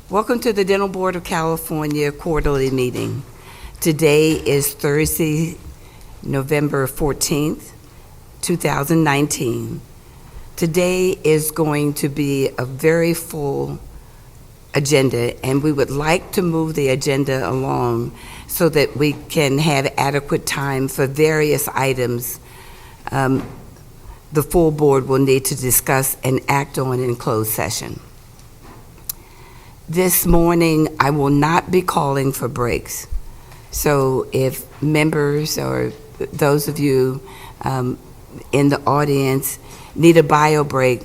Welcome to the Dental Board of California quarterly meeting. Today is Thursday, November 14th, 2019. Today is going to be a very full agenda, and we would like to move the agenda along so that we can have adequate time for various items the full board will need to discuss and act on in closed session. This morning, I will not be calling for breaks. So if members or those of you in the audience need a bio break,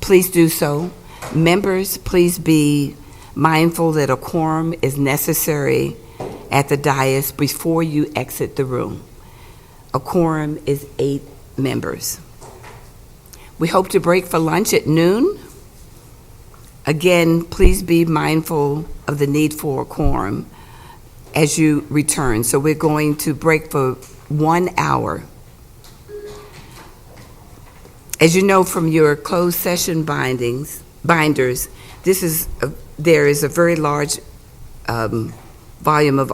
please do so. Members, please be mindful that a quorum is necessary at the dais before you exit the room. A quorum is 8 members. We hope to break for lunch at noon. Again, please be mindful of the need for a quorum as you return. So we're going to break for 1 hour. As you know from your closed session binders, there is a very large volume of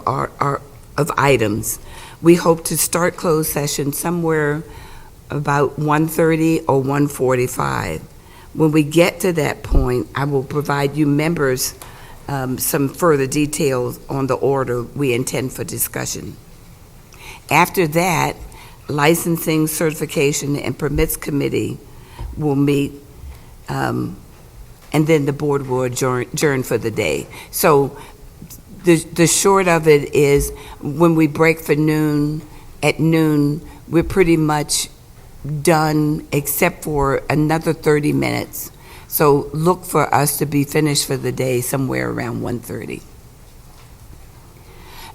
items. We hope to start closed session somewhere about 1:30 or 1:45. When we get to that point, I will provide you members some further details on the order we intend for discussion. After that, Licensing, Certification, and Permits Committee will meet, and then the board will adjourn for the day. So the short of it is, when we break for noon, at noon, we're pretty much done except for another 30 minutes. So look for us to be finished for the day somewhere around 1:30.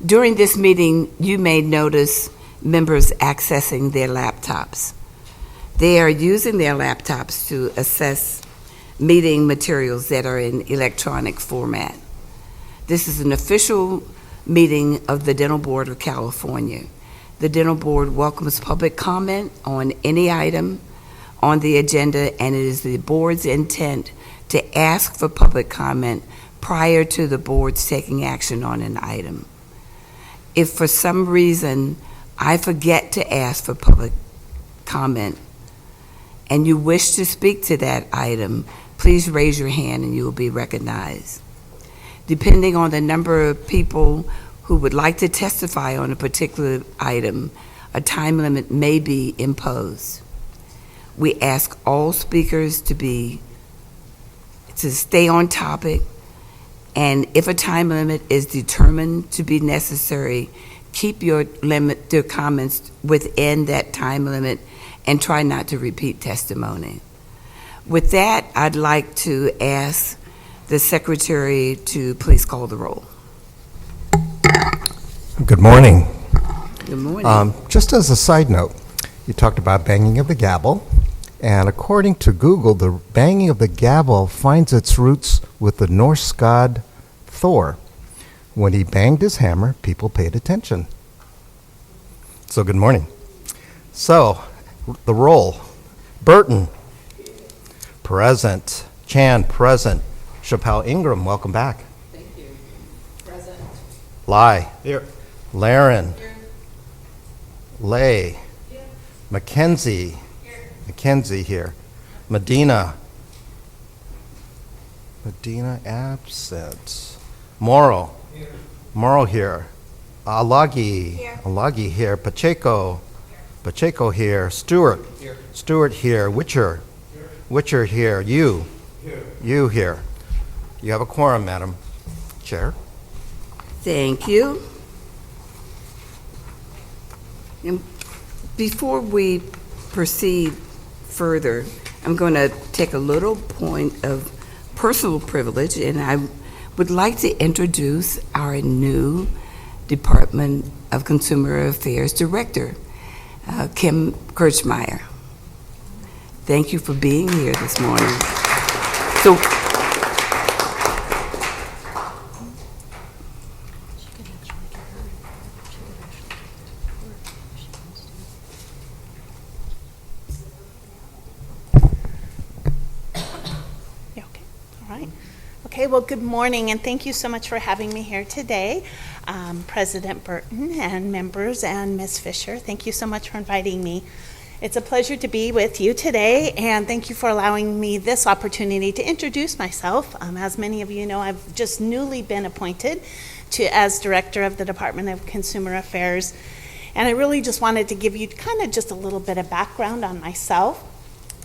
During this meeting, you may notice members accessing their laptops. They are using their laptops to access meeting materials that are in electronic format. This is an official meeting of the Dental Board of California. The Dental Board welcomes public comment on any item on the agenda, and it is the board's intent to ask for public comment prior to the board's taking action on an item. If for some reason I forget to ask for public comment and you wish to speak to that item, please raise your hand and you will be recognized. Depending on the number of people who would like to testify on a particular item, a time limit may be imposed. We ask all speakers to stay on topic, and if a time limit is determined to be necessary, keep your comments within that time limit and try not to repeat testimony. With that, I'd like to ask the secretary to please call the roll. Good morning. Good morning. Just as a side note, you talked about banging of the gavel, and according to Google, the banging of the gavel finds its roots with the Norse god Thor. When he banged his hammer, people paid attention. So good morning. So, the roll. Burton. Present. Chan, present. Chappelle Ingram, welcome back. Thank you. Present. Lai. Here. Laren. Here. Lay. Here. Mackenzie. Here. Mackenzie here. Medina. Medina absent. Morrow. Here. Morrow here. Alagi. Here. Alagi here. Pacheco. Pacheco here. Stewart. Here. Stewart here. Witcher. Here. Witcher here. You. Here. You here. You have a quorum, Madam Chair. Thank you. And before we proceed further, I'm going to take a little point of personal privilege, and I would like to introduce our new Department of Consumer Affairs Director, Kim Kirchmeyer. Thank you for being here this morning. So, Okay, well, good morning, and thank you so much for having me here today. President Burton and members and Ms. Fisher, thank you so much for inviting me. It's a pleasure to be with you today, and thank you for allowing me this opportunity to introduce myself. As many of you know, I've just newly been appointed as Director of the Department of Consumer Affairs, and I really just wanted to give you kind of just a little bit of background on myself.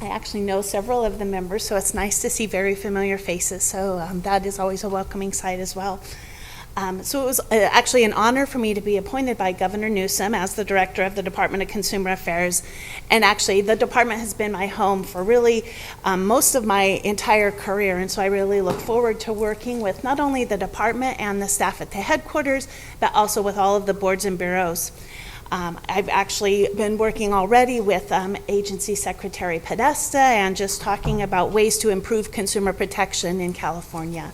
I actually know several of the members, so it's nice to see very familiar faces, so that is always a welcoming sight as well. So it was actually an honor for me to be appointed by Governor Newsom as the Director of the Department of Consumer Affairs, and actually the department has been my home for really most of my entire career, and so I really look forward to working with not only the department and the staff at the headquarters, but also with all of the boards and bureaus. I've actually been working already with Agency Secretary Podesta and just talking about ways to improve consumer protection in California.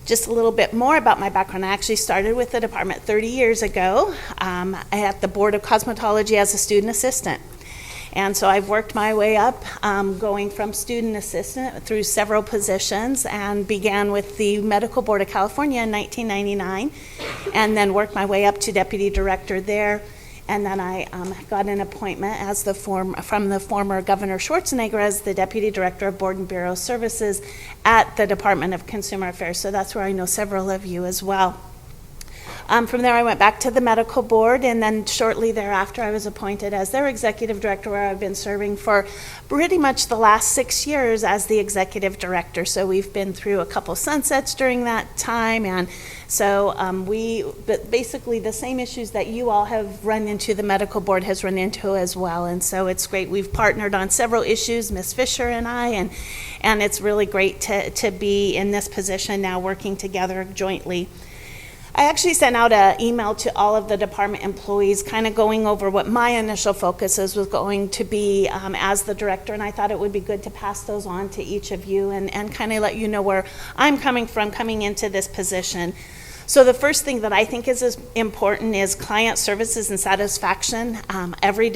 Just a little bit more about my background. I actually started with the department 30 years ago at the Board of Cosmetology as a student assistant. And so I've worked my way up, going from student assistant through several positions, and began with the Medical Board of California in 1999, and then worked my way up to deputy director there. And then I got an appointment from the former Governor Schwarzenegger as the Deputy Director of Board and Bureau Services at the Department of Consumer Affairs. So that's where I know several of you as well. From there, I went back to the Medical Board, and then shortly thereafter, I was appointed as their Executive Director, where I've been serving for pretty much the last 6 years as the Executive Director. So we've been through a couple sunsets during that time, and so but basically the same issues that you all have run into, the Medical Board has run into as well, and so it's great. We've partnered on several issues, Ms. Fisher and I, and it's really great to be in this position now working together jointly. I actually sent out an email to all of the department employees kind of going over what my initial focus was going to be as the director, and I thought it would be good to pass those on to each of you and kind of let you know where I'm coming from coming into this position. So the first thing that I think is important is client services and satisfaction. Every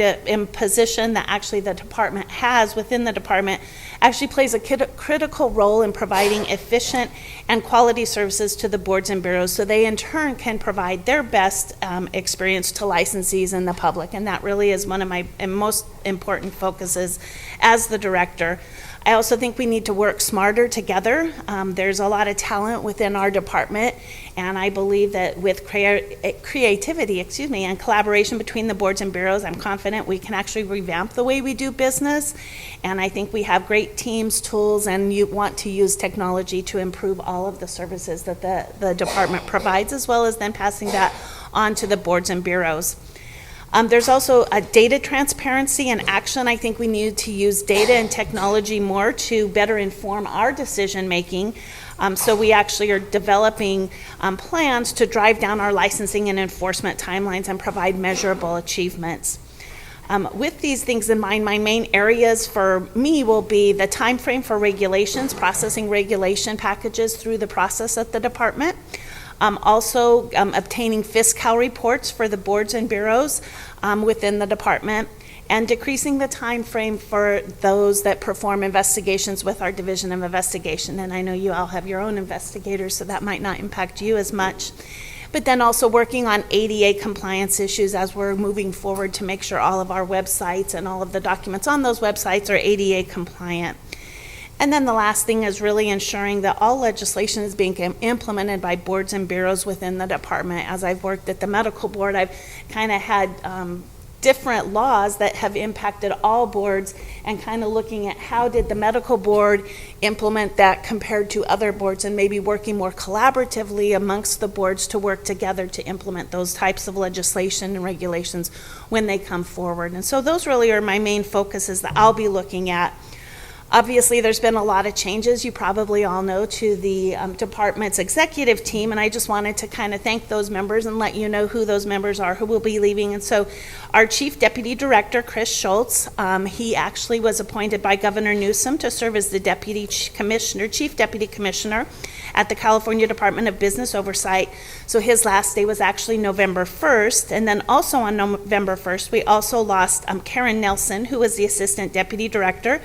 position that actually the department has within the department actually plays a critical role in providing efficient and quality services to the boards and bureaus, so they in turn can provide their best experience to licensees and the public, and that really is one of my most important focuses as the director. I also think we need to work smarter together. There's a lot of talent within our department, and I believe that with creativity, and collaboration between the boards and bureaus, I'm confident we can actually revamp the way we do business. And I think we have great teams, tools, and you want to use technology to improve all of the services that the department provides, as well as then passing that on to the boards and bureaus. There's also a data transparency and action. I think we need to use data and technology more to better inform our decision making. So we actually are developing plans to drive down our licensing and enforcement timelines and provide measurable achievements. With these things in mind, my main areas for me will be the time frame for regulations, processing regulation packages through the process at the department. Also obtaining fiscal reports for the boards and bureaus within the department, and decreasing the time frame for those that perform investigations with our Division of Investigation. And I know you all have your own investigators, so that might not impact you as much. But then also working on ADA compliance issues as we're moving forward to make sure all of our websites and all of the documents on those websites are ADA compliant. And then the last thing is really ensuring that all legislation is being implemented by boards and bureaus within the department. As I've worked at the medical board, I've kind of had different laws that have impacted all boards, and kind of looking at how did the medical board implement that compared to other boards, and maybe working more collaboratively amongst the boards to work together to implement those types of legislation and regulations when they come forward. And so those really are my main focuses that I'll be looking at. Obviously, there's been a lot of changes, you probably all know, to the department's executive team, and I just wanted to kind of thank those members and let you know who those members are who will be leaving. And so our Chief Deputy Director, Chris Schultz, he actually was appointed by Governor Newsom to serve as the Chief Deputy Commissioner at the California Department of Business Oversight. So his last day was actually November 1st, and then also on November 1st, we also lost Karen Nelson, who was the Assistant Deputy Director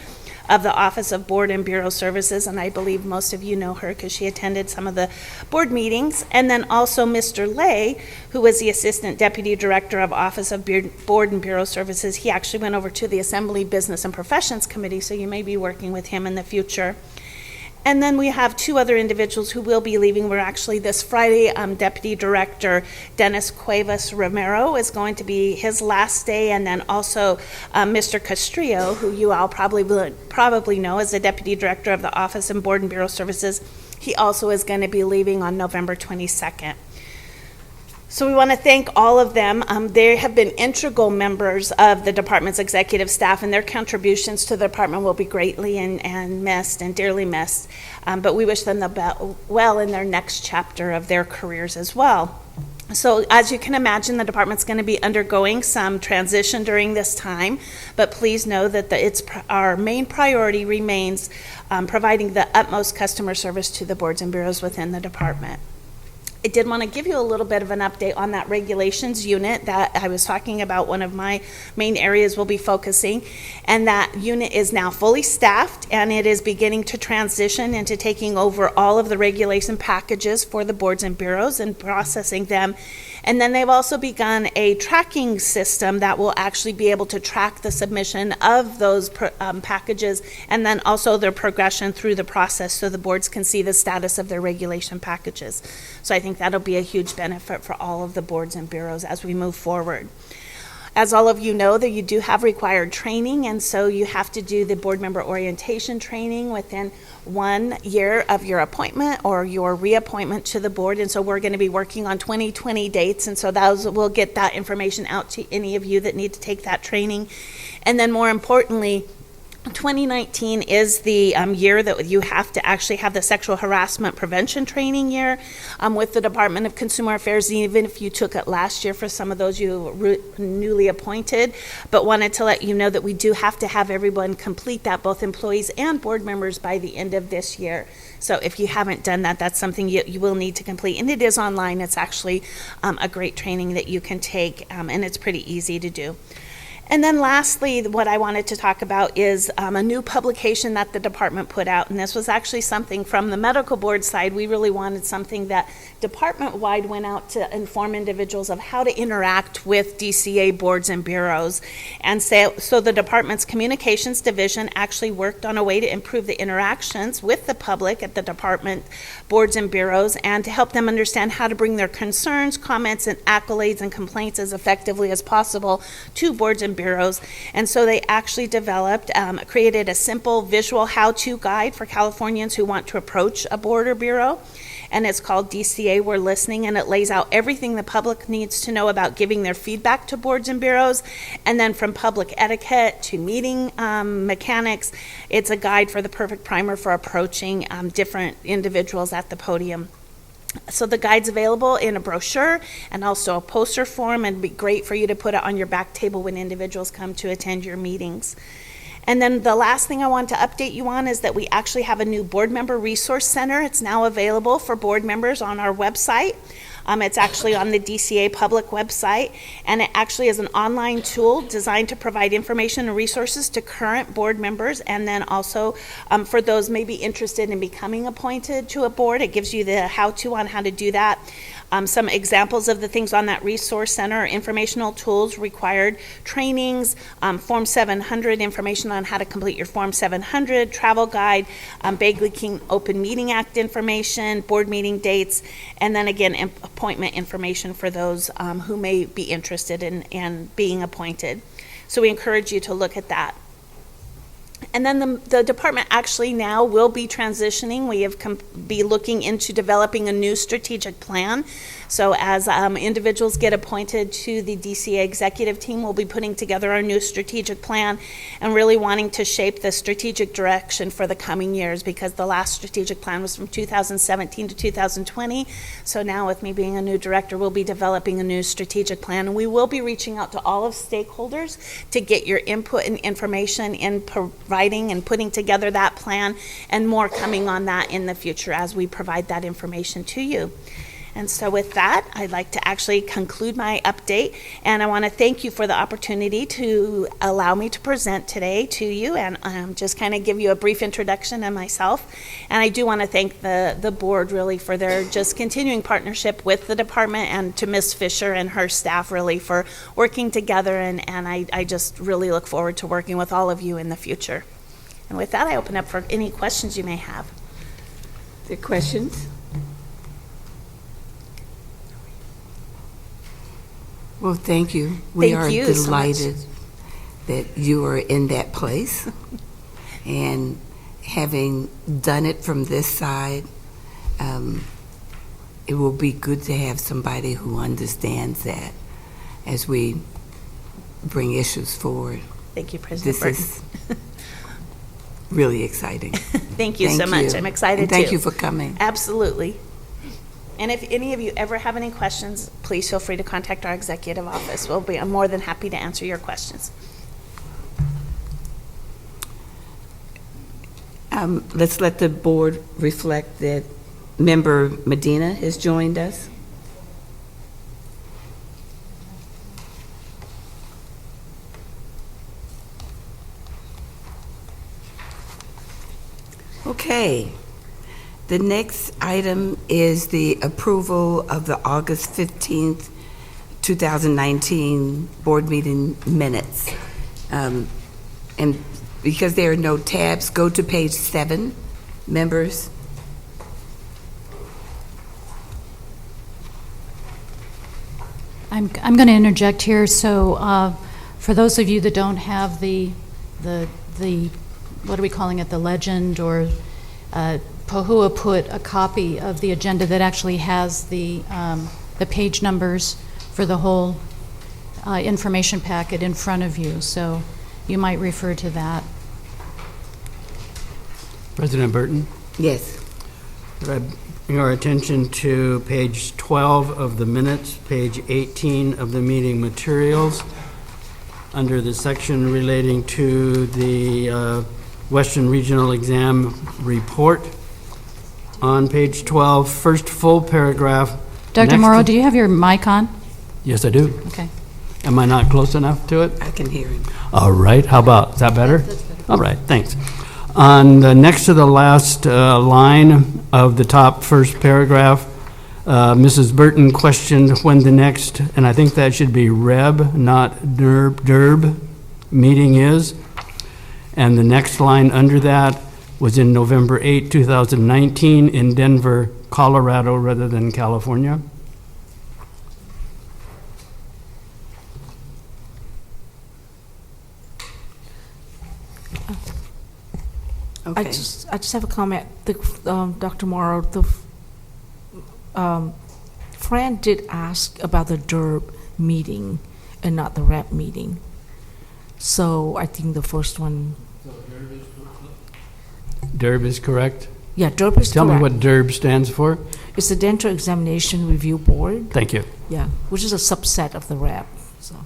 of the Office of Board and Bureau Services, and I believe most of you know her because she attended some of the board meetings. And then also Mr. Lay, who was the Assistant Deputy Director of Office of Board and Bureau Services. He actually went over to the Assembly Business and Professions Committee, so you may be working with him in the future. And then we have two other individuals who will be leaving. We're actually this Friday, Deputy Director Dennis Cuevas Romero is going to be his last day, and then also Mr. Castrillo, who you all probably know as the Deputy Director of the Office and Board and Bureau Services. He also is going to be leaving on November 22nd. So we want to thank all of them. They have been integral members of the department's executive staff, and their contributions to the department will be greatly and missed and dearly missed. But we wish them the well in their next chapter of their careers as well. So as you can imagine, the department's going to be undergoing some transition during this time, but please know that our main priority remains providing the utmost customer service to the boards and bureaus within the department. I did want to give you a little bit of an update on that regulations unit that I was talking about. One of my main areas will be focusing, and that unit is now fully staffed, and it is beginning to transition into taking over all of the regulation packages for the boards and bureaus and processing them. And then they've also begun a tracking system that will actually be able to track the submission of those packages, and then also their progression through the process so the boards can see the status of their regulation packages. So I think that'll be a huge benefit for all of the boards and bureaus as we move forward. As all of you know, that you do have required training, and so you have to do the board member orientation training within 1 year of your appointment or your reappointment to the board. And so we're going to be working on 2020 dates, and so we'll get that information out to any of you that need to take that training. And then more importantly, 2019 is the year that you have to actually have the sexual harassment prevention training year with the Department of Consumer Affairs, even if you took it last year for some of those you newly appointed. But wanted to let you know that we do have to have everyone complete that, both employees and board members, by the end of this year. So if you haven't done that, that's something you will need to complete. And it is online. It's actually a great training that you can take, and it's pretty easy to do. And then lastly, what I wanted to talk about is a new publication that the department put out, and this was actually something from the medical board side. We really wanted something that department-wide went out to inform individuals of how to interact with DCA boards and bureaus. And so the department's communications division actually worked on a way to improve the interactions with the public at the department boards and bureaus, and to help them understand how to bring their concerns, comments, and accolades and complaints as effectively as possible to boards and bureaus. And so they actually created a simple visual how-to guide for Californians who want to approach a board or bureau. And it's called DCA We're Listening, and it lays out everything the public needs to know about giving their feedback to boards and bureaus. And then from public etiquette to meeting mechanics, it's a guide for the perfect primer for approaching different individuals at the podium. So the guide's available in a brochure and also a poster form, and it'd be great for you to put it on your back table when individuals come to attend your meetings. And then the last thing I want to update you on is that we actually have a new board member resource center. It's now available for board members on our website. It's actually on the DCA public website, and it actually is an online tool designed to provide information and resources to current board members, and then also for those maybe interested in becoming appointed to a board. It gives you the how-to on how to do that. Some examples of the things on that resource center are informational tools, required trainings, Form 700, information on how to complete your Form 700, travel guide, Bagley King Open Meeting Act information, board meeting dates, and then again, appointment information for those who may be interested in being appointed. So we encourage you to look at that. And then the department actually now will be transitioning. We have be looking into developing a new strategic plan. So as individuals get appointed to the DCA executive team, we'll be putting together our new strategic plan and really wanting to shape the strategic direction for the coming years, because the last strategic plan was from 2017 to 2020. So now with me being a new director, we'll be developing a new strategic plan, and we will be reaching out to all of stakeholders to get your input and information in providing and putting together that plan, and more coming on that in the future as we provide that information to you. And so with that, I'd like to actually conclude my update, and I want to thank you for the opportunity to allow me to present today to you and just kind of give you a brief introduction of myself. And I do want to thank the board really for their just continuing partnership with the department, and to Ms. Fisher and her staff really for working together, and I just really look forward to working with all of you in the future. And with that, I open up for any questions you may have. There questions? Well, thank you. We Thank are you so much. delighted that you are in that place. And having done it from this side, it will be good to have somebody who understands that as we bring issues forward. Thank you, President This Burton. is really exciting. Thank you so much. I'm excited And thank too. you for coming. Absolutely. And if any of you ever have any questions, please feel free to contact our executive office. I'm more than happy to answer your questions. Let's let the board reflect that Member Medina has joined us. Okay. The next item is the approval of the August 15th, 2019 board meeting minutes. And because there are no tabs, go to page 7, members. I'm going to interject here. So for those of you that don't have the what are we calling it, the legend, or Pohua put a copy of the agenda that actually has the page numbers for the whole information packet in front of you. So you might refer to that. President Burton, Yes. bring your attention to page 12 of the minutes, page 18 of the meeting materials, under the section relating to the Western Regional Exam report. On page 12, first full paragraph. Dr. next Morrow, to- do you have your mic on? Yes, I do. Okay. Am I not close enough to it? I can hear him. All right, how about, is that better? All right, thanks. On the next to the last line of the top first paragraph, Mrs. Burton questioned when the next, and I think that should be REB, not DERB, meeting is. And the next line under that was in November 8, 2019 in Denver, Colorado, rather than California. Okay. I just have a comment. Dr. Morrow, Fran did ask about the DERB meeting and not the REP meeting. So I think the first one, DERB is correct? yeah, DERB is Tell me correct. what DERB stands for. It's the Dental Examination Review Board, Thank you. yeah, which is a subset of the REP, so.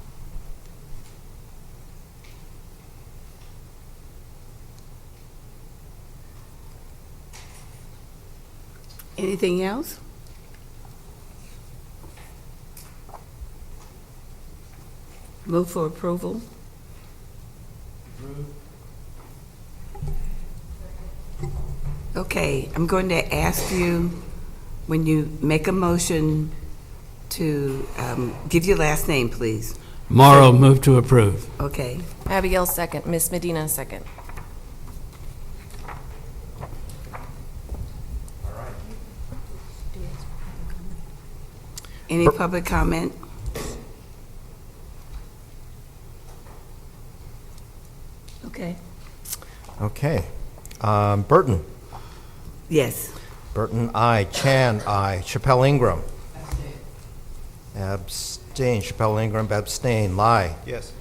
Anything else? Move for approval. Okay, I'm going to ask you, when you make a motion, to give your last name, please. Morrow, move to approve. Okay. Abigail second, Miss Medina second. Any public comment? Okay. Okay. Burton. Yes. Burton, aye. Chan, aye. Chappelle Ingram. Abstain. Chappelle Ingram, abstain. Lai. Yes.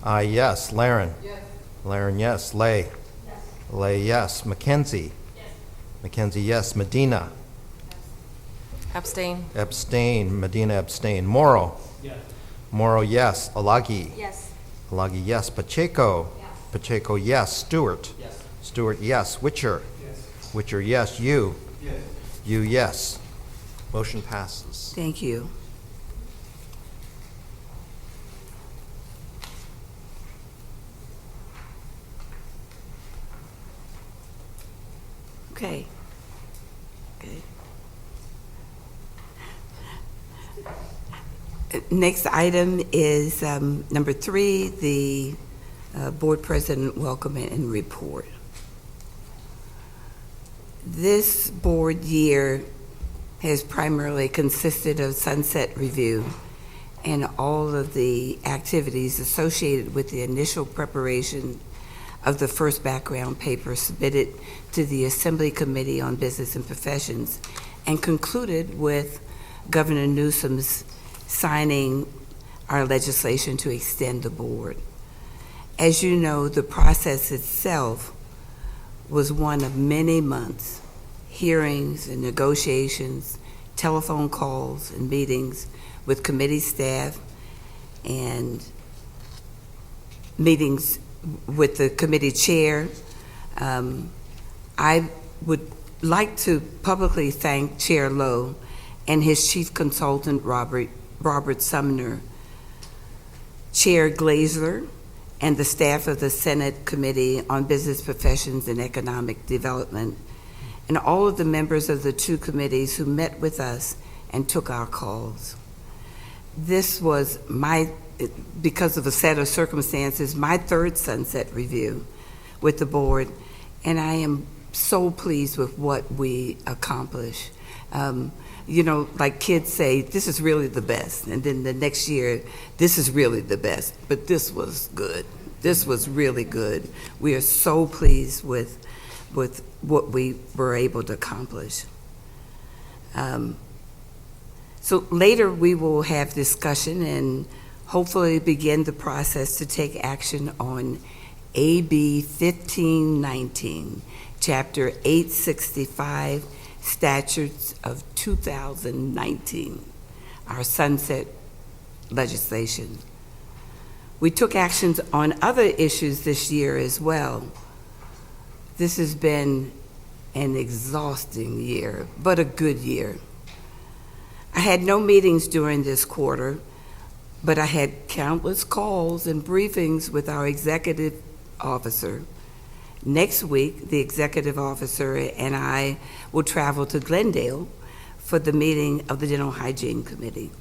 Aye, yes. Laren. Yes. Laren, yes. Lay. Yes. Lay, yes. Mackenzie. Yes. Mackenzie, yes. Medina. Abstain. Abstain. Medina, abstain. Morrow. Yes. Morrow, yes. Alagi. Yes. Alagi, yes. Pacheco. Yes. Pacheco, yes. Stewart. Yes. Stewart, yes. Witcher. Yes. Witcher, yes. You. Yes. You, yes. Motion passes. Thank you. Okay. Okay. Next item is number 3, the board president welcome and report. This board year has primarily consisted of sunset review and all of the activities associated with the initial preparation of the first background paper submitted to the Assembly Committee on Business and Professions, and concluded with Governor Newsom's signing our legislation to extend the board. As you know, the process itself was one of many months, hearings and negotiations, telephone calls and meetings with committee staff, and meetings with the committee chair. I would like to publicly thank Chair Lowe and his chief consultant, Robert Sumner, Chair Glazler, and the staff of the Senate Committee on Business Professions and Economic Development, and all of the members of the 2 committees who met with us and took our calls. This was because of a set of circumstances, my 3rd sunset review with the board, and I am so pleased with what we accomplished. You know, like kids say, this is really the best, and then the next year, this is really the best, but this was good. This was really good. We are so pleased with what we were able to accomplish. So later we will have discussion and hopefully begin the process to take action on AB 1519, Chapter 865, Statutes of 2019, our sunset legislation. We took actions on other issues this year as well. This has been an exhausting year, but a good year. I had no meetings during this quarter, but I had countless calls and briefings with our executive officer. Next week, the executive officer and I will travel to Glendale for the meeting of the Dental Hygiene Committee.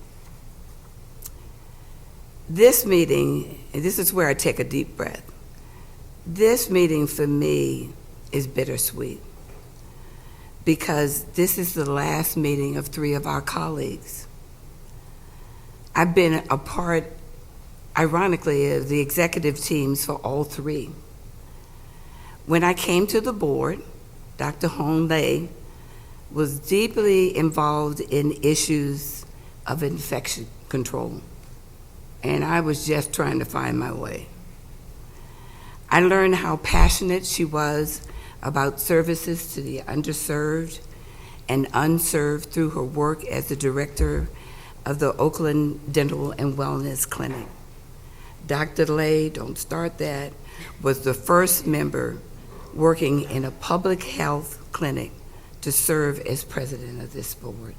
This meeting, and this is where I take a deep breath, this meeting for me is bittersweet because this is the last meeting of 3 of our colleagues. I've been a part, ironically, of the executive teams for all 3. When I came to the board, Dr. Hong Lei was deeply involved in issues of infection control, and I was just trying to find my way. I learned how passionate she was about services to the underserved and unserved through her work as the director of the Oakland Dental and Wellness Clinic. Dr. Lei, don't start that, was the first member working in a public health clinic to serve as president of this board.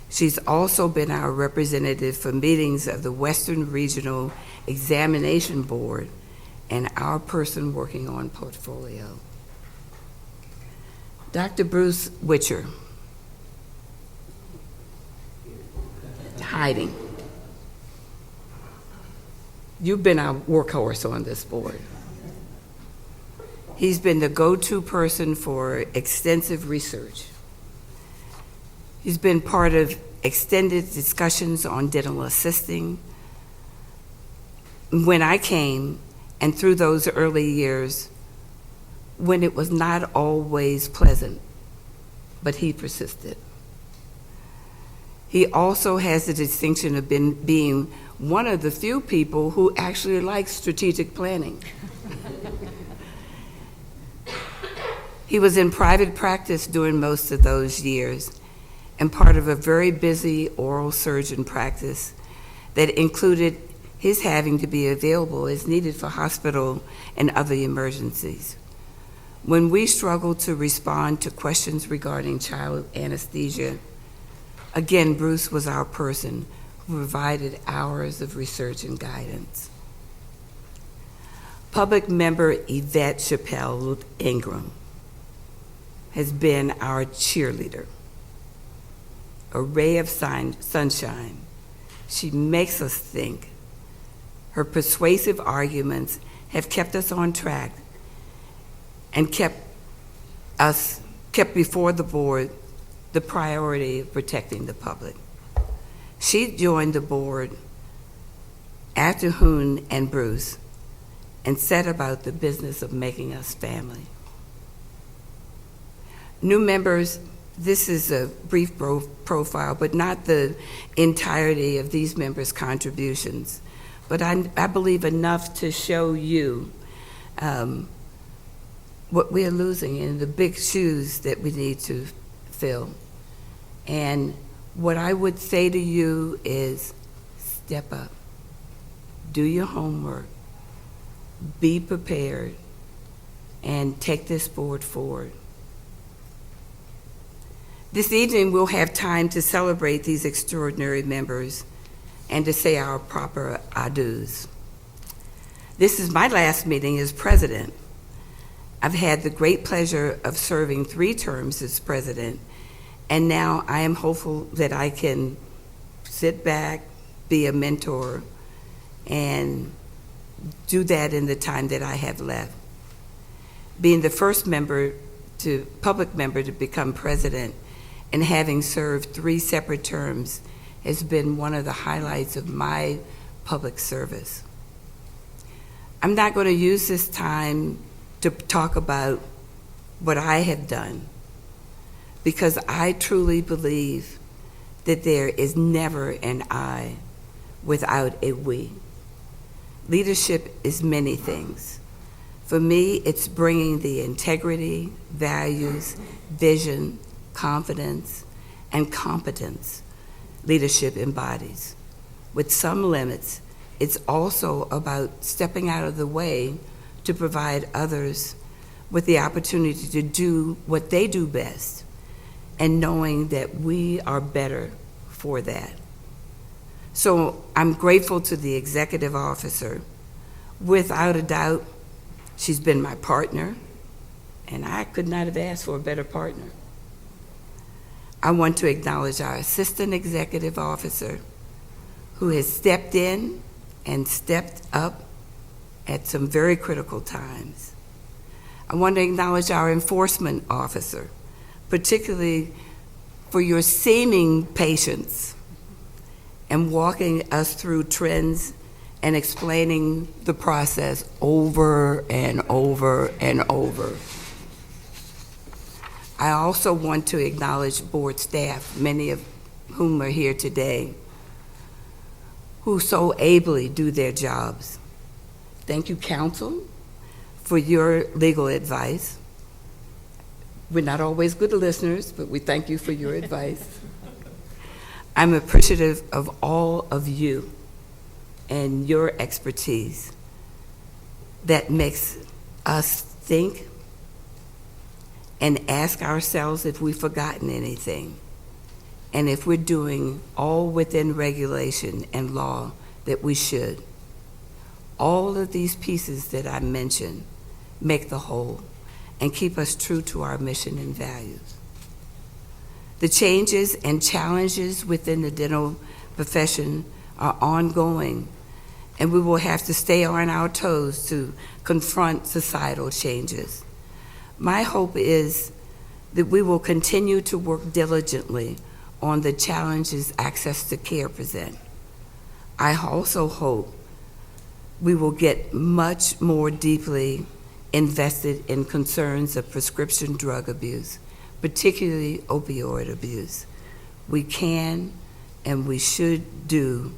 She's also been our representative for meetings of the Western Regional Examination Board and our person working on portfolio. Dr. Bruce Witcher, hiding. You've been our workhorse on this board. He's been the go-to person for extensive research. He's been part of extended discussions on dental assisting. When I came, and through those early years, when it was not always pleasant, but he persisted. He also has the distinction of being one of the few people who actually likes strategic planning. He was in private practice during most of those years and part of a very busy oral surgeon practice that included his having to be available as needed for hospital and other emergencies. When we struggled to respond to questions regarding child anesthesia, Again, Bruce was our person who provided hours of research and guidance. Public member Yvette Chappelle Ingram has been our cheerleader, a ray of sunshine. She makes us think. Her persuasive arguments have kept us on track and kept before the board the priority of protecting the public. She joined the board after Hoon and Bruce and set about the business of making us family. New members, this is a brief profile, but not the entirety of these members' contributions. But I believe enough to show you what we are losing and the big shoes that we need to fill. And what I would say to you is step up, do your homework, be prepared, and take this board forward. This evening, we'll have time to celebrate these extraordinary members and to say our proper adieus. This is my last meeting as president. I've had the great pleasure of serving 3 terms as president, and now I am hopeful that I can sit back, be a mentor, and do that in the time that I have left. Being the first public member to become president and having served 3 separate terms has been one of the highlights of my public service. I'm not going to use this time to talk about what I have done, because I truly believe that there is never an I without a we. Leadership is many things. For me, it's bringing the integrity, values, vision, confidence, and competence leadership embodies. With some limits, it's also about stepping out of the way to provide others with the opportunity to do what they do best, and knowing that we are better for that. So I'm grateful to the executive officer. Without a doubt, she's been my partner, and I could not have asked for a better partner. I want to acknowledge our assistant executive officer, who has stepped in and stepped up at some very critical times. I want to acknowledge our enforcement officer, particularly for your seeming patience and walking us through trends and explaining the process over and over and over. I also want to acknowledge board staff, many of whom are here today, who so ably do their jobs. Thank you, counsel, for your legal advice. We're not always good listeners, but we thank you for your advice. I'm appreciative of all of you and your expertise that makes us think and ask ourselves if we've forgotten anything, and if we're doing all within regulation and law that we should. All of these pieces that I mentioned make the whole and keep us true to our mission and values. The changes and challenges within the dental profession are ongoing, and we will have to stay on our toes to confront societal changes. My hope is that we will continue to work diligently on the challenges access to care present. I also hope we will get much more deeply invested in concerns of prescription drug abuse, particularly opioid abuse. We can and we should do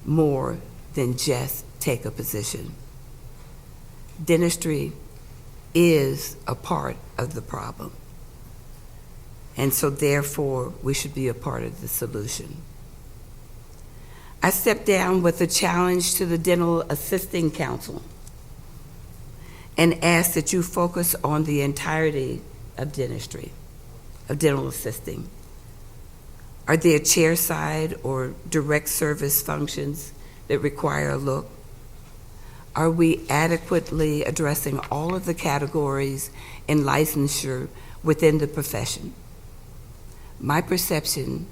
more than just take a position. Dentistry is a part of the problem, and so therefore we should be a part of the solution. I stepped down with a challenge to the Dental Assisting Council and asked that you focus on the entirety of dentistry, of dental assisting. Are there chair-side or direct service functions that require a look? Are we adequately addressing all of the categories in licensure within the profession? My perception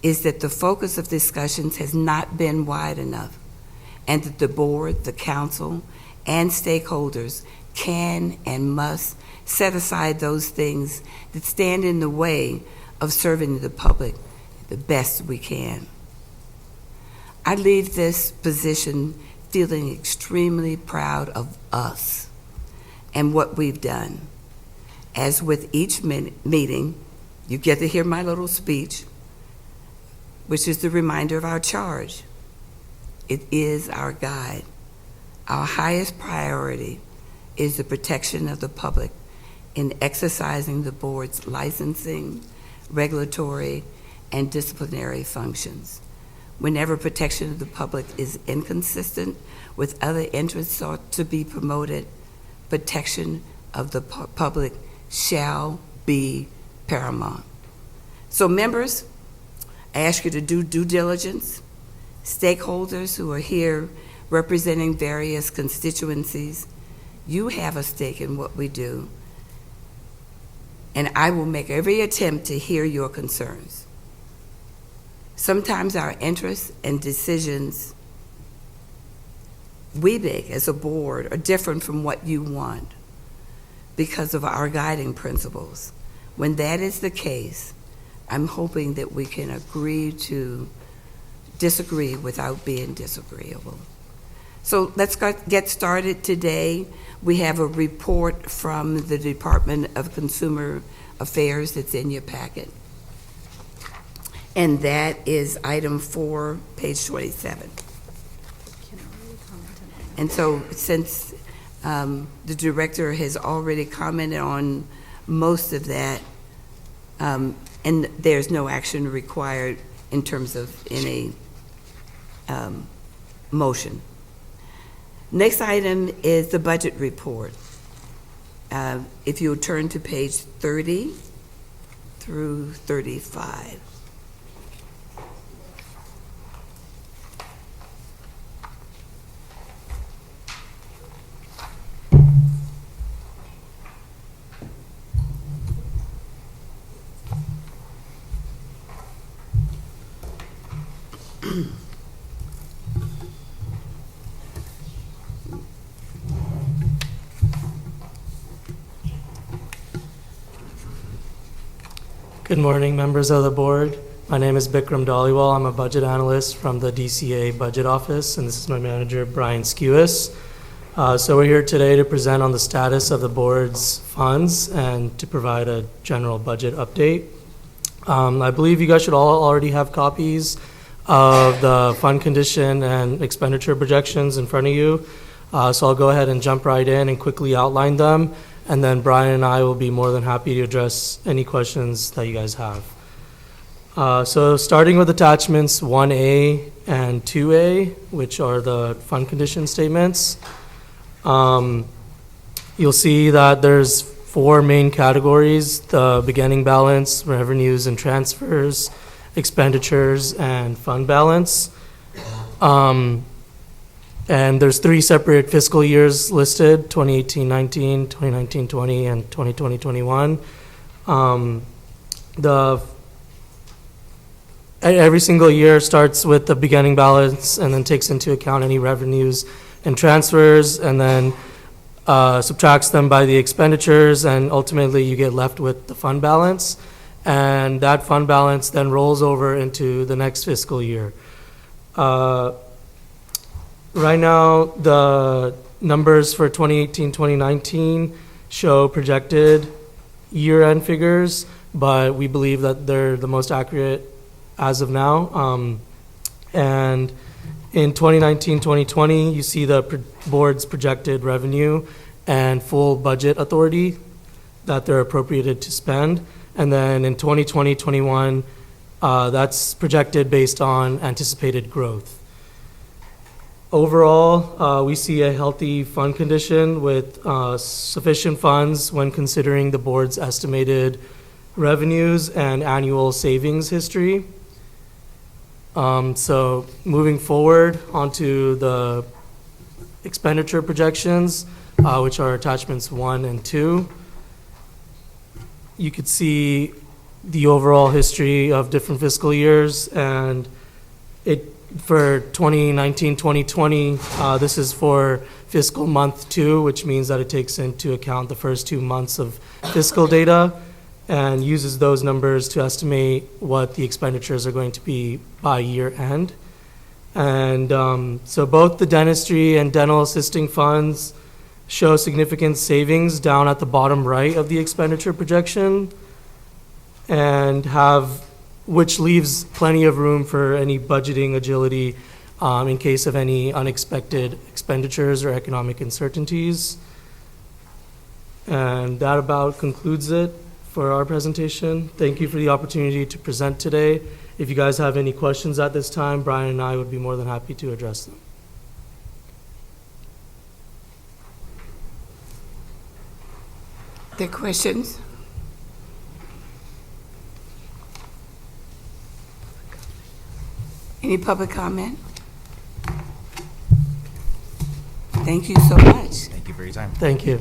is that the focus of discussions has not been wide enough, and that the board, the council, and stakeholders can and must set aside those things that stand in the way of serving the public the best we can. I leave this position feeling extremely proud of us and what we've done. As with each meeting, you get to hear my little speech, which is the reminder of our charge. It is our guide. Our highest priority is the protection of the public in exercising the board's licensing, regulatory, and disciplinary functions. Whenever protection of the public is inconsistent with other interests sought to be promoted, protection of the public shall be paramount. So members, I ask you to do due diligence. Stakeholders who are here representing various constituencies, you have a stake in what we do, and I will make every attempt to hear your concerns. Sometimes our interests and decisions we make as a board are different from what you want because of our guiding principles. When that is the case, I'm hoping that we can agree to disagree without being disagreeable. So let's get started today. We have a report from the Department of Consumer Affairs that's in your packet. And that is item 4, page 27. And so since the director has already commented on most of that, and there's no action required in terms of any motion. Next item is the budget report. If you'll turn to page 30 through 35. Good morning, members of the board. My name is Bikram Dhaliwal. I'm a budget analyst from the DCA Budget Office, and this is my manager, Brian Skewis. So we're here today to present on the status of the board's funds and to provide a general budget update. I believe you guys should all already have copies of the fund condition and expenditure projections in front of you. So I'll go ahead and jump right in and quickly outline them. And then Brian and I will be more than happy to address any questions that you guys have. So starting with attachments 1A and 2A, which are the fund condition statements, you'll see that there's 4 main categories: the beginning balance, revenues and transfers, expenditures, and fund balance. And there's 3 separate fiscal years listed: 2018-19, 2019-20, and 2020-21. Every single year starts with the beginning balance and then takes into account any revenues and transfers, and then subtracts them by the expenditures, and ultimately you get left with the fund balance. And that fund balance then rolls over into the next fiscal year. Right now, the numbers for 2018-2019 show projected year-end figures, but we believe that they're the most accurate as of now. And in 2019-2020, you see the board's projected revenue and full budget authority that they're appropriated to spend. And then in 2020-21, that's projected based on anticipated growth. Overall, we see a healthy fund condition with sufficient funds when considering the board's estimated revenues and annual savings history. So moving forward onto the expenditure projections, which are attachments 1 and 2. You could see the overall history of different fiscal years, and for 2019-2020, this is for fiscal month 2, which means that it takes into account the first 2 months of fiscal data and uses those numbers to estimate what the expenditures are going to be by year end. And so both the dentistry and dental assisting funds show significant savings down at the bottom right of the expenditure projection, and which leaves plenty of room for any budgeting agility in case of any unexpected expenditures or economic uncertainties. And that about concludes it for our presentation. Thank you for the opportunity to present today. If you guys have any questions at this time, Brian and I would be more than happy to address them. There are questions? Any public comment? Thank you so much. Thank you for your time. Thank you.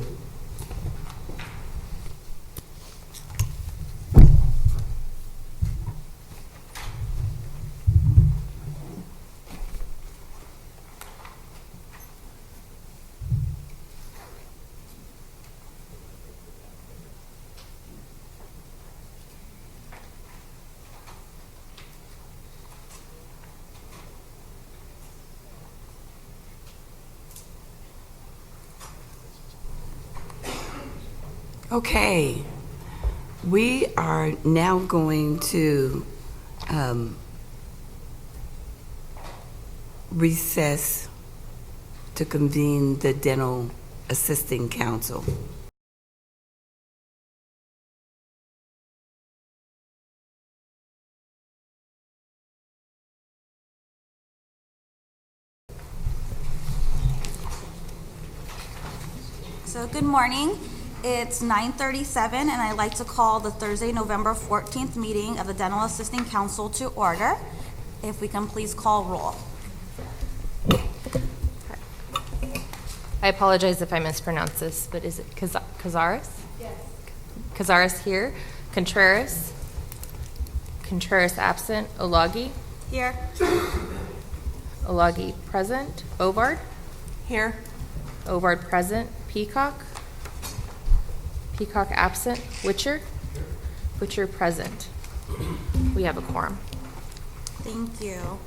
Okay, we are now going to recess to convene the Dental Assisting Council. So good morning. It's 9:37, and I'd like to call the Thursday, November 14th meeting of the Dental Assisting Council to order. If we can please call roll. I apologize if I mispronounce this, but is it Cazares? Yes. Cazares here. Contreras? Contreras absent. Olagi? Here. Olagi present. Ovard? Here. Ovard present. Peacock? Peacock absent. Witcher? Witcher present. We have a quorum. Thank you.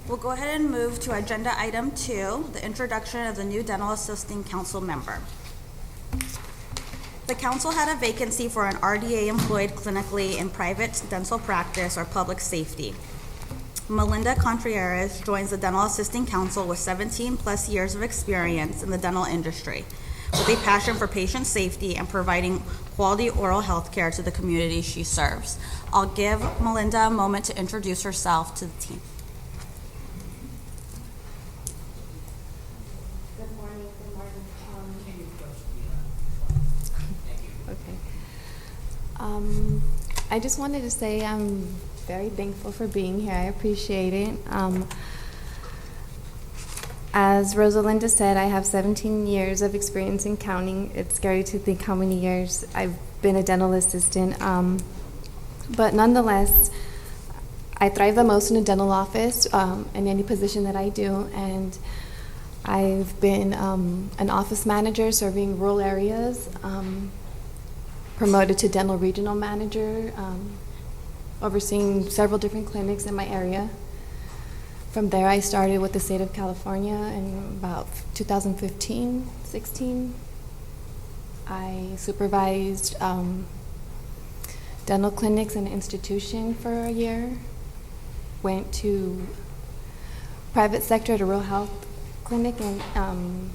We'll go ahead and move to agenda item 2, the introduction of the new Dental Assisting Council member. The council had a vacancy for an RDA employed clinically in private dental practice or public safety. Melinda Contreras joins the Dental Assisting Council with 17 plus years of experience in the dental industry, with a passion for patient safety and providing quality oral health care to the community she serves. I'll give Melinda a moment to introduce herself to the team. Good morning. Okay. I just wanted to say I'm very thankful for being here. I appreciate it. As Rosalinda said, I have 17 years of experience in counting. It's scary to think how many years I've been a dental assistant. But nonetheless, I thrive the most in a dental office, in any position that I do. And I've been an office manager serving rural areas, promoted to dental regional manager, overseeing several different clinics in my area. From there, I started with the state of California in about 2015-16. I supervised dental clinics in an institution for a year. Went to private sector at a rural health clinic and I'm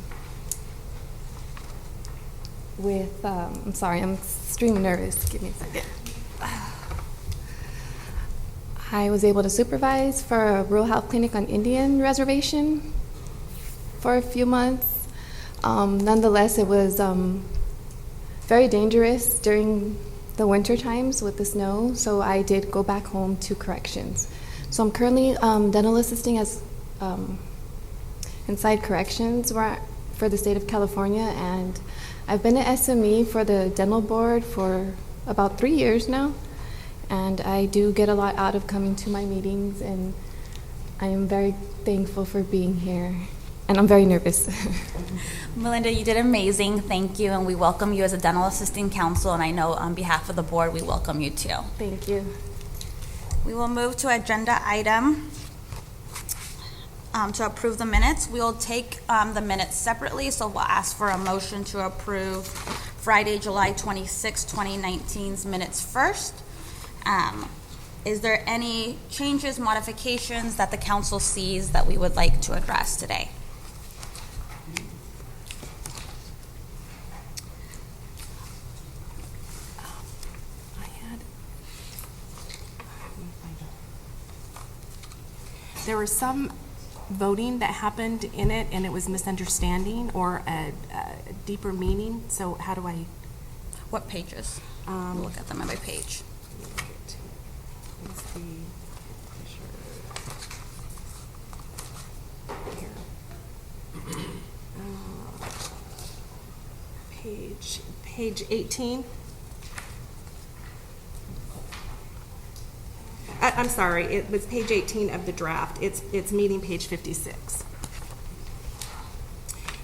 sorry, I'm extremely nervous. Give me a second. I was able to supervise for a rural health clinic on Indian reservation for a few months. Nonetheless, it was very dangerous during the winter times with the snow, so I did go back home to corrections. So I'm currently dental assisting as inside corrections for the state of California, and I've been an SME for the dental board for about 3 years now, and I do get a lot out of coming to my meetings, and I am very thankful for being here, and I'm very nervous. Melinda, you did amazing. Thank you, and we welcome you as a dental assisting counsel, and I know on behalf of the board, we welcome you too. Thank you. We will move to agenda item to approve the minutes. We will take the minutes separately, so we'll ask for a motion to approve Friday, July 26, 2019's minutes first. Is there any changes, modifications that the council sees that we would like to address today? There was some voting that happened in it, and it was misunderstanding or a deeper meaning. So how do I? What pages? We'll look at them on my page. Page 18. I'm sorry, it was page 18 of the draft. It's meeting page 56.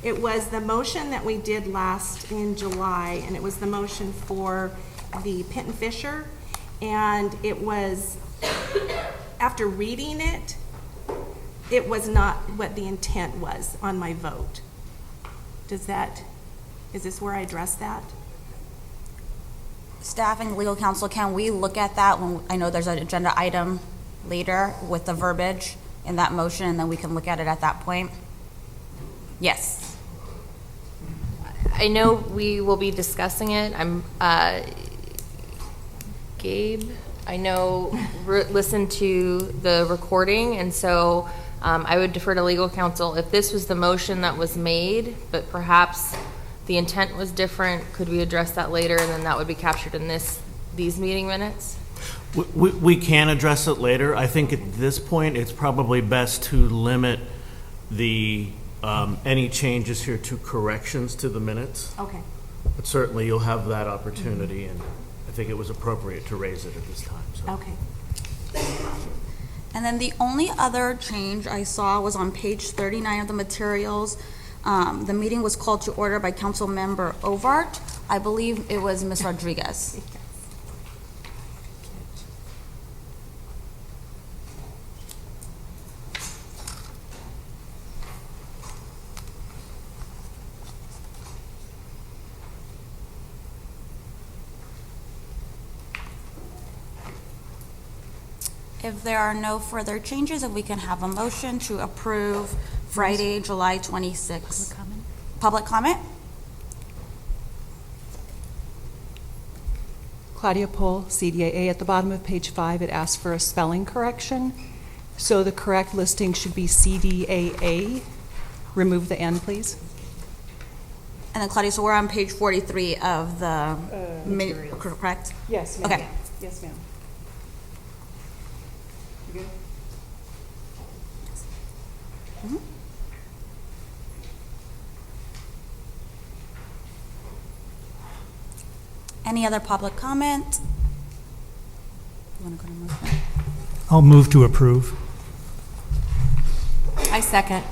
It was the motion that we did last in July, and it was the motion for the Pinton Fisher, and it was, after reading it, it was not what the intent was on my vote. Is this where I address that? Staff and legal counsel, can we look at that when, I know there's an agenda item later with the verbiage in that motion, and then we can look at it at that point? Yes. I know we will be discussing it. Gabe, I know, listened to the recording, and so I would defer to legal counsel. If this was the motion that was made, but perhaps the intent was different, could we address that later, and then that would be captured in these meeting minutes? We can address it later. I think at this point, it's probably best to limit the any changes here to corrections to the minutes. Okay. But certainly, you'll have that opportunity, and I think it was appropriate to raise it at this time. So. Okay. And then the only other change I saw was on page 39 of the materials. The meeting was called to order by Council Member Ovart. I believe it was Ms. Rodriguez. If there are no further changes, if we can have a motion to approve Friday, July 26th. Public comment? Claudia Pohl, CDAA. At the bottom of page 5, it asks for a spelling correction. So the correct listing should be CDAA. Remove the N, please. And then Claudia, so we're on page 43 of the materials, correct? Yes, ma'am. Okay. Yes, ma'am. You good? Mm-hmm. Any other public comment? You want to go to motion? I'll move to approve. I second.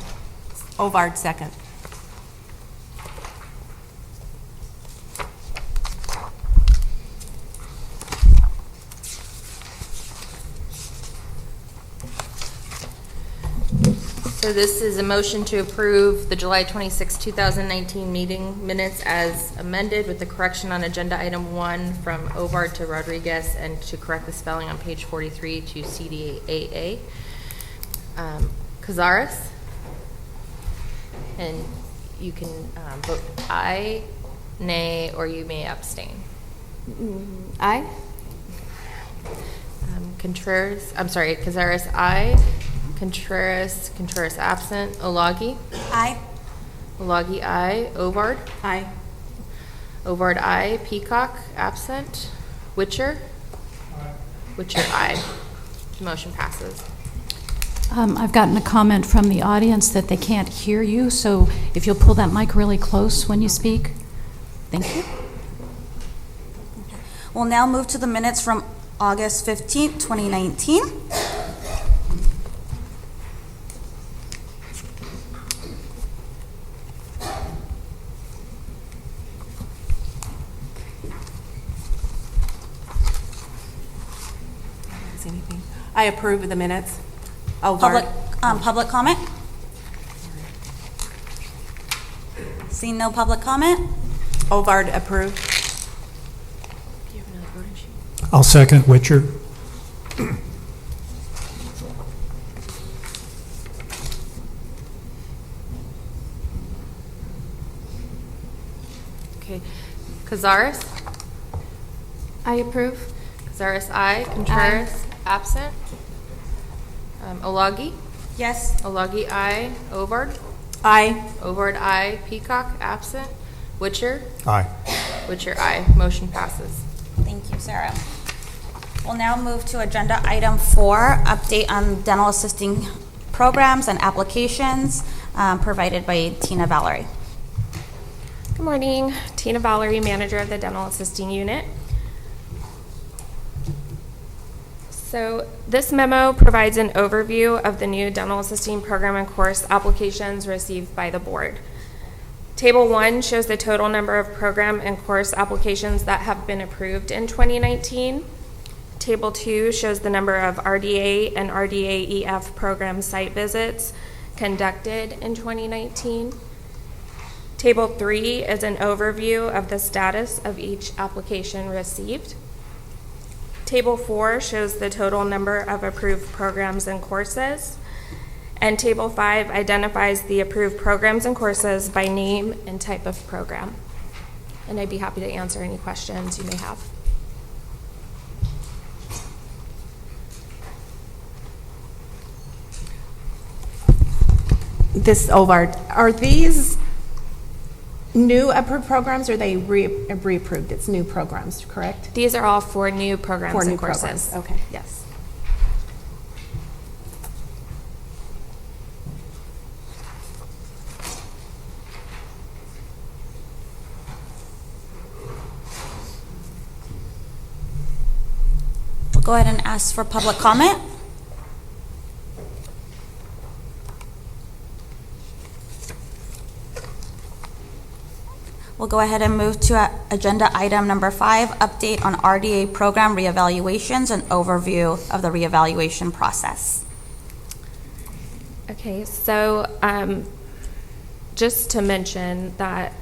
Ovard second. So this is a motion to approve the July 26, 2019 meeting minutes as amended with the correction on agenda item 1 from Ovard to Rodriguez, and to correct the spelling on page 43 to CDAA. Cazares, and you can vote aye, nay, or you may abstain. Aye. Cazares, aye. Contreras absent. Olagi? Aye. Olagi, aye. Ovard? Aye. Ovard, aye. Peacock, absent. Witcher? Aye. Witcher, aye. Motion passes. I've gotten a comment from the audience that they can't hear you, so if you'll pull that mic really close when you speak. Thank you. We'll now move to the minutes from August 15th, 2019. Anything? I approve of the minutes. Public comment? Seeing no public comment? Ovard approved. I'll second Witcher. Okay. Cazares? I approve. Cazares, aye. Contreras, absent. Olagi? Yes. Olagi, aye. Ovard? Aye. Ovard, aye. Peacock, absent. Witcher? Aye. Witcher, aye. Motion passes. Thank you, Sarah. We'll now move to agenda item 4, update on dental assisting programs and applications provided by Tina Valerie. Good morning, Tina Valerie, manager of the Dental Assisting Unit. So this memo provides an overview of the new dental assisting program and course applications received by the board. Table 1 shows the total number of program and course applications that have been approved in 2019. Table 2 shows the number of RDA and RDA EF program site visits conducted in 2019. Table 3 is an overview of the status of each application received. Table 4 shows the total number of approved programs and courses. And Table 5 identifies the approved programs and courses by name and type of program. And I'd be happy to answer any questions you may have. This Ovard, are these new approved programs or are they reapproved? It's new programs, correct? These are all for new programs For new and courses. programs, okay. Yes. We'll go ahead and ask for public comment. We'll go ahead and move to agenda item number 5, update on RDA program reevaluations and overview of the reevaluation process. Okay, so just to mention that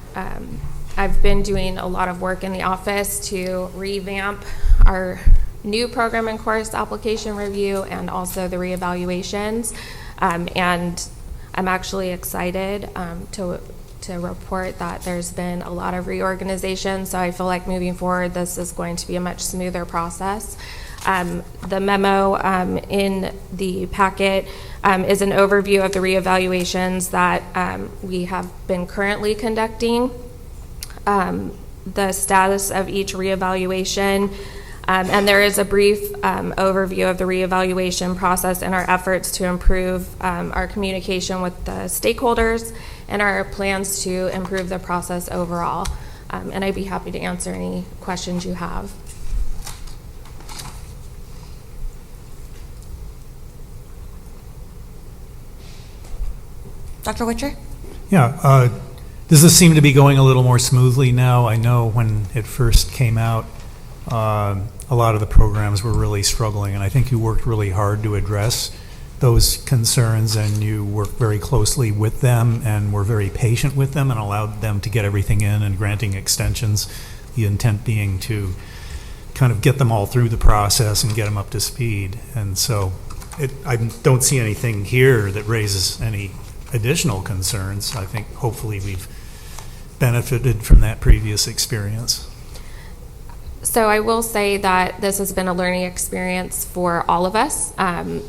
I've been doing a lot of work in the office to revamp our new program and course application review and also the reevaluations. And I'm actually excited to report that there's been a lot of reorganization, so I feel like moving forward this is going to be a much smoother process. The memo in the packet is an overview of the reevaluations that we have been currently conducting, the status of each reevaluation, and there is a brief overview of the reevaluation process and our efforts to improve our communication with the stakeholders and our plans to improve the process overall. And I'd be happy to answer any questions you have. Dr. Witcher? Yeah, does this seem to be going a little more smoothly now? I know when it first came out, a lot of the programs were really struggling, and I think you worked really hard to address those concerns, and you worked very closely with them and were very patient with them and allowed them to get everything in and granting extensions, the intent being to kind of get them all through the process and get them up to speed. And so I don't see anything here that raises any additional concerns. I think hopefully we've benefited from that previous experience. So I will say that this has been a learning experience for all of us.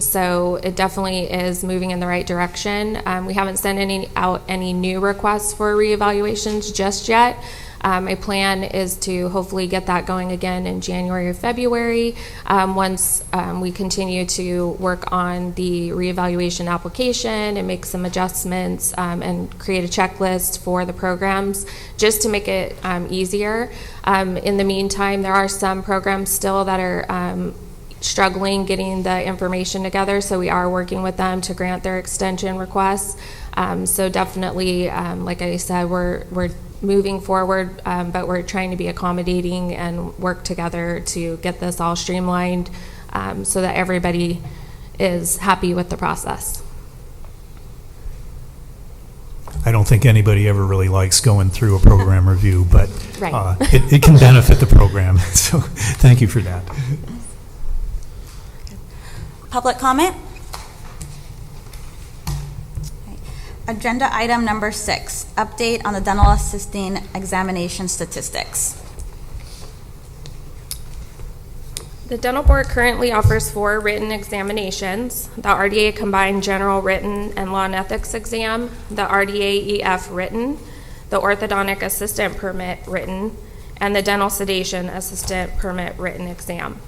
So it definitely is moving in the right direction. We haven't sent out any new requests for reevaluations just yet, My plan is to hopefully get that going again in January or February once we continue to work on the reevaluation application and make some adjustments and create a checklist for the programs just to make it easier. In the meantime, there are some programs still that are struggling getting the information together, so we are working with them to grant their extension requests. So definitely, like I said, we're moving forward, but we're trying to be accommodating and work together to get this all streamlined so that everybody is happy with the process. I don't think anybody ever really likes going through a program review, but Right. it can benefit the program. So thank you for that. Public comment? Okay. Agenda item number 6, update on the dental assisting examination statistics. The dental board currently offers 4 written examinations: the RDA Combined General Written and Law and Ethics Exam, the RDA EF Written, the Orthodontic Assistant Permit Written, and the Dental Sedation Assistant Permit Written Exam.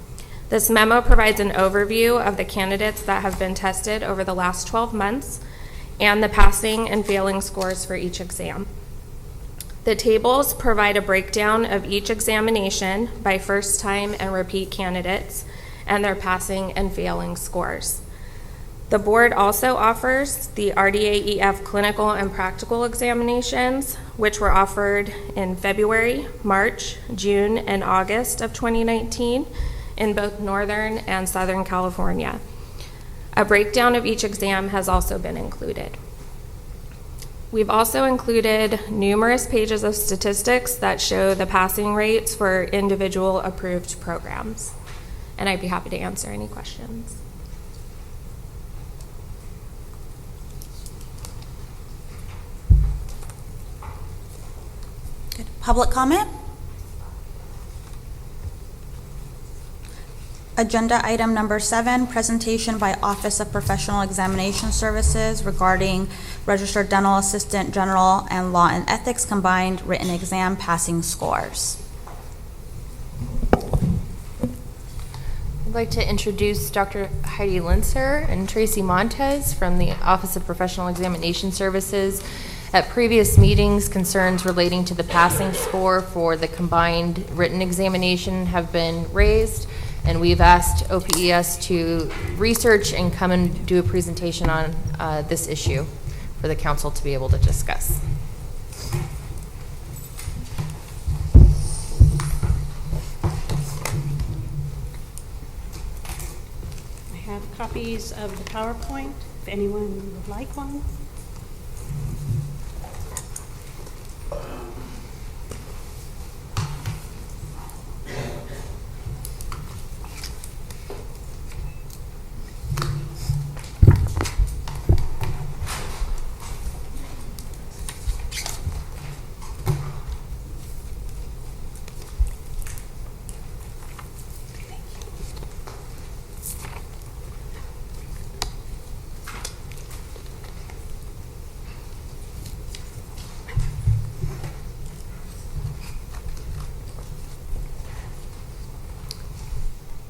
This memo provides an overview of the candidates that have been tested over the last 12 months and the passing and failing scores for each exam. The tables provide a breakdown of each examination by first-time and repeat candidates and their passing and failing scores. The board also offers the RDA EF clinical and practical examinations, which were offered in February, March, June, and August of 2019 in both Northern and Southern California. A breakdown of each exam has also been included. We've also included numerous pages of statistics that show the passing rates for individual approved programs, and I'd be happy to answer any questions. Good. Public comment? Agenda item number 7, presentation by Office of Professional Examination Services regarding Registered Dental Assistant General and Law and Ethics Combined Written Exam passing scores. I'd like to introduce Dr. Heidi Linser and Tracy Montez from the Office of Professional Examination Services. At previous meetings, concerns relating to the passing score for the combined written examination have been raised, and we've asked OPES to research and come and do a presentation on this issue for the council to be able to discuss. I have copies of the PowerPoint, if anyone would like one.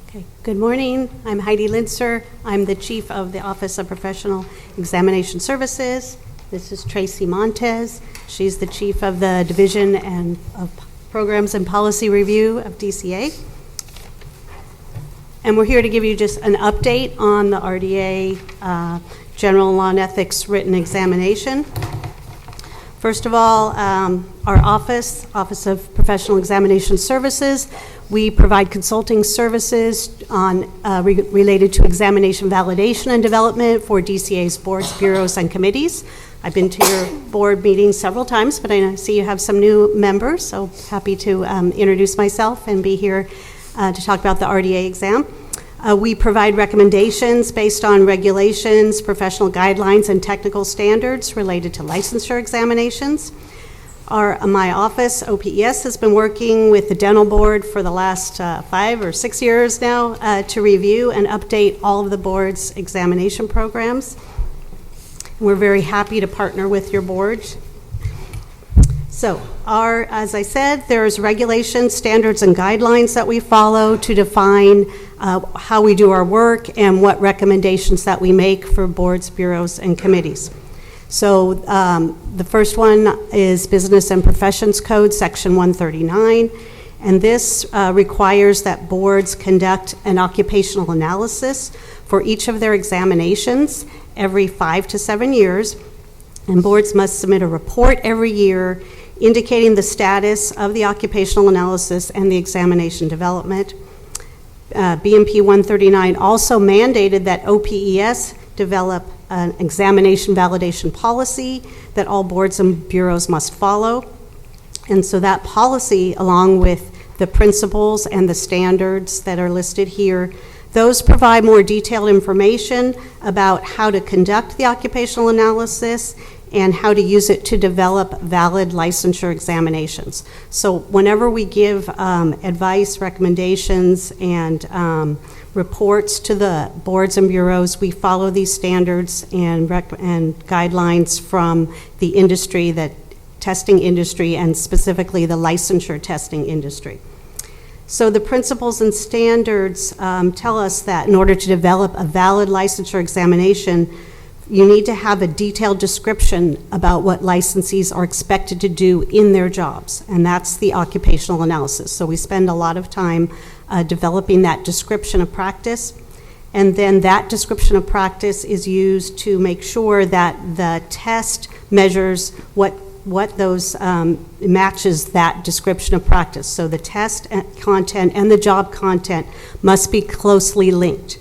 Okay. Good morning. I'm Heidi Linser. I'm the Chief of the Office of Professional Examination Services. This is Tracy Montez. She's the Chief of the Division and of Programs and Policy Review of DCA. And we're here to give you just an update on the RDA General Law and Ethics Written Examination. First of all, our Office of Professional Examination Services, we provide consulting services on related to examination validation and development for DCA's boards, bureaus, and committees. I've been to your board meetings several times, but I see you have some new members, so happy to introduce myself and be here to talk about the RDA exam. We provide recommendations based on regulations, professional guidelines, and technical standards related to licensure examinations. My office, OPES, has been working with the dental board for the last 5 or 6 years now to review and update all of the board's examination programs. We're very happy to partner with your board. So as I said, there's regulations, standards, and guidelines that we follow to define how we do our work and what recommendations that we make for boards, bureaus, and committees. So the first one is Business and Professions Code, Section 139, and this requires that boards conduct an occupational analysis for each of their examinations every 5 to 7 years, and boards must submit a report every year indicating the status of the occupational analysis and the examination development. BMP 139 also mandated that OPES develop an examination validation policy that all boards and bureaus must follow. And so that policy, along with the principles and the standards that are listed here, those provide more detailed information about how to conduct the occupational analysis and how to use it to develop valid licensure examinations. So whenever we give advice, recommendations, and reports to the boards and bureaus, we follow these standards and guidelines from the industry, the testing industry, and specifically the licensure testing industry. So the principles and standards tell us that in order to develop a valid licensure examination, you need to have a detailed description about what licensees are expected to do in their jobs, and that's the occupational analysis. So we spend a lot of time developing that description of practice, and then that description of practice is used to make sure that the test measures what those matches that description of practice. So the test content and the job content must be closely linked.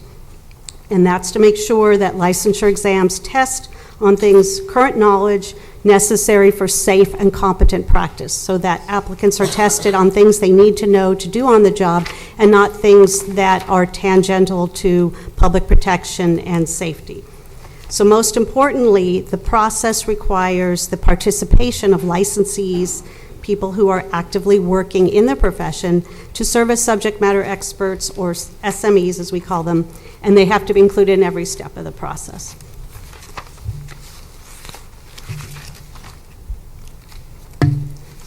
And that's to make sure that licensure exams test on things, current knowledge necessary for safe and competent practice, so that applicants are tested on things they need to know to do on the job and not things that are tangential to public protection and safety. So most importantly, the process requires the participation of licensees, people who are actively working in the profession, to serve as subject matter experts, or SMEs as we call them, and they have to be included in every step of the process.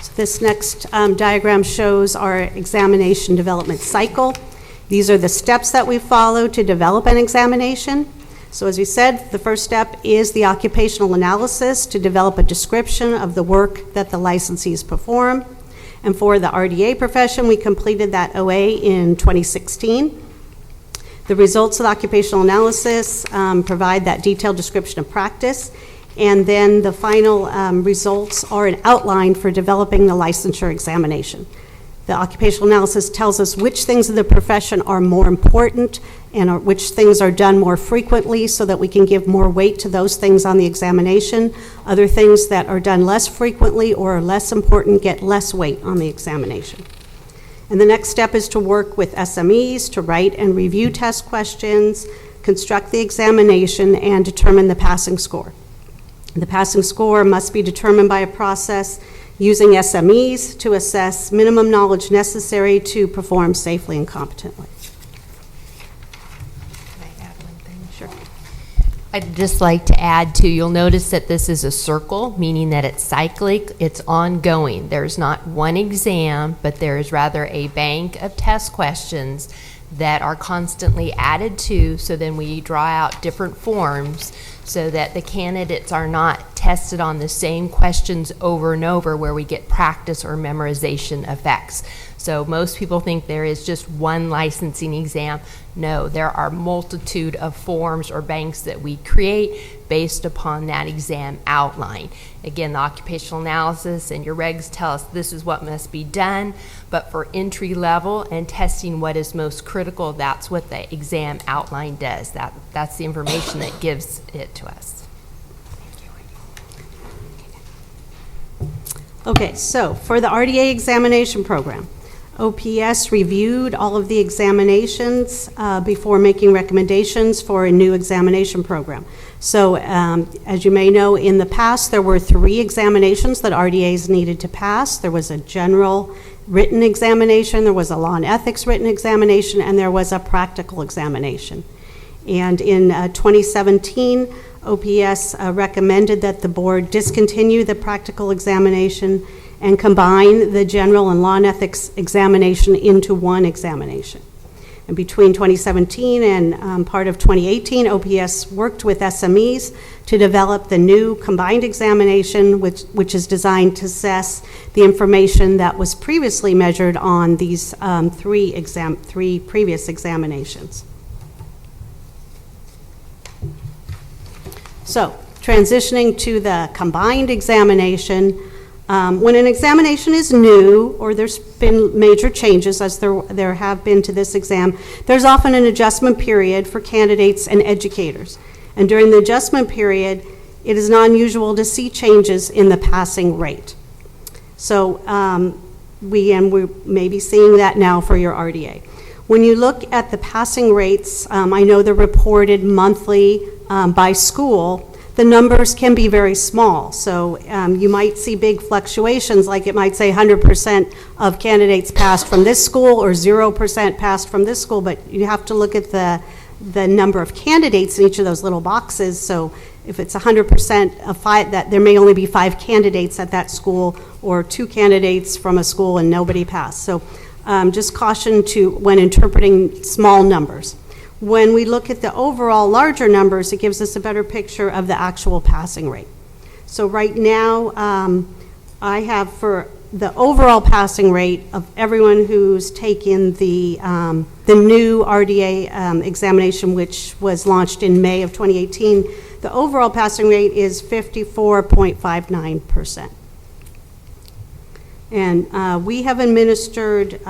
So this next diagram shows our examination development cycle. These are the steps that we follow to develop an examination. So as we said, the first step is the occupational analysis to develop a description of the work that the licensees perform. And for the RDA profession, we completed that OA in 2016. The results of the occupational analysis provide that detailed description of practice, and then the final results are an outline for developing the licensure examination. The occupational analysis tells us which things in the profession are more important and which things are done more frequently, so that we can give more weight to those things on the examination. Other things that are done less frequently or are less important get less weight on the examination. And the next step is to work with SMEs to write and review test questions, construct the examination, and determine the passing score. The passing score must be determined by a process using SMEs to assess minimum knowledge necessary to perform safely and competently. Can I add one thing? Sure. I'd just like to add too, you'll notice that this is a circle, meaning that it's cyclic, it's ongoing. There's not one exam, but there is rather a bank of test questions that are constantly added to, so then we draw out different forms so that the candidates are not tested on the same questions over and over, where we get practice or memorization effects. So most people think there is just one licensing exam. No, there are multitude of forms or banks that we create based upon that exam outline. Again, the occupational analysis and your regs tell us this is what must be done, but for entry level and testing what is most critical, that's what the exam outline does. That's the information that gives it to us. Okay, so for the RDA Examination Program, OPS reviewed all of the examinations before making recommendations for a new examination program. So as you may know, in the past there were 3 examinations that RDAs needed to pass. There was a general written examination, there was a law and ethics written examination, and there was a practical examination. And in 2017, OPS recommended that the board discontinue the practical examination and combine the general and law and ethics examination into one examination. And between 2017 and part of 2018, OPS worked with SMEs to develop the new combined examination, which is designed to assess the information that was previously measured on these three previous examinations. So, transitioning to the combined examination, when an examination is new or there's been major changes, as there have been to this exam, there's often an adjustment period for candidates and educators. And during the adjustment period, it is not unusual to see changes in the passing rate. So we may be seeing that now for your RDA. When you look at the passing rates, I know they're reported monthly by school. The numbers can be very small, so you might see big fluctuations, like it might say 100% of candidates passed from this school or 0% passed from this school, but you have to look at the number of candidates in each of those little boxes. So if it's 100% of 5, that there may only be 5 candidates at that school, or 2 candidates from a school and nobody passed. So just caution when interpreting small numbers. When we look at the overall larger numbers, it gives us a better picture of the actual passing rate. So right now, I have for the overall passing rate of everyone who's taken the new RDA examination, which was launched in May of 2018, the overall passing rate is 54.59%. And we have administered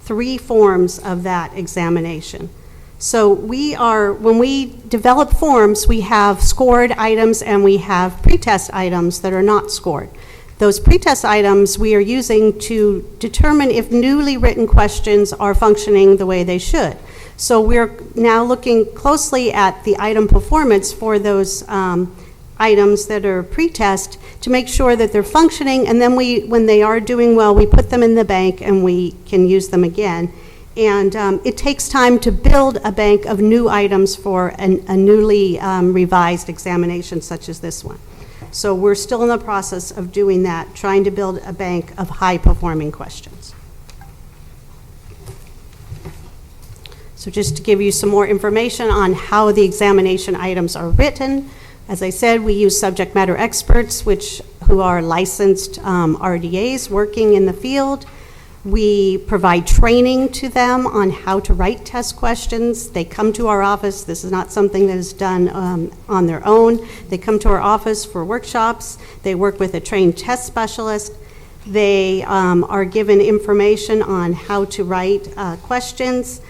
3 forms of that examination. So when we develop forms, we have scored items and we have pretest items that are not scored. Those pretest items we are using to determine if newly written questions are functioning the way they should. So we're now looking closely at the item performance for those items that are pretest to make sure that they're functioning, and then when they are doing well, we put them in the bank and we can use them again. And it takes time to build a bank of new items for a newly revised examination such as this one. So we're still in the process of doing that, trying to build a bank of high-performing questions. So just to give you some more information on how the examination items are written, as I said, we use subject matter experts, who are licensed RDAs working in the field. We provide training to them on how to write test questions. They come to our office. This is not something that is done on their own. They come to our office for workshops. They work with a trained test specialist. They are given information on how to write questions.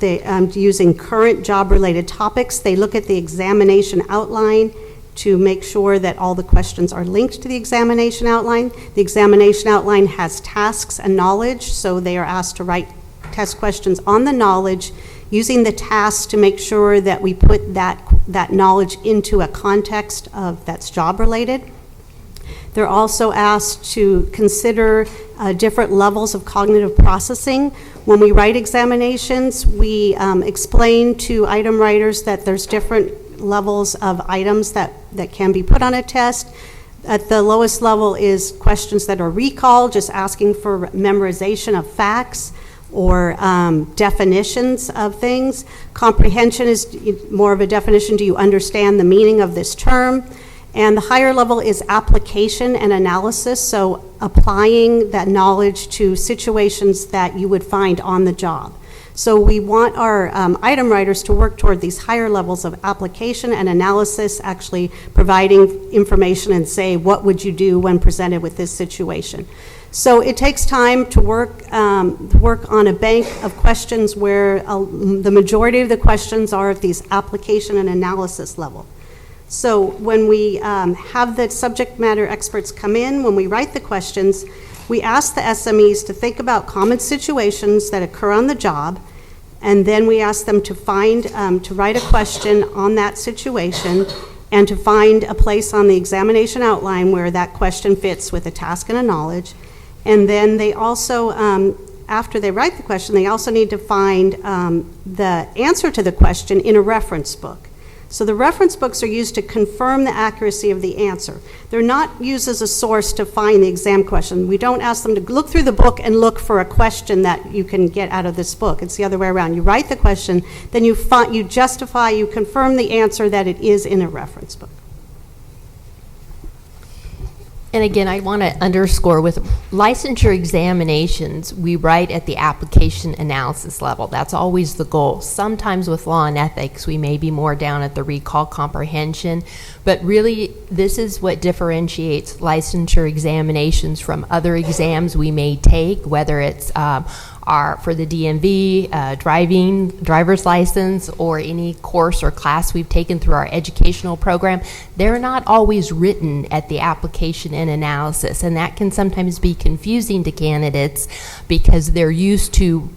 Using current job-related topics. They look at the examination outline to make sure that all the questions are linked to the examination outline. The examination outline has tasks and knowledge, so they are asked to write test questions on the knowledge, using the tasks to make sure that we put that knowledge into a context that's job-related. They're also asked to consider different levels of cognitive processing. When we write examinations, we explain to item writers that there's different levels of items that can be put on a test. At the lowest level is questions that are recall, just asking for memorization of facts or definitions of things. Comprehension is more of a definition. Do you understand the meaning of this term? And the higher level is application and analysis, so applying that knowledge to situations that you would find on the job. So we want our item writers to work toward these higher levels of application and analysis, actually providing information and say, what would you do when presented with this situation? So it takes time to work on a bank of questions where the majority of the questions are at these application and analysis level. So when we have the subject matter experts come in, when we write the questions, we ask the SMEs to think about common situations that occur on the job, and then we ask them to write a question on that situation and to find a place on the examination outline where that question fits with a task and a knowledge. And then they also, after they write the question, they also need to find the answer to the question in a reference book. So the reference books are used to confirm the accuracy of the answer. They're not used as a source to find the exam question. We don't ask them to look through the book and look for a question that you can get out of this book. It's the other way around. You write the question, then you justify, you confirm the answer that it is in a reference book. And again, I want to underscore with licensure examinations, we write at the application analysis level. That's always the goal. Sometimes with law and ethics, we may be more down at the recall comprehension, but really this is what differentiates licensure examinations from other exams we may take, whether it's for the DMV, driver's license, or any course or class we've taken through our educational program. They're not always written at the application and analysis, and that can sometimes be confusing to candidates because they're used to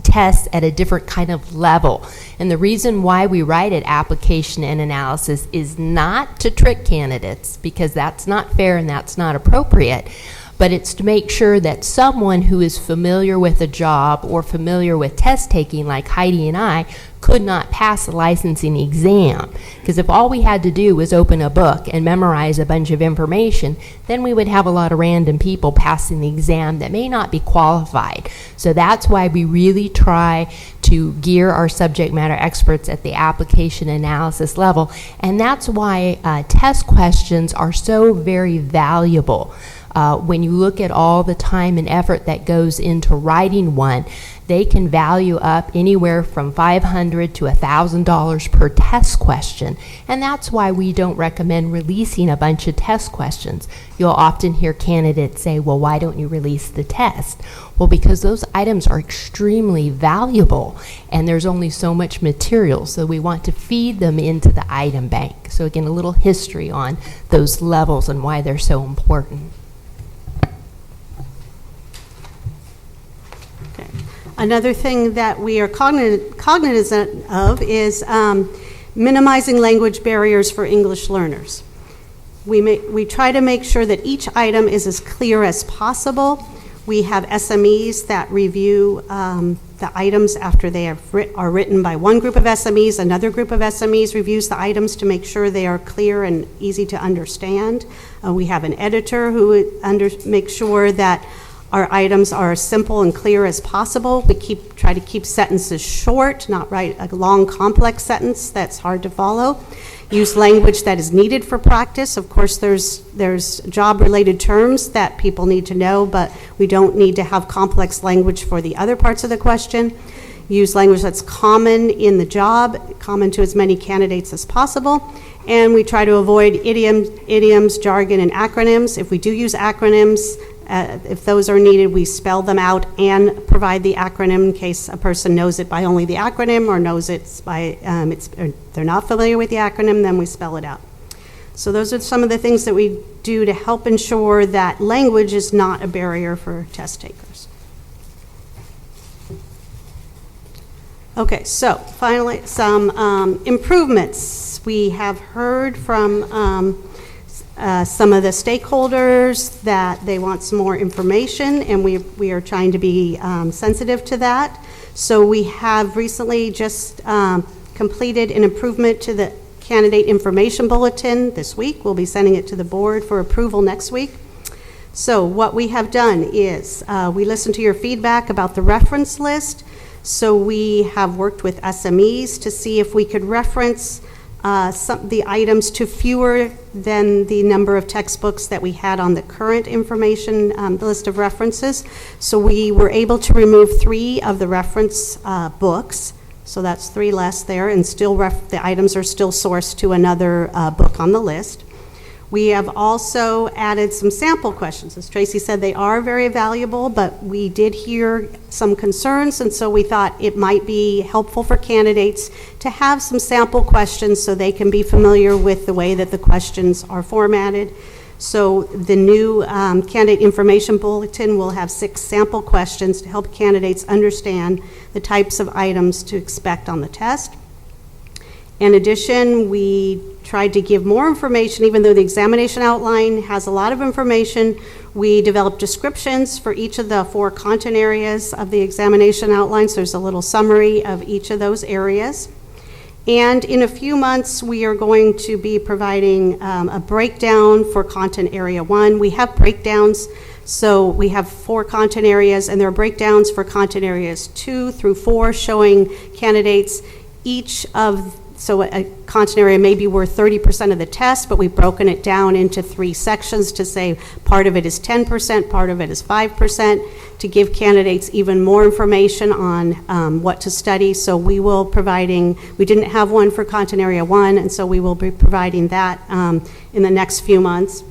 tests at a different kind of level. And the reason why we write at application and analysis is not to trick candidates, because that's not fair and that's not appropriate, but it's to make sure that someone who is familiar with a job or familiar with test taking, like Heidi and I, could not pass the licensing exam. Because if all we had to do was open a book and memorize a bunch of information, then we would have a lot of random people passing the exam that may not be qualified. So that's why we really try to gear our subject matter experts at the application analysis level. And that's why test questions are so very valuable. When you look at all the time and effort that goes into writing one, they can value up anywhere from $500 to $1,000 per test question. And that's why we don't recommend releasing a bunch of test questions. You'll often hear candidates say, well, why don't you release the test? Well, because those items are extremely valuable and there's only so much material, so we want to feed them into the item bank. So again, a little history on those levels and why they're so important. Another thing that we are cognizant of is minimizing language barriers for English learners. We try to make sure that each item is as clear as possible. We have SMEs that review the items after they are written by one group of SMEs. Another group of SMEs reviews the items to make sure they are clear and easy to understand. We have an editor who makes sure that our items are as simple and clear as possible. We try to keep sentences short, not write a long, complex sentence that's hard to follow. Use language that is needed for practice. Of course, there's job-related terms that people need to know, but we don't need to have complex language for the other parts of the question. Use language that's common in the job, common to as many candidates as possible. And we try to avoid idioms, jargon, and acronyms. If we do use acronyms, if those are needed, we spell them out and provide the acronym in case a person knows it by only the acronym or knows it's by, they're not familiar with the acronym, then we spell it out. So those are some of the things that we do to help ensure that language is not a barrier for test takers. Okay, so finally, some improvements. We have heard from some of the stakeholders that they want some more information, and we are trying to be sensitive to that. So we have recently just completed an improvement to the candidate information bulletin this week. We'll be sending it to the board for approval next week. So what we have done is we listened to your feedback about the reference list. So we have worked with SMEs to see if we could reference the items to fewer than the number of textbooks that we had on the current information the list of references. So we were able to remove 3 of the reference books. So that's 3 less there, and still the items are still sourced to another book on the list. We have also added some sample questions. As Tracy said, they are very valuable, but we did hear some concerns, and so we thought it might be helpful for candidates to have some sample questions so they can be familiar with the way that the questions are formatted. So the new candidate information bulletin will have 6 sample questions to help candidates understand the types of items to expect on the test. In addition, we tried to give more information. Even though the examination outline has a lot of information, we developed descriptions for each of the 4 content areas of the examination outline, so there's a little summary of each of those areas. And in a few months, we are going to be providing a breakdown for Content Area 1. We have breakdowns, so we have 4 content areas, and there are breakdowns for Content Areas 2 through 4 showing candidates each of, so a content area may be worth 30% of the test, but we've broken it down into 3 sections to say part of it is 10%, part of it is 5%, to give candidates even more information on what to study. So we will providing, we didn't have one for Content Area 1, and so we will be providing that in the next few months.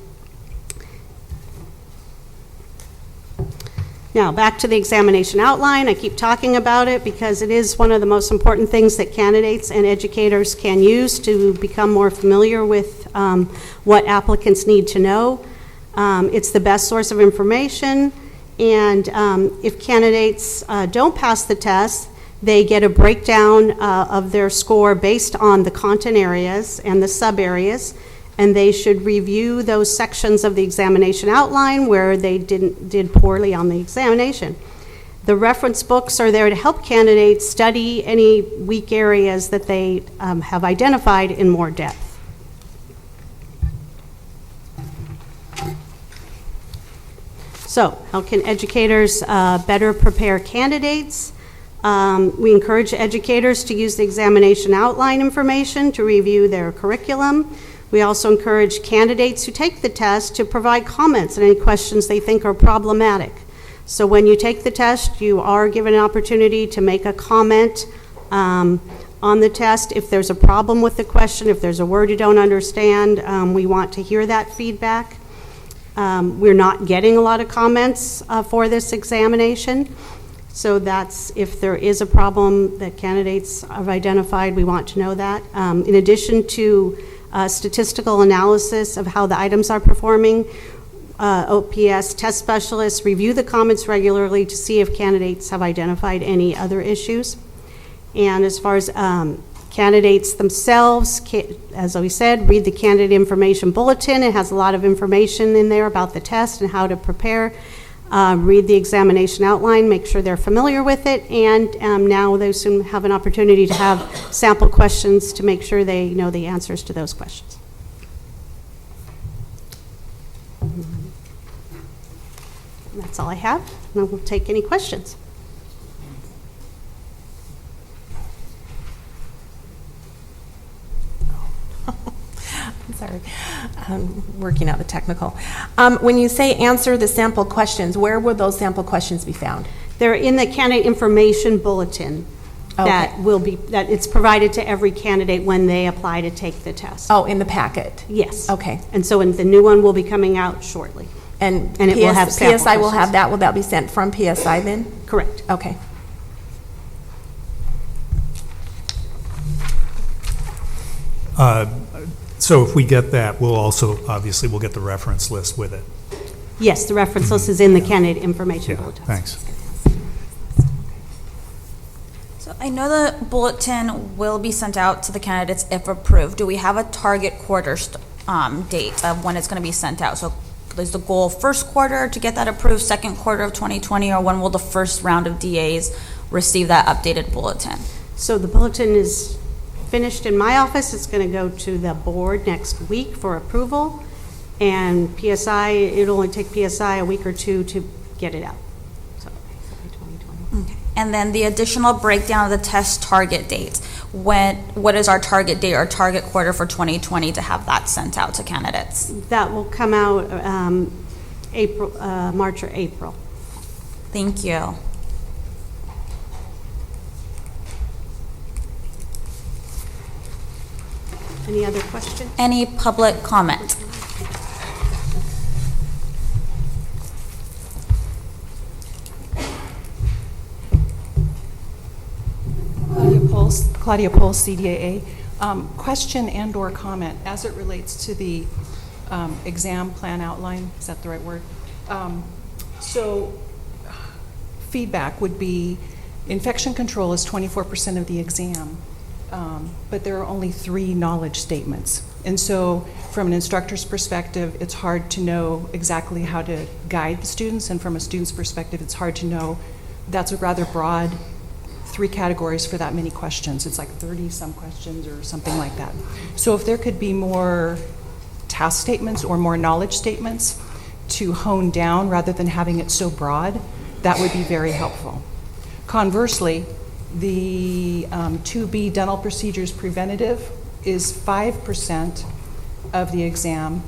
Now, back to the examination outline. I keep talking about it because it is one of the most important things that candidates and educators can use to become more familiar with what applicants need to know. It's the best source of information, and if candidates don't pass the test, they get a breakdown of their score based on the content areas and the sub areas, and they should review those sections of the examination outline where they did poorly on the examination. The reference books are there to help candidates study any weak areas that they have identified in more depth. So, how can educators better prepare candidates? We encourage educators to use the examination outline information to review their curriculum. We also encourage candidates who take the test to provide comments on any questions they think are problematic. So when you take the test, you are given an opportunity to make a comment on the test. If there's a problem with the question, if there's a word you don't understand, we want to hear that feedback. We're not getting a lot of comments for this examination. So that's, if there is a problem that candidates have identified, we want to know that. In addition to statistical analysis of how the items are performing, OPS test specialists review the comments regularly to see if candidates have identified any other issues. And as far as candidates themselves, as we said, read the candidate information bulletin. It has a lot of information in there about the test and how to prepare. Read the examination outline, make sure they're familiar with it, and now they soon have an opportunity to have sample questions to make sure they know the answers to those questions. And that's all I have, and I will take any questions. Sorry, working out the technical. When you say answer the sample questions, where would those sample questions be found? They're in the candidate information bulletin. Okay. That it's provided to every candidate when they apply to take the test. Oh, in the packet? Yes. Okay. And so the new one will be coming out shortly. And it will have sample PSI will questions. have that. Will that be sent from PSI then? Correct. Okay. So if we get that, we'll also, obviously, we'll get the reference list with it. Yes, the reference list is in the candidate information bulletin. Thanks. So I know the bulletin will be sent out to the candidates if approved. Do we have a target quarter date of when it's going to be sent out? So is the goal first quarter to get that approved, second quarter of 2020, or when will the first round of DAs receive that updated bulletin? So the bulletin is finished in my office. It's going to go to the board next week for approval. And PSI, it'll only take PSI a week or two to get it out. So, 2020. Okay. And then the additional breakdown of the test target dates. What is our target date or target quarter for 2020 to have that sent out to candidates? That will come out March or April. Thank you. Any other questions? Any public comment? Claudia Poles, CDAA. Question and/or comment as it relates to the exam plan outline. Is that the right word? So feedback would be infection control is 24% of the exam. But there are only 3 knowledge statements. And so from an instructor's perspective, it's hard to know exactly how to guide the students. And from a student's perspective, it's hard to know. That's a rather broad 3 categories for that many questions. It's like 30-some questions or something like that. So if there could be more task statements or more knowledge statements to hone down rather than having it so broad, that would be very helpful. Conversely, the 2B dental procedures preventative is 5% of the exam,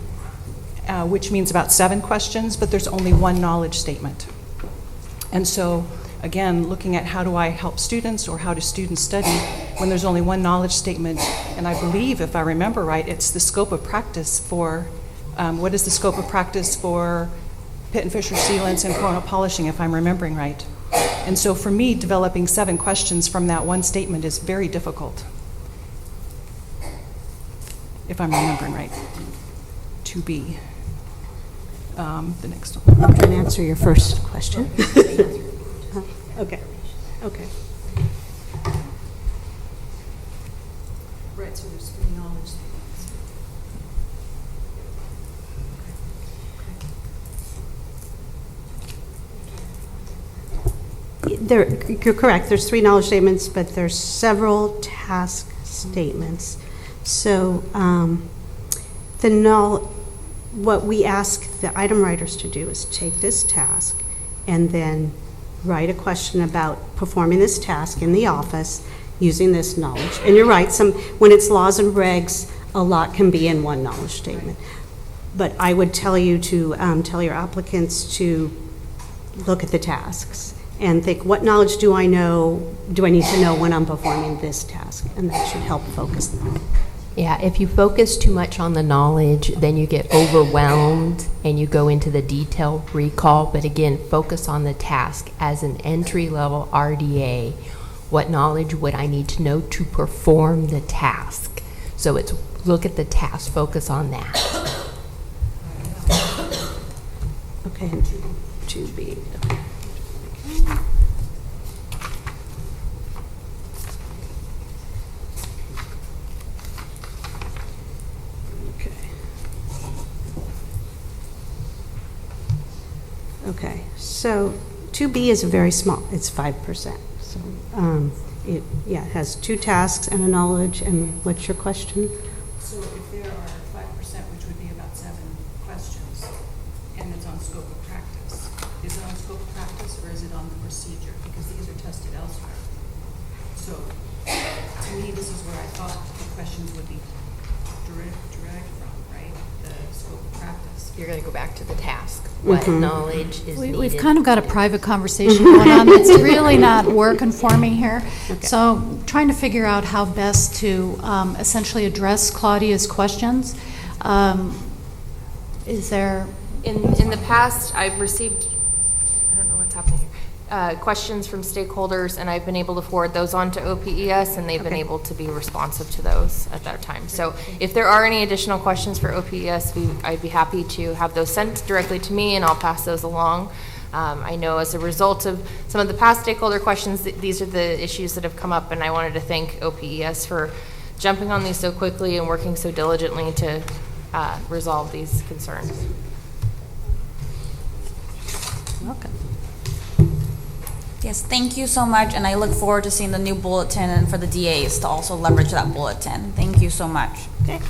which means about 7 questions, but there's only 1 knowledge statement. And so, again, looking at how do I help students or how do students study when there's only 1 knowledge statement, and I believe, if I remember right, it's the scope of practice for, what is the scope of practice for Pitt and Fisher sealants and coronal polishing, if I'm remembering right. And so for me, developing 7 questions from that 1 statement is very difficult, if I'm remembering right. 2B. The next one. I'm trying to answer your first question. Okay. Okay. Right, so there's 3 knowledge statements. You're correct. There's 3 knowledge statements, but there's several task statements. So what we ask the item writers to do is take this task and then write a question about performing this task in the office using this knowledge. And you're right, when it's laws and regs, a lot can be in 1 knowledge statement. But I would tell you to tell your applicants to look at the tasks and think, what knowledge do I need to know when I'm performing this task? And that should help focus them. Yeah, if you focus too much on the knowledge, then you get overwhelmed and you go into the detail recall. But again, focus on the task. As an entry-level RDA, what knowledge would I need to know to perform the task? So it's look at the task, focus on that. Okay, 2B. Okay, so 2B is very small. It's 5%. So it has 2 tasks and a knowledge. And what's your question? So if there are 5%, which would be about 7 questions, and it's on scope of practice, is it on scope of practice or is it on the procedure? Because these are tested elsewhere. So to me, this is where I thought the questions would be derived from, right? The scope of practice. You're going to go back to the task. What knowledge is needed? We've kind of got a private conversation going on that's really not working for me here. Okay. So trying to figure out how best to essentially address Claudia's questions. Is there... In the past, I've received, I don't know what's happening here, questions from stakeholders, and I've been able to forward those on to OPES, and they've been able to be responsive to those at that time. So if there are any additional questions for OPES, I'd be happy to have those sent directly to me, and I'll pass those along. I know as a result of some of the past stakeholder questions, these are the issues that have come up, and I wanted to thank OPES for jumping on these so quickly and working so diligently to resolve these concerns. Welcome. Yes, thank you so much, and I look forward to seeing the new bulletin and for the DAs to also leverage that bulletin. Thank you so much. Okay.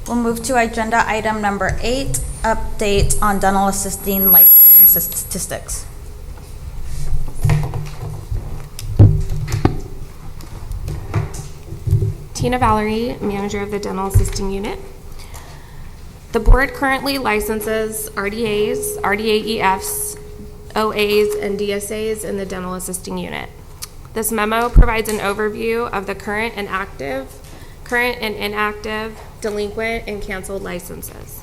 We'll move to agenda item number 8, update on dental assisting license statistics. Tina Valerie, manager of the dental assisting unit. The board currently licenses RDAs, RDAEFs, OAs, and DSAs in the dental assisting unit. This memo provides an overview of the current and inactive, delinquent, and canceled licenses.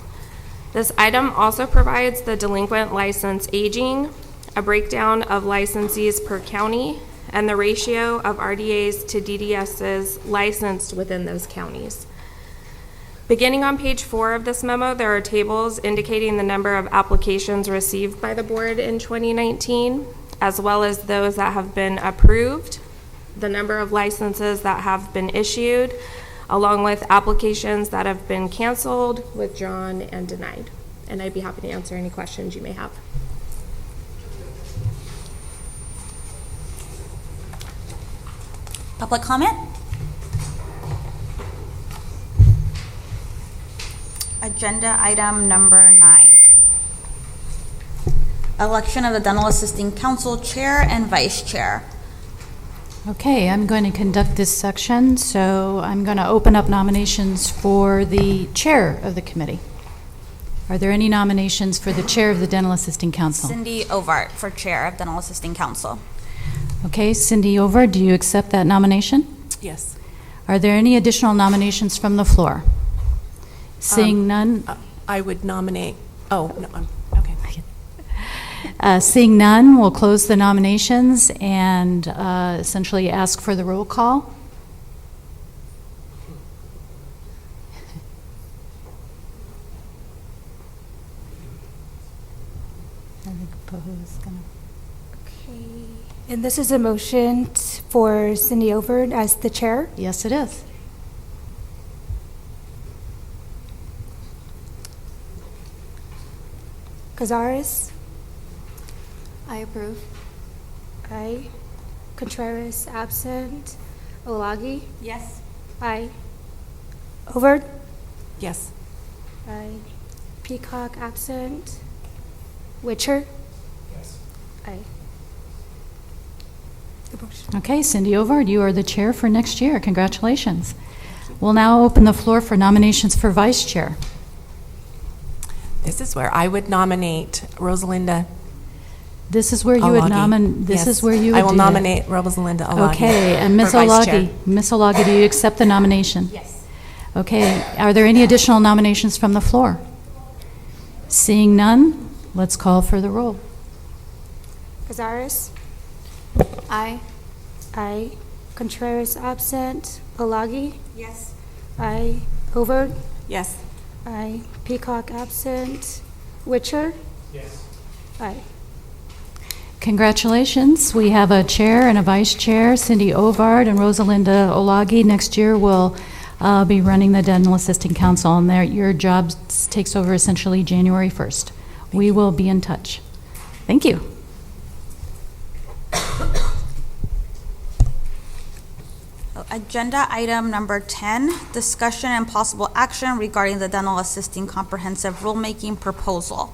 This item also provides the delinquent license aging, a breakdown of licensees per county, and the ratio of RDAs to DDSs licensed within those counties. Beginning on page 4 of this memo, there are tables indicating the number of applications received by the board in 2019, as well as those that have been approved, the number of licenses that have been issued, along with applications that have been canceled, withdrawn, and denied. And I'd be happy to answer any questions you may have. Public comment? Agenda item number 9. Election of the Dental Assisting Council Chair and Vice Chair. Okay, I'm going to conduct this section, so I'm going to open up nominations for the chair of the committee. Are there any nominations for the chair of the Dental Assisting Council? Cindy Ovart for Chair of Dental Assisting Council. Okay, Cindy Ovart, do you accept that nomination? Yes. Are there any additional nominations from the floor? Seeing none. I would nominate, okay. Seeing none, we'll close the nominations and essentially ask for the roll call. Okay. And this is a motion for Cindy Overt as the chair? Yes, it is. Cazares? I approve. Aye. Contreras, absent. Olagi? Yes. Aye. Overt? Yes. Aye. Peacock, absent. Witcher? Yes. Aye. The motion. Okay, Cindy Ovard, you are the chair for next year. Congratulations. We'll now open the floor for nominations for vice chair. This is where I would nominate Rosalinda. This is where you would nominate. This is where you would I will do that. nominate Rosalinda Olagi. Okay, and Ms. for vice chair. Olagi, Ms. Olagi, do you accept the nomination? Yes. Okay, are there any additional nominations from the floor? Seeing none, let's call for the roll. Cazares? Aye. Aye. Contreras, absent. Olagi? Yes. Aye. Overt? Yes. Aye. Peacock, absent. Witcher? Yes. Aye. Congratulations. We have a chair and a vice chair, Cindy Ovard and Rosalinda Olagi. Next year will be running the Dental Assisting Council, and your job takes over essentially January 1st. We will be in touch. Thank you. Agenda item number 10, discussion and possible action regarding the Dental Assisting Comprehensive Rulemaking Proposal.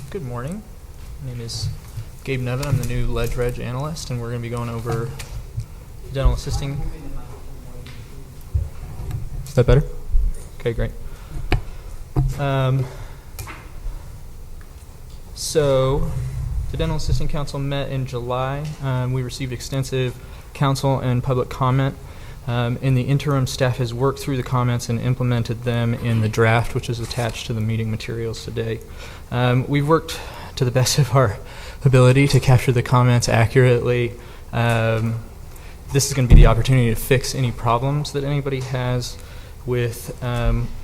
Good morning. My name is Gabe Nevin. I'm the new Reg analyst, and we're going to be going over dental assisting. Is that better? Okay, great. So, the Dental Assisting Council met in July. We received extensive council and public comment. In the interim, staff has worked through the comments and implemented them in the draft, which is attached to the meeting materials today. We've worked to the best of our ability to capture the comments accurately. This is going to be the opportunity to fix any problems that anybody has with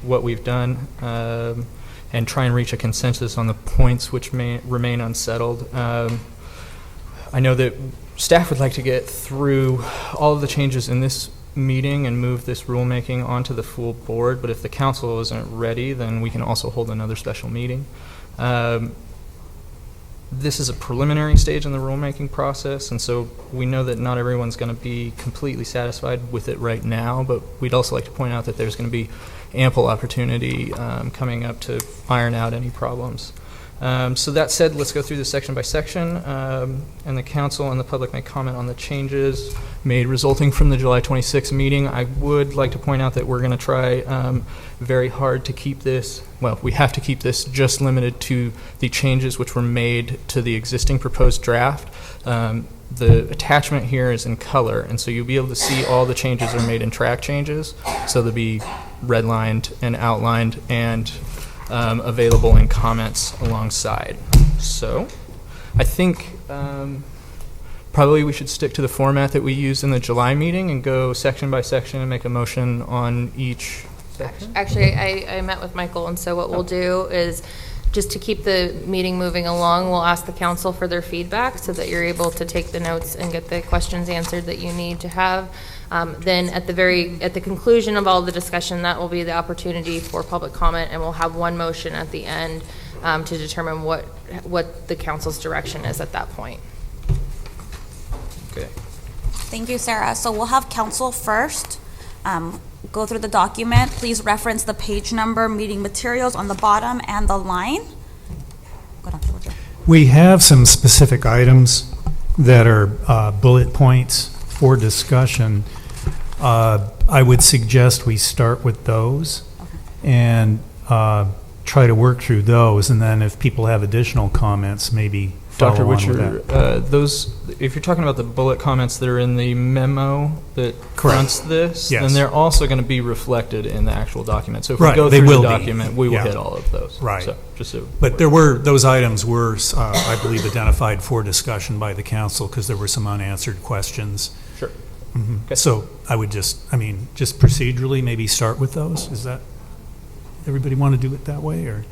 what we've done and try and reach a consensus on the points which may remain unsettled. I know that staff would like to get through all of the changes in this meeting and move this rulemaking onto the full board, but if the council isn't ready, then we can also hold another special meeting. This is a preliminary stage in the rulemaking process, and so we know that not everyone's going to be completely satisfied with it right now, but we'd also like to point out that there's going to be ample opportunity coming up to iron out any problems. So that said, let's go through this section by section, and the council and the public may comment on the changes made resulting from the July 26th meeting. I would like to point out that we're going to try very hard to keep this, well, we have to keep this just limited to the changes which were made to the existing proposed draft. The attachment here is in color, and so you'll be able to see all the changes are made in track changes, so they'll be redlined and outlined and available in comments alongside. So I think probably we should stick to the format that we used in the July meeting and go section by section and make a motion on each section. Actually, I met with Michael, and so what we'll do is just to keep the meeting moving along, we'll ask the council for their feedback so that you're able to take the notes and get the questions answered that you need to have. Then at the conclusion of all the discussion, that will be the opportunity for public comment, and we'll have one motion at the end to determine what the council's direction is at that point. Okay. Thank you, Sarah. So we'll have council first go through the document. Please reference the page number, meeting materials on the bottom, and the line. Go down, Georgia. We have some specific items that are bullet points for discussion. I would suggest we start with those and try to work through those, and then if people have additional comments, maybe follow Dr. on with Witcher, that. if you're talking about the bullet comments that are in the memo that fronts this, Yes. then they're also going to be reflected in the actual document. So if Right, we go they through will the be. document, we will Yeah. hit all of those. Right. So, just so But those items were, I believe, identified for discussion by the council because there were some unanswered questions. Sure. Okay. So I would just procedurally maybe start with those. Is that, everybody want to do it that way, or?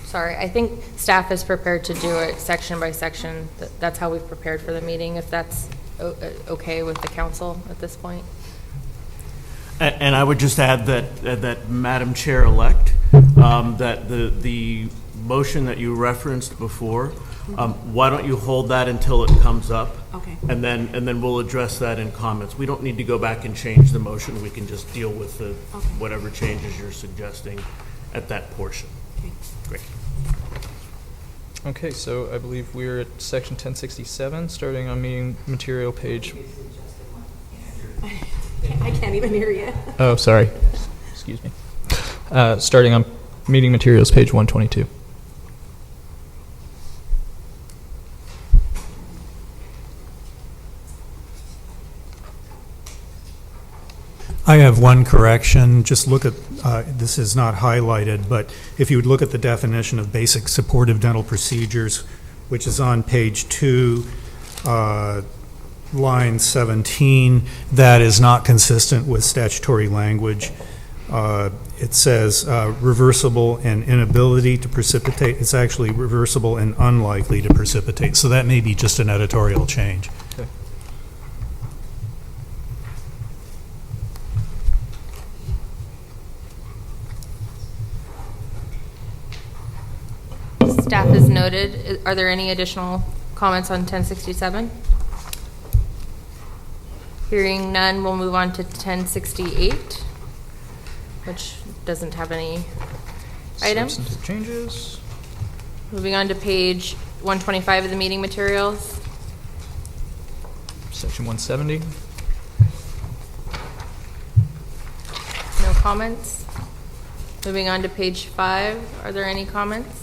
Sorry, I think staff is prepared to do it section by section. That's how we've prepared for the meeting, if that's okay with the council at this point. And I would just add that Madam Chair-elect, that the motion that you referenced before, why don't you hold that until it comes up? Okay. And then we'll address that in comments. We don't need to go back and change the motion. We can just deal with whatever changes you're suggesting at that portion. Okay. Great. Okay, so I believe we're at section 1067, starting on meeting material page. I can't even hear you. Oh, sorry. Excuse me. Starting on meeting materials, page 122. I have one correction. Just look at, this is not highlighted, but if you would look at the definition of basic supportive dental procedures, which is on page 2, line 17, that is not consistent with statutory language. It says reversible and inability to precipitate. It's actually reversible and unlikely to precipitate. So that may be just an editorial change. Okay. Staff is noted. Are there any additional comments on 1067? Hearing none, we'll move on to 1068, which doesn't have any items. Substantive changes. Moving on to page 125 of the meeting materials. Section 170. No comments. Moving on to page 5. Are there any comments?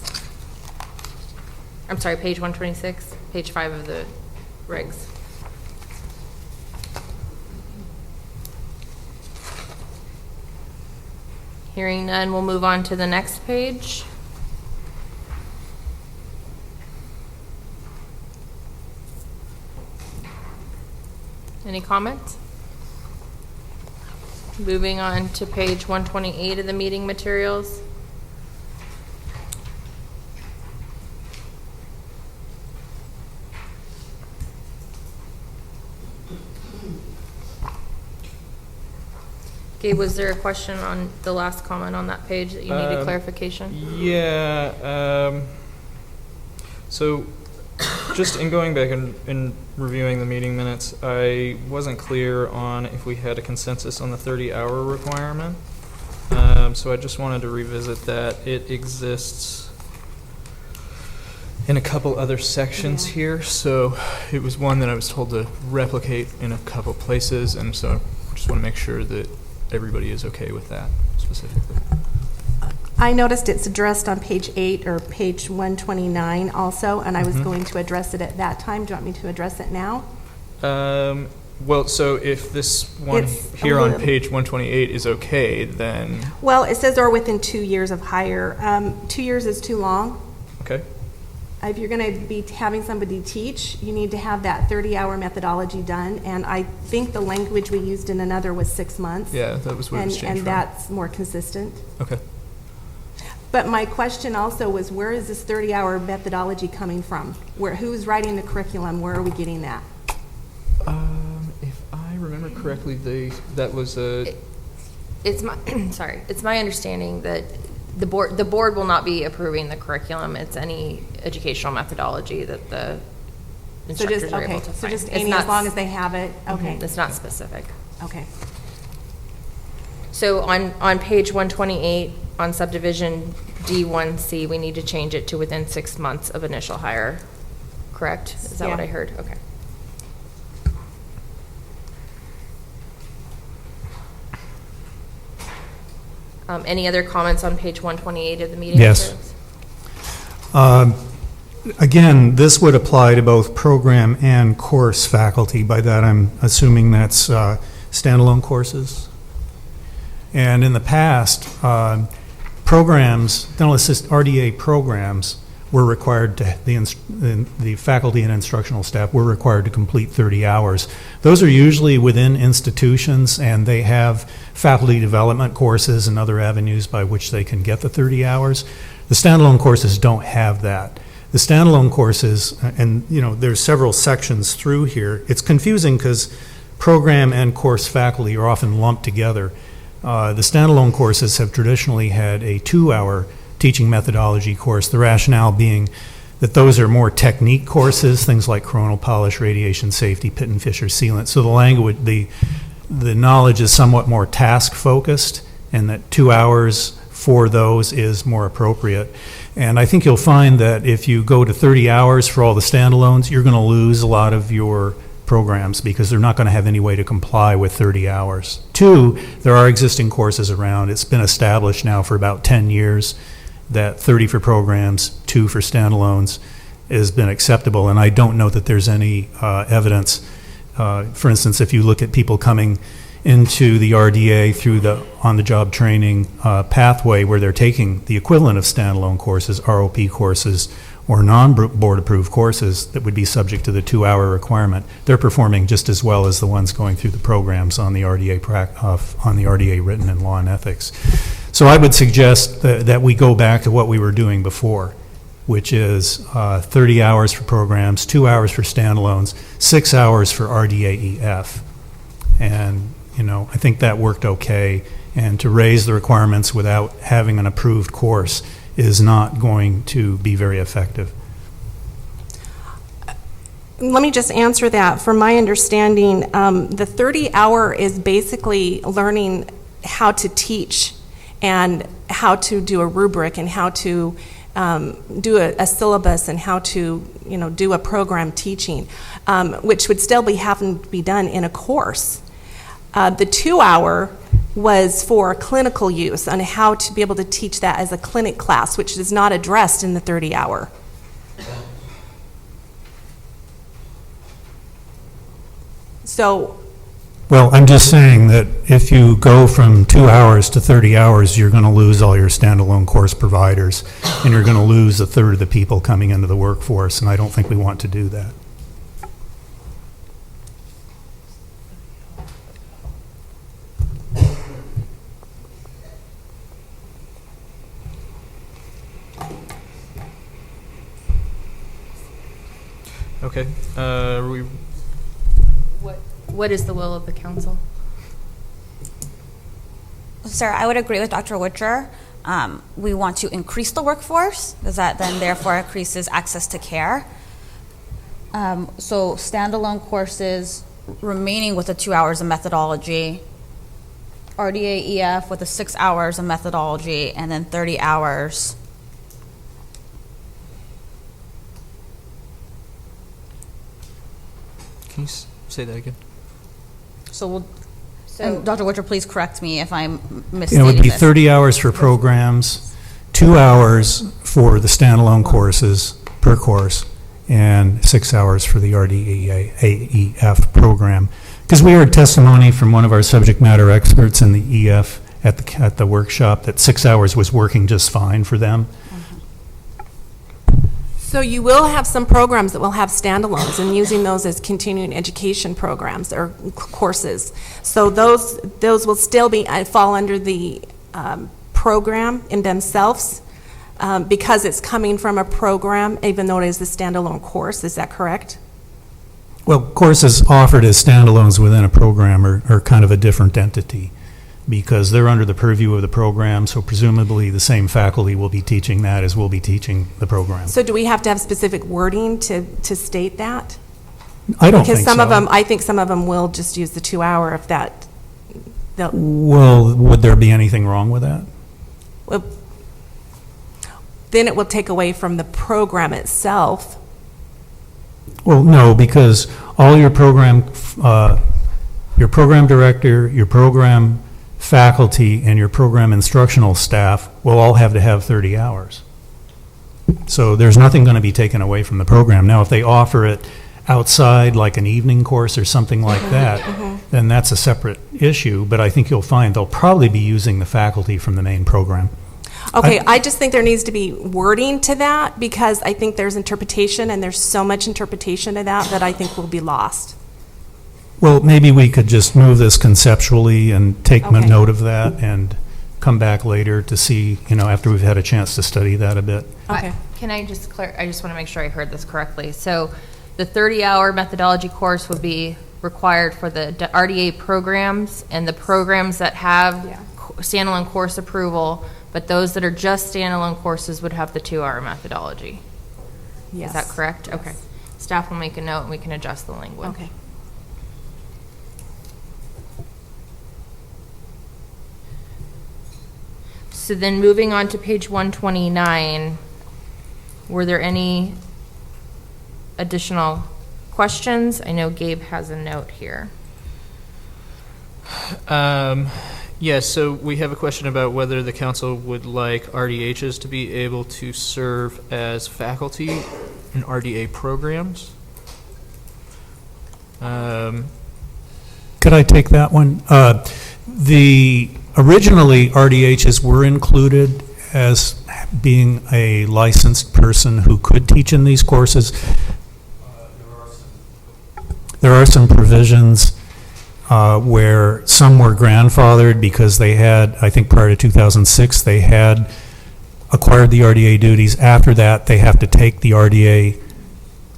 I'm sorry, page 126, page 5 of the regs. Hearing none, we'll move on to the next page. Any comments? Moving on to page 128 of the meeting materials. Gabe, was there a question on the last comment on that page that you needed clarification? Yeah. So just in going back and reviewing the meeting minutes, I wasn't clear on if we had a consensus on the 30-hour requirement. So I just wanted to revisit that. It exists in a couple other sections here. So it was one that I was told to replicate in a couple places. And so I just want to make sure that everybody is okay with that specifically. I noticed it's addressed on page 8 or page 129 also, and I was going to address it at that time. Do you want me to address it now? Well, so if this one here on page 128 is okay, then... Well, it says or within 2 years of hire. 2 years is too long. Okay. If you're going to be having somebody teach, you need to have that 30-hour methodology done, and I think the language we used in another was 6 months. Yeah, that was what it was changed and from. that's more consistent. Okay. But my question also was, where is this 30-hour methodology coming from? Who's writing the curriculum? Where are we getting that? If I remember correctly, that was a... It's my, sorry, it's my understanding that the board will not be approving the curriculum. It's any educational methodology that the instructors are able to find. So just It's any, not as long as they have it? Okay. It's not specific. Okay. So on page 128, on subdivision D1C, we need to change it to within 6 months of initial hire, correct? Is that what I heard? Okay. Any other comments on page 128 of the meeting? Yes. Again, this would apply to both program and course faculty. By that, I'm assuming that's standalone courses. And in the past, programs, dental assist RDA programs, were required to, the faculty and instructional staff were required to complete 30 hours. Those are usually within institutions, and they have faculty development courses and other avenues by which they can get the 30 hours. The standalone courses don't have that. The standalone courses, and there's several sections through here. It's confusing because program and course faculty are often lumped together. The standalone courses have traditionally had a 2-hour teaching methodology course, the rationale being that those are more technique courses, things like coronal polish, radiation safety, pit and fissure sealant. So the language, the knowledge is somewhat more task focused, and that 2 hours for those is more appropriate. And I think you'll find that if you go to 30 hours for all the standalones, you're going to lose a lot of your programs because they're not going to have any way to comply with 30 hours. 2, there are existing courses around. It's been established now for about 10 years that 30 for programs, 2 for standalones has been acceptable, and I don't know that there's any evidence. For instance, if you look at people coming into the RDA through the on-the-job training pathway where they're taking the equivalent of standalone courses, ROP courses, or non-board approved courses that would be subject to the 2-hour requirement, they're performing just as well as the ones going through the programs on the RDA written in law and ethics. So I would suggest that we go back to what we were doing before, which is 30 hours for programs, 2 hours for standalones, 6 hours for RDA EF. And, I think that worked okay. And to raise the requirements without having an approved course is not going to be very effective. Let me just answer that. From my understanding, the 30-hour is basically learning how to teach and how to do a rubric and how to do a syllabus and how to do a program teaching, which would still be having to be done in a course. The 2-hour was for clinical use on how to be able to teach that as a clinic class, which is not addressed in the 30-hour. So, well, I'm just saying that if you go from 2 hours to 30 hours, you're going to lose all your standalone course providers, and you're going to lose a third of the people coming into the workforce, and I don't think we want to do that. Okay. What is the will of the council? Sir, I would agree with Dr. Witcher. We want to increase the workforce because that then therefore increases access to care. So standalone courses remaining with the 2 hours of methodology, RDA EF with the 6 hours of methodology, and then 30 hours. Can you say that again? So and Dr. Witcher, please correct me if I'm misstating It would be this. 30 hours for programs, 2 hours for the standalone courses per course, and 6 hours for the RDA AEF program. Because we heard testimony from one of our subject matter experts in the EF at the workshop that 6 hours was working just fine for them. So you will have some programs that will have standalones and using those as continuing education programs or courses. So those will still be fall under the program in themselves. because it's coming from a program, even though it is a standalone course. Is that correct? Well, courses offered as standalones within a program are kind of a different entity because they're under the purview of the program, so presumably the same faculty will be teaching that as will be teaching the program. So do we have to have specific wording to state that? I don't because think some so. of them, I think some of them will just use the 2 hour if that. Well, would there be anything wrong with that? Well, then it will take away from the program itself. Well, no, because all your program director, your program faculty, and your program instructional staff will all have to have 30 hours. So there's nothing going to be taken away from the program. Now, if they offer it outside, like an evening course or something like that, then that's a separate issue, but I think you'll find they'll probably be using the faculty from the main program. Okay, I just think there needs to be wording to that because I think there's interpretation and there's so much interpretation of that I think will be lost. Well, maybe we could just move this conceptually and take note of that and come back later to see, after we've had a chance to study that a bit. Okay. Can I just I just want to make sure I heard this correctly. So the 30-hour methodology course would be required for the RDA programs and the programs that have standalone course approval, but those that are just standalone courses would have the 2-hour methodology. Yes. Is that correct? Yes. Okay. Staff will make a note and we can adjust the language. Okay. So then moving on to page 129, were there any additional questions? I know Gabe has a note here. Yes, so we have a question about whether the council would like RDHs to be able to serve as faculty in RDA programs. Could I take that one? Originally, RDHs were included as being a licensed person who could teach in these courses. There are some provisions where some were grandfathered because they had, I think prior to 2006, they had acquired the RDA duties. After that, they have to take the RDA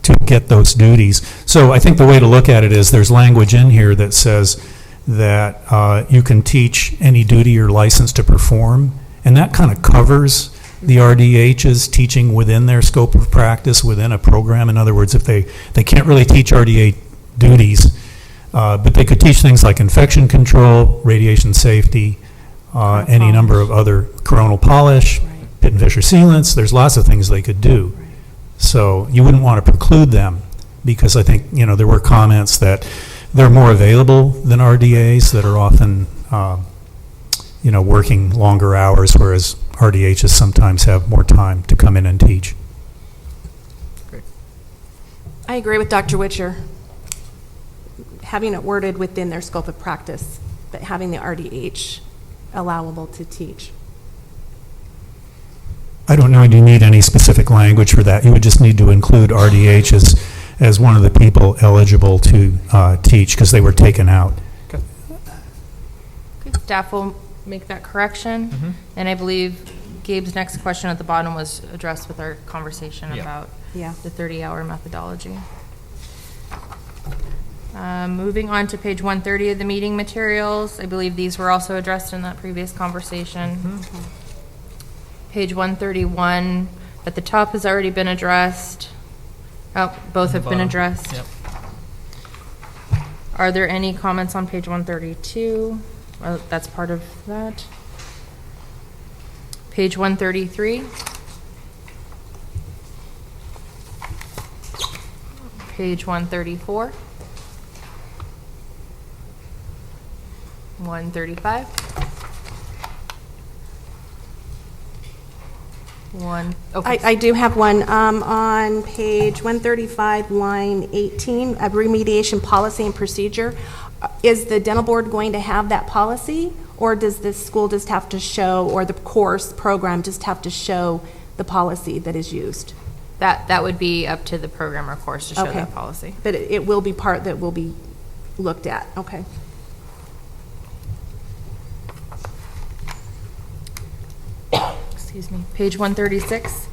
to get those duties. So I think the way to look at it is there's language in here that says that you can teach any duty you're licensed to perform, and that kind of covers the RDH's teaching within their scope of practice within a program. In other words, if they can't really teach RDA duties, but they could teach things like infection control, radiation safety, any number of other coronal polish, pit and fissure sealants. There's lots of things they could do. So you wouldn't want to preclude them because I think, there were comments that they're more available than RDAs that are often, working longer hours, whereas RDHs sometimes have more time to come in and teach. Great. I agree with Dr. Witcher. Having it worded within their scope of practice, but having the RDH allowable to teach. I don't know, do you need any specific language for that? You would just need to include RDH as one of the people eligible to teach because they were taken out. Okay. Staff will make that correction. And I believe Gabe's next question at the bottom was addressed with our conversation about the 30-hour methodology. Moving on to page 130 of the meeting materials. I believe these were also addressed in that previous conversation. Page 131 at the top has already been addressed. Oh, both have been addressed. Yep. Are there any comments on page 132? Well, that's part of that. Page 133. Page 134. 135. I do have one on page 135, line 18, a remediation policy and procedure. Is the dental board going to have that policy, or does the school just have to show, or the course program just have to show the policy that is used? That would be up to the program or course to show that policy. But it will be part that will be looked at. Okay. excuse me, page 136.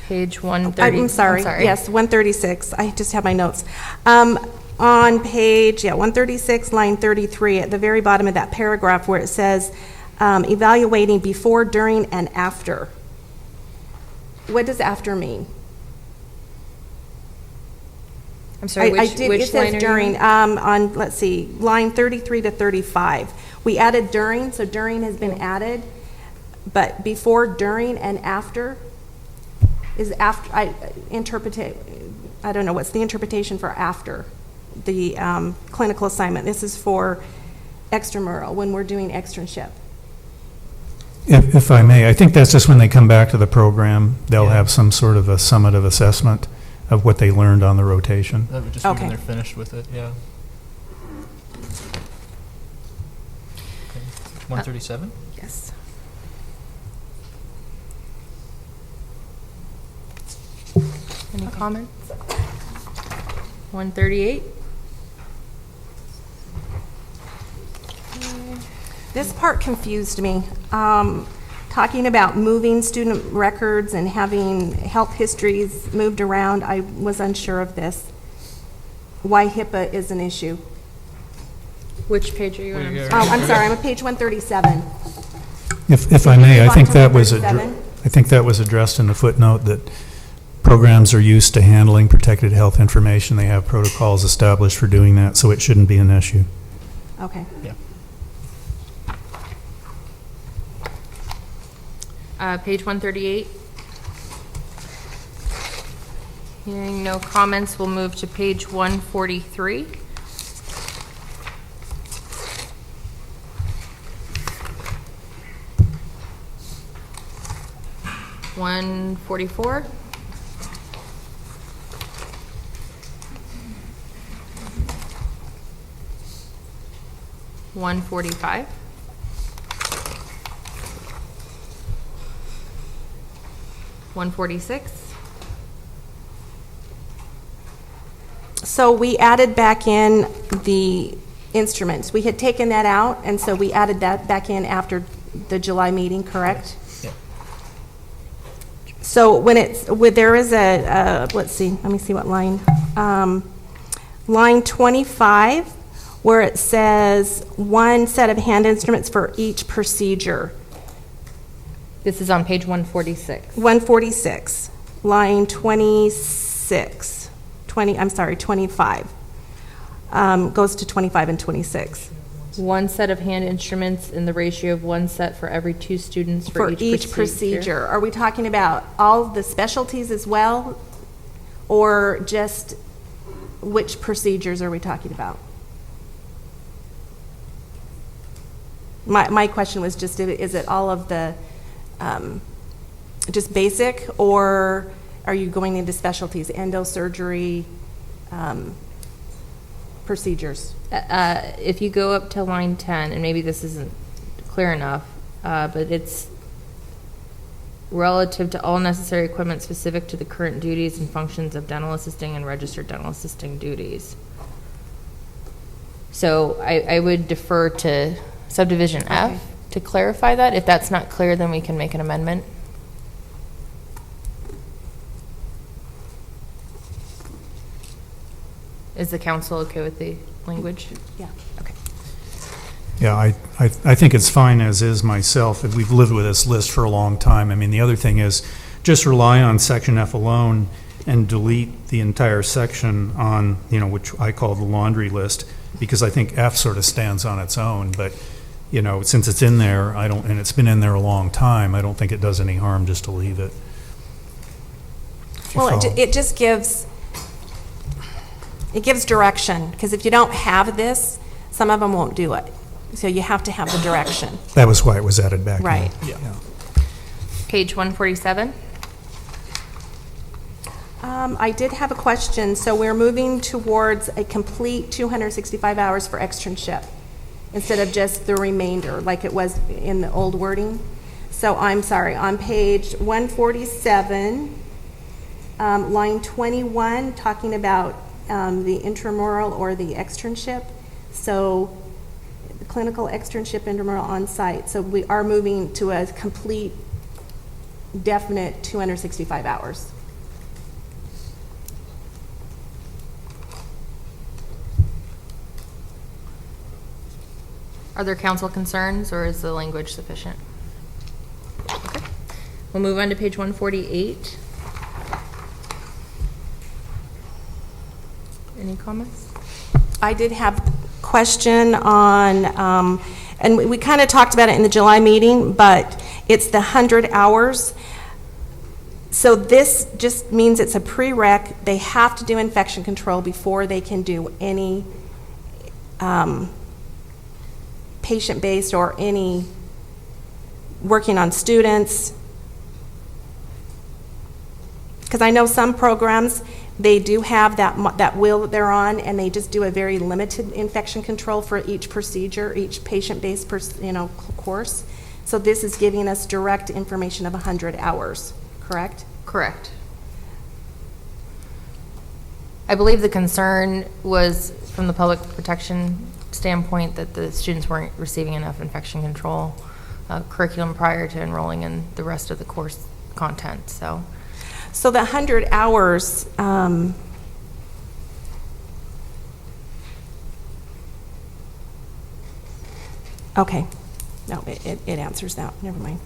Page 130. I'm sorry. Yes, 136. I just have my notes. On page, 136, line 33, at the very bottom of that paragraph where it says, evaluating before, during, and after. What does after mean? I'm sorry, which it line says are during, you on, let's see, line 33 to 35. We added during, so during has been added, but before, during, and after is after, I don't know, what's the interpretation for after the clinical assignment? This is for extramural, when we're doing externship. If I may, I think that's just when they come back to the program, they'll have some sort of a summative assessment of what they learned on the rotation. That would just be when they're finished with it, yeah. Okay. 137? Yes. Any comments? 138. This part confused me. Talking about moving student records and having health histories moved around, I was unsure of this. Why HIPAA is an issue. Which page are you on? I'm sorry, I'm on page 137. If I may, I think that was addressed in the footnote that programs are used to handling protected health information. They have protocols established for doing that, so it shouldn't be an issue. Okay. Yeah. Page 138. Hearing no comments, we'll move to page 143. $144. $145. $146. So we added back in the instruments. We had taken that out, and so we added that back in after the July meeting, correct? Yeah. So there is let's see, let me see what line. Line 25, where it says one set of hand instruments for each procedure. This is on page 146. 146, line 26, 25. Goes to 25 and 26. One set of hand instruments in the ratio of one set for every 2 students for each procedure. Are we talking about all the specialties as well, or just which procedures are we talking about? My question was just, is it all of the just basic, or are you going into specialties, endosurgery, procedures? If you go up to line 10, and maybe this isn't clear enough, but it's relative to all necessary equipment specific to the current duties and functions of dental assisting and registered dental assisting duties. So I would defer to subdivision F to clarify that. If that's not clear, then we can make an amendment. Is the council okay with the language? Yeah. Okay. Yeah, I think it's fine as is myself. We've lived with this list for a long time. I mean, the other thing is just rely on section F alone and delete the entire section on, which I call the laundry list, because I think F sort of stands on its own. But, since it's in there, and it's been in there a long time, I don't think it does any harm just to leave it. Well, it just gives direction, because if you don't have this, some of them won't do it. So you have to have the direction. That was why it was added back in. Right. Yeah. Page 147. I did have a question. So we're moving towards a complete 265 hours for externship instead of just the remainder like it was in the old wording. So I'm sorry, on page 147, line 21, talking about the intramural or the externship. So clinical externship intramural on-site. So we are moving to a complete, definite 265 hours. Are there council concerns, or is the language sufficient? Okay. We'll move on to page 148. Any comments? I did have a question on, and we kind of talked about it in the July meeting, but it's the 100 hours. So this just means it's a prereq. They have to do infection control before they can do any patient-based or any working on students. Because I know some programs, they do have that wheel that they're on, and they just do a very limited infection control for each procedure, each patient-based course. So this is giving us direct information of 100 hours, correct? Correct. I believe the concern was from the public protection standpoint that the students weren't receiving enough infection control curriculum prior to enrolling in the rest of the course content. So the 100 hours, okay. No, it answers that. Never mind.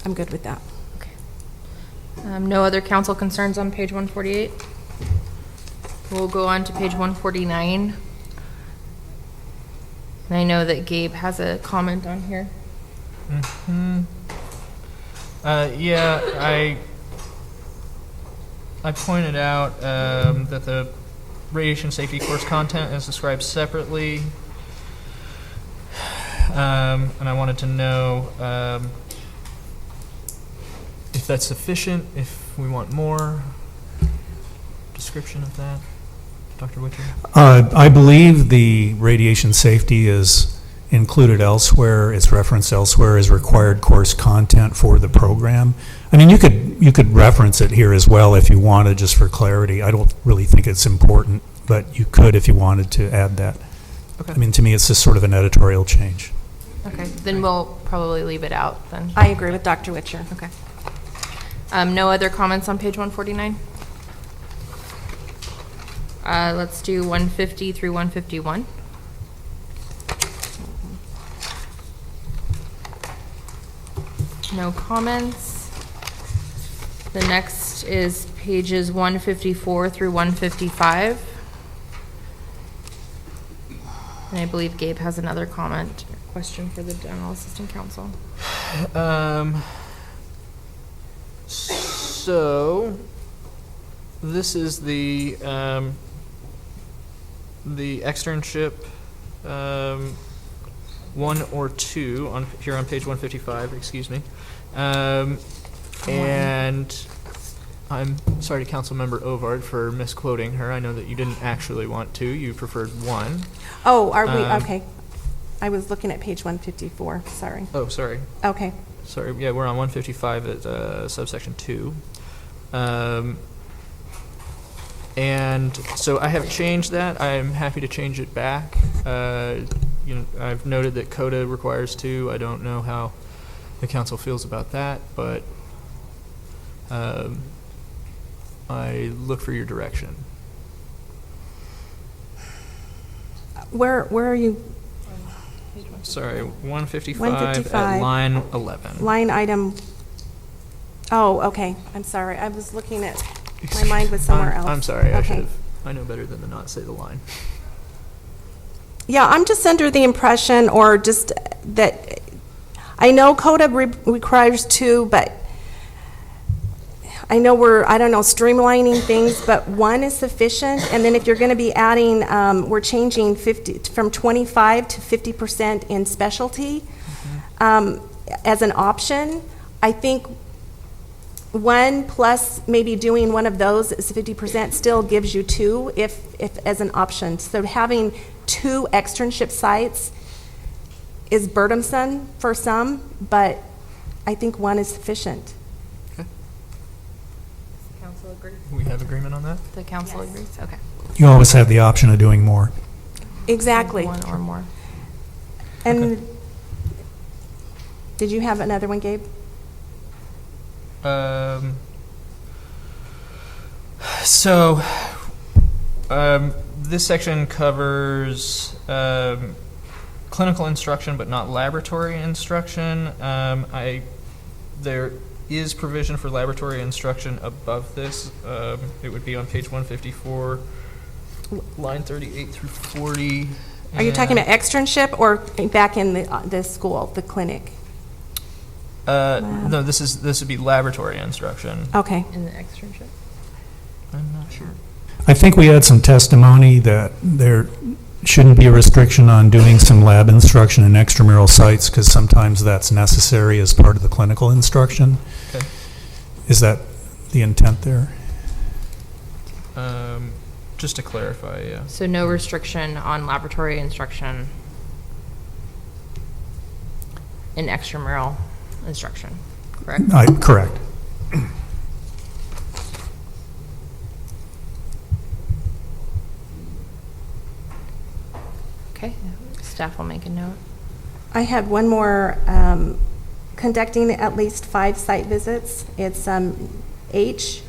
I'm good with that. Okay. No other council concerns on page 148? We'll go on to page 149. And I know that Gabe has a comment on here. Yeah, I pointed out that the radiation safety course content is described separately, and I wanted to know if that's sufficient, if we want more description of that. Dr. Witcher? I believe the radiation safety is included elsewhere. It's referenced elsewhere as required course content for the program. I mean, you could reference it here as well if you wanted, just for clarity. I don't really think it's important, but you could if you wanted to add that. Okay. I mean, to me, it's just sort of an editorial change. Okay, then we'll probably leave it out then. I agree with Dr. Witcher. Okay. No other comments on page 149? Let's do 150 through 151. No comments. The next is pages 154 through 155. And I believe Gabe has another comment or question for the General Assistant Counsel. So this is the externship 1 or 2 on here on page 155. Excuse me, and I'm sorry to Councilmember Ovard for misquoting her. I know that you didn't actually want to. You preferred 1. Oh, are we okay? I was looking at page 154. Sorry. Oh, sorry. Okay. Sorry. Yeah, we're on 155 at subsection 2. And so I have changed that. I'm happy to change it back. I've noted that CODA requires 2. I don't know how the council feels about that, but I look for your direction. Where are you? Sorry, 155 at line 11. Line item. Oh, okay. I'm sorry. I was looking at. My mind was somewhere else. I'm sorry. Okay. I should have. I know better than to not say the line. Yeah, I'm just under the impression, or just that I know CODA requires 2, but I know I don't know, streamlining things, but 1 is sufficient. And then if you're going to be adding, we're changing 50 from 25 to 50% in specialty as an option. I think 1 plus maybe doing one of those is 50% still gives you 2 if as an option. So having 2 externship sites is burdensome for some, but I think 1 is sufficient. Okay. Does the council agree? We have agreement on that? The council agrees? Okay. You always have the option of doing more. Exactly. One or more. And did you have another one, Gabe? So, this section covers clinical instruction, but not laboratory instruction. There is provision for laboratory instruction above this. It would be on page 154, line 38 through 40. Are you talking about externship or back in the school, the clinic? No, this would be laboratory instruction. Okay. In the externship? I'm not sure. I think we had some testimony that there shouldn't be a restriction on doing some lab instruction in extramural sites because sometimes that's necessary as part of the clinical instruction. Okay. Is that the intent there? Just to clarify, yeah. So no restriction on laboratory instruction in extramural instruction, correct? Correct. Okay, staff will make a note. I had one more, conducting at least 5 site visits. It's H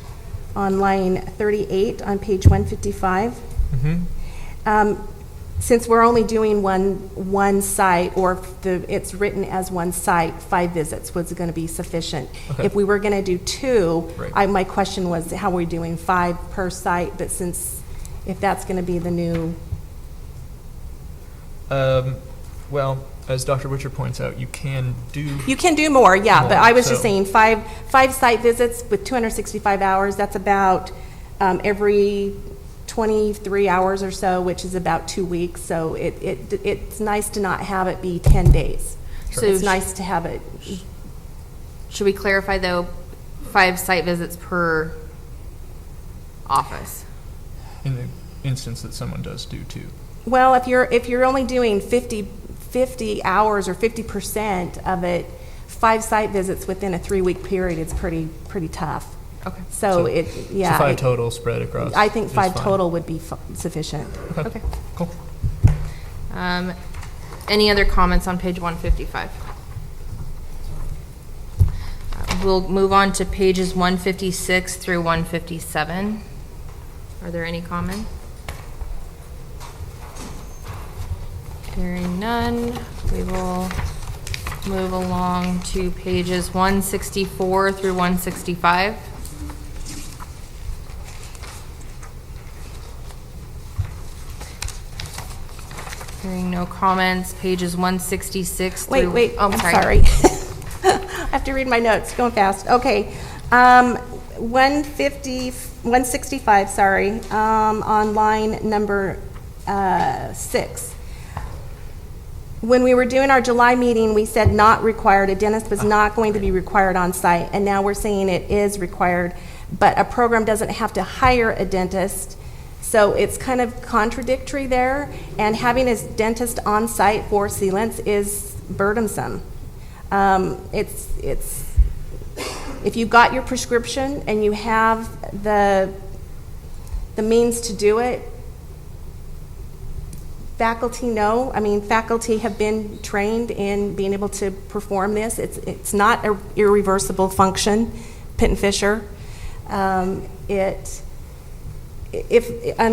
on line 38 on page 155. Since we're only doing one site, or if it's written as one site, 5 visits was going to be sufficient. Okay. If we were going to do 2, Right. my question was how are we doing 5 per site, but if that's going to be the new. Well, as Dr. Butcher points out, you can do more, yeah, but I was just so- saying 5 site visits with 265 hours, that's about every 23 hours or so, which is about 2 weeks. So it's nice to not have it be 10 days. Sure. So it's So nice to have it. Should we clarify, though, 5 site visits per office? in the instance that someone does do 2. Well, if you're only doing 50 hours or 50% of it, 5 site visits within a 3-week period, it's pretty tough. Okay. So 5 total spread across. I think is 5 fine. total would be sufficient. Okay. Cool. Any other comments on page 155? We'll move on to pages 156 through 157. Are there any comments? Hearing none, we will move along to pages 164 through 165. Hearing no comments, pages 166 through... Wait, Oh, I'm sorry. sorry. I have to read my notes, going fast. Okay. 165, sorry, on line number 6. When we were doing our July meeting, we said not required. A dentist was not going to be required on site, and now we're saying it is required, but a program doesn't have to hire a dentist. So it's kind of contradictory there, and having a dentist on site for sealants is burdensome. If you've got your prescription and you have the means to do it, faculty know. I mean, faculty have been trained in being able to perform this. It's not an irreversible function, Pitt and Fisher. And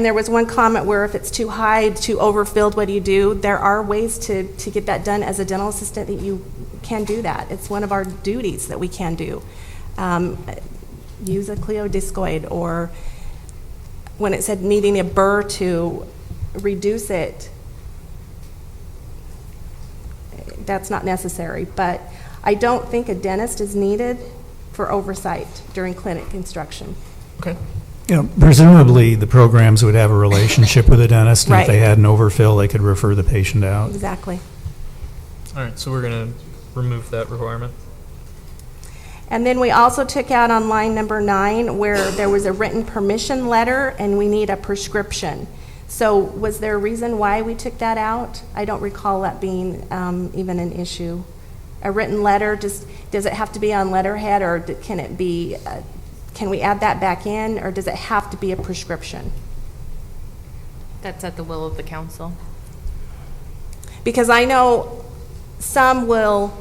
there was one comment where if it's too high, too overfilled, what do you do? There are ways to get that done as a dental assistant that you can do that. It's one of our duties that we can do. Use a cleodiscoid, or when it said needing a burr to reduce it, that's not necessary. But I don't think a dentist is needed for oversight during clinic instruction. Okay. Presumably the programs would have a relationship with a dentist, and Right. if they had an overfill, they could refer the patient out. Exactly. All right, so we're going to remove that requirement. And then we also took out on line number 9 where there was a written permission letter and we need a prescription. So was there a reason why we took that out? I don't recall that being even an issue. A written letter, does it have to be on letterhead, or can it be, can we add that back in, or does it have to be a prescription? That's at the will of the council. Because I know some will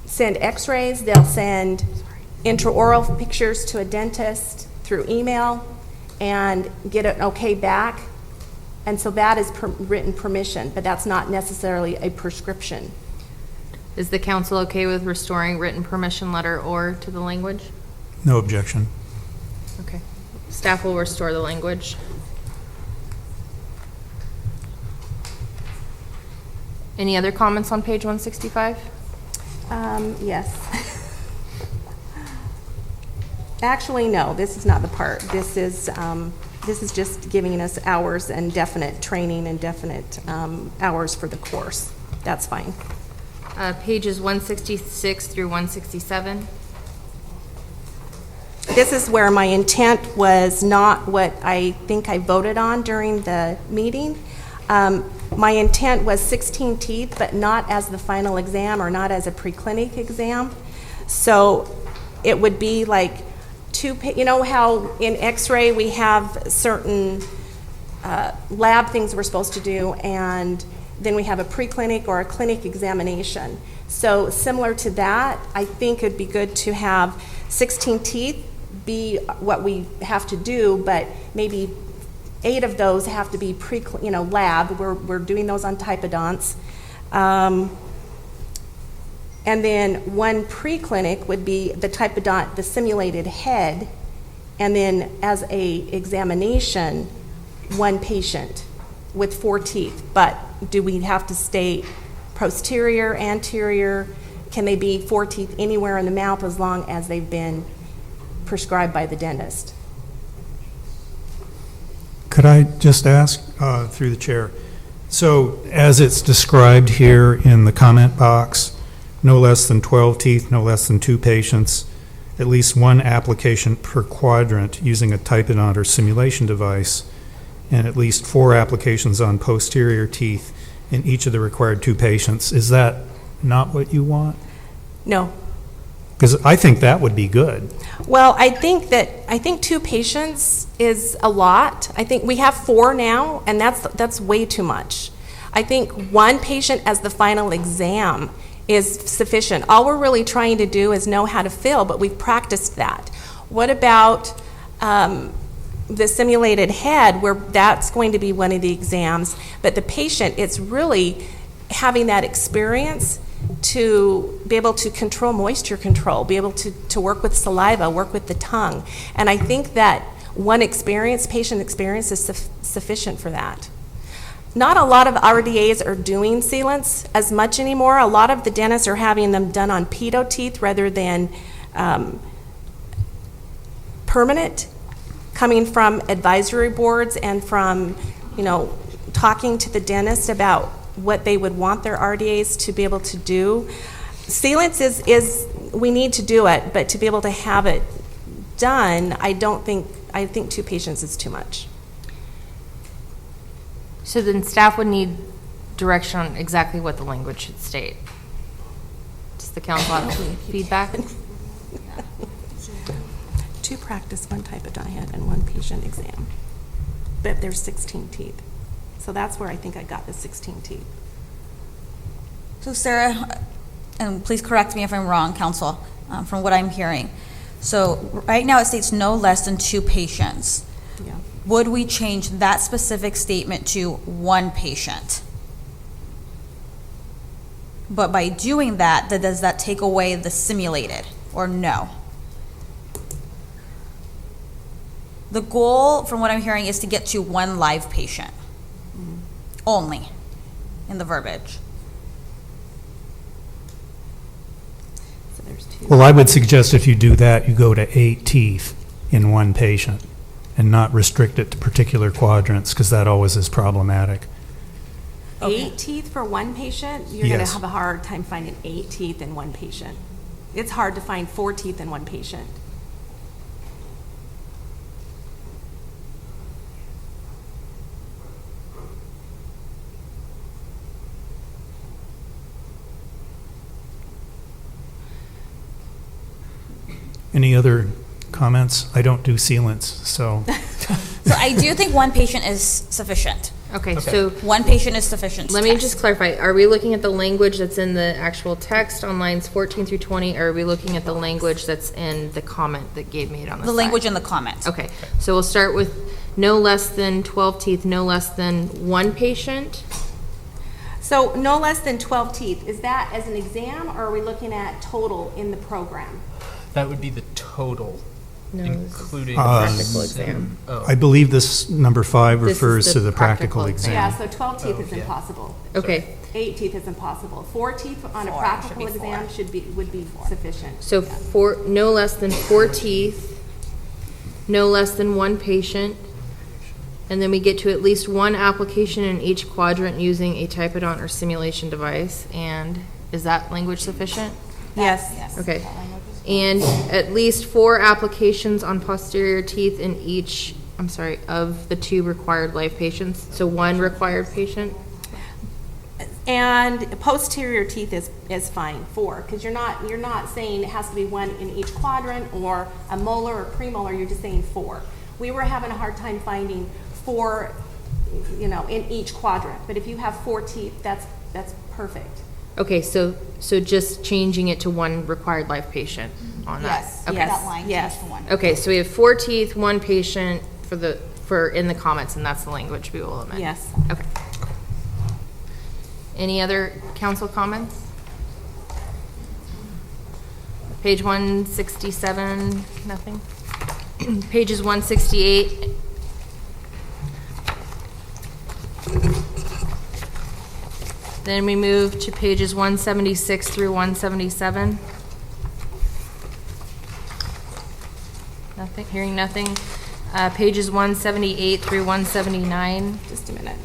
send x-rays, they'll send intraoral pictures to a dentist through email and get an okay back. And so that is written permission, but that's not necessarily a prescription. Is the council okay with restoring written permission letter or to the language? No objection. Okay. Staff will restore the language. Any other comments on page 165? Yes. Actually, no, this is not the part. This is just giving us hours and definite training and definite hours for the course. That's fine. Pages 166 through 167. This is where my intent was not what I think I voted on during the meeting. My intent was 16 teeth, but not as the final exam or not as a preclinic exam. So it would be like you know how in x-ray we have certain lab things we're supposed to do, and then we have a preclinic or a clinic examination. So similar to that, I think it'd be good to have 16 teeth be what we have to do, but maybe 8 of those have to be lab. We're doing those on typodonts. And then 1 preclinic would be the typodont, the simulated head, and then as a examination, 1 patient with 4 teeth. But do we have to stay posterior, anterior? Can they be 4 teeth anywhere in the mouth as long as they've been prescribed by the dentist? Could I just ask, through the chair, so as it's described here in the comment box, no less than 12 teeth, no less than 2 patients, at least 1 application per quadrant using a typodont or simulation device, and at least 4 applications on posterior teeth in each of the required 2 patients. Is that not what you want? No. Because I think that would be good. Well, I think 2 patients is a lot. I think we have 4 now, and that's way too much. I think 1 patient as the final exam is sufficient. All we're really trying to do is know how to fill, but we've practiced that. What about the simulated head, where that's going to be one of the exams, but the patient, it's really having that experience to be able to control moisture control, be able to work with saliva, work with the tongue. And I think that 1 patient experience is sufficient for that. Not a lot of RDAs are doing sealants as much anymore. A lot of the dentists are having them done on pedo teeth rather than permanent, coming from advisory boards and from, talking to the dentist about what they would want their RDAs to be able to do. Sealants is we need to do it, but to be able to have it done, I think 2 patients is too much. So then staff would need direction on exactly what the language should state. Does the council have feedback? 2 practice, 1 typodont head, and 1 patient exam. But there's 16 teeth. So that's where I think I got the 16 teeth. So Sarah, and please correct me if I'm wrong, counsel, from what I'm hearing. So right now it states no less than 2 patients. Yeah. Would we change that specific statement to 1 patient? But by doing that, does that take away the simulated, or no? The goal, from what I'm hearing, is to get to 1 live patient only in the verbiage. So there's 2. Well, I would suggest if you do that, you go to 8 teeth in 1 patient and not restrict it to particular quadrants, because that always is problematic. 8 teeth for 1 patient? You're going to Yes. have a hard time finding 8 teeth in 1 patient. It's hard to find 4 teeth in 1 patient. Any other comments? I don't do sealants, so. So I do think 1 patient is sufficient. Okay, so. One patient is sufficient to Let me test. just clarify. Are we looking at the language that's in the actual text on lines 14 through 20, or are we looking at the language that's in the comment that Gabe made on the The side? language in the comments. Okay, so we'll start with no less than 12 teeth, no less than one patient. So no less than 12 teeth, is that as an exam, or are we looking at total in the program? That would be the total, including the practical exam. Oh. I believe this number 5 This is refers the to the practical practical exam. Yeah, exam. so 12 teeth is impossible. Okay, 8 teeth is impossible. 4 teeth on a Four, practical should be exam four. would be sufficient. so no less than 4 teeth, no less than one patient, and then we get to at least one application in each quadrant using a typodont or simulation device. And is that language sufficient? Yes. Okay. And at least 4 applications on posterior teeth in each, of the 2 required life patients. So 1 required patient? And posterior teeth is fine, 4, because you're not saying it has to be 1 in each quadrant or a molar or premolar, you're just saying 4. We were having a hard time finding 4, in each quadrant, but if you have 4 teeth, that's perfect. Okay, so just changing it to 1 required life patient on that? Yes, Okay. that line Yes. changed to 1. Okay, so we have 4 teeth, 1 patient for in the comments, and that's the language we will amend? Yes. Okay. Any other council comments? Page 167, nothing? Pages 168. Then we move to pages 176 through 177. Nothing, hearing nothing. Pages 178 through 179. Just a minute.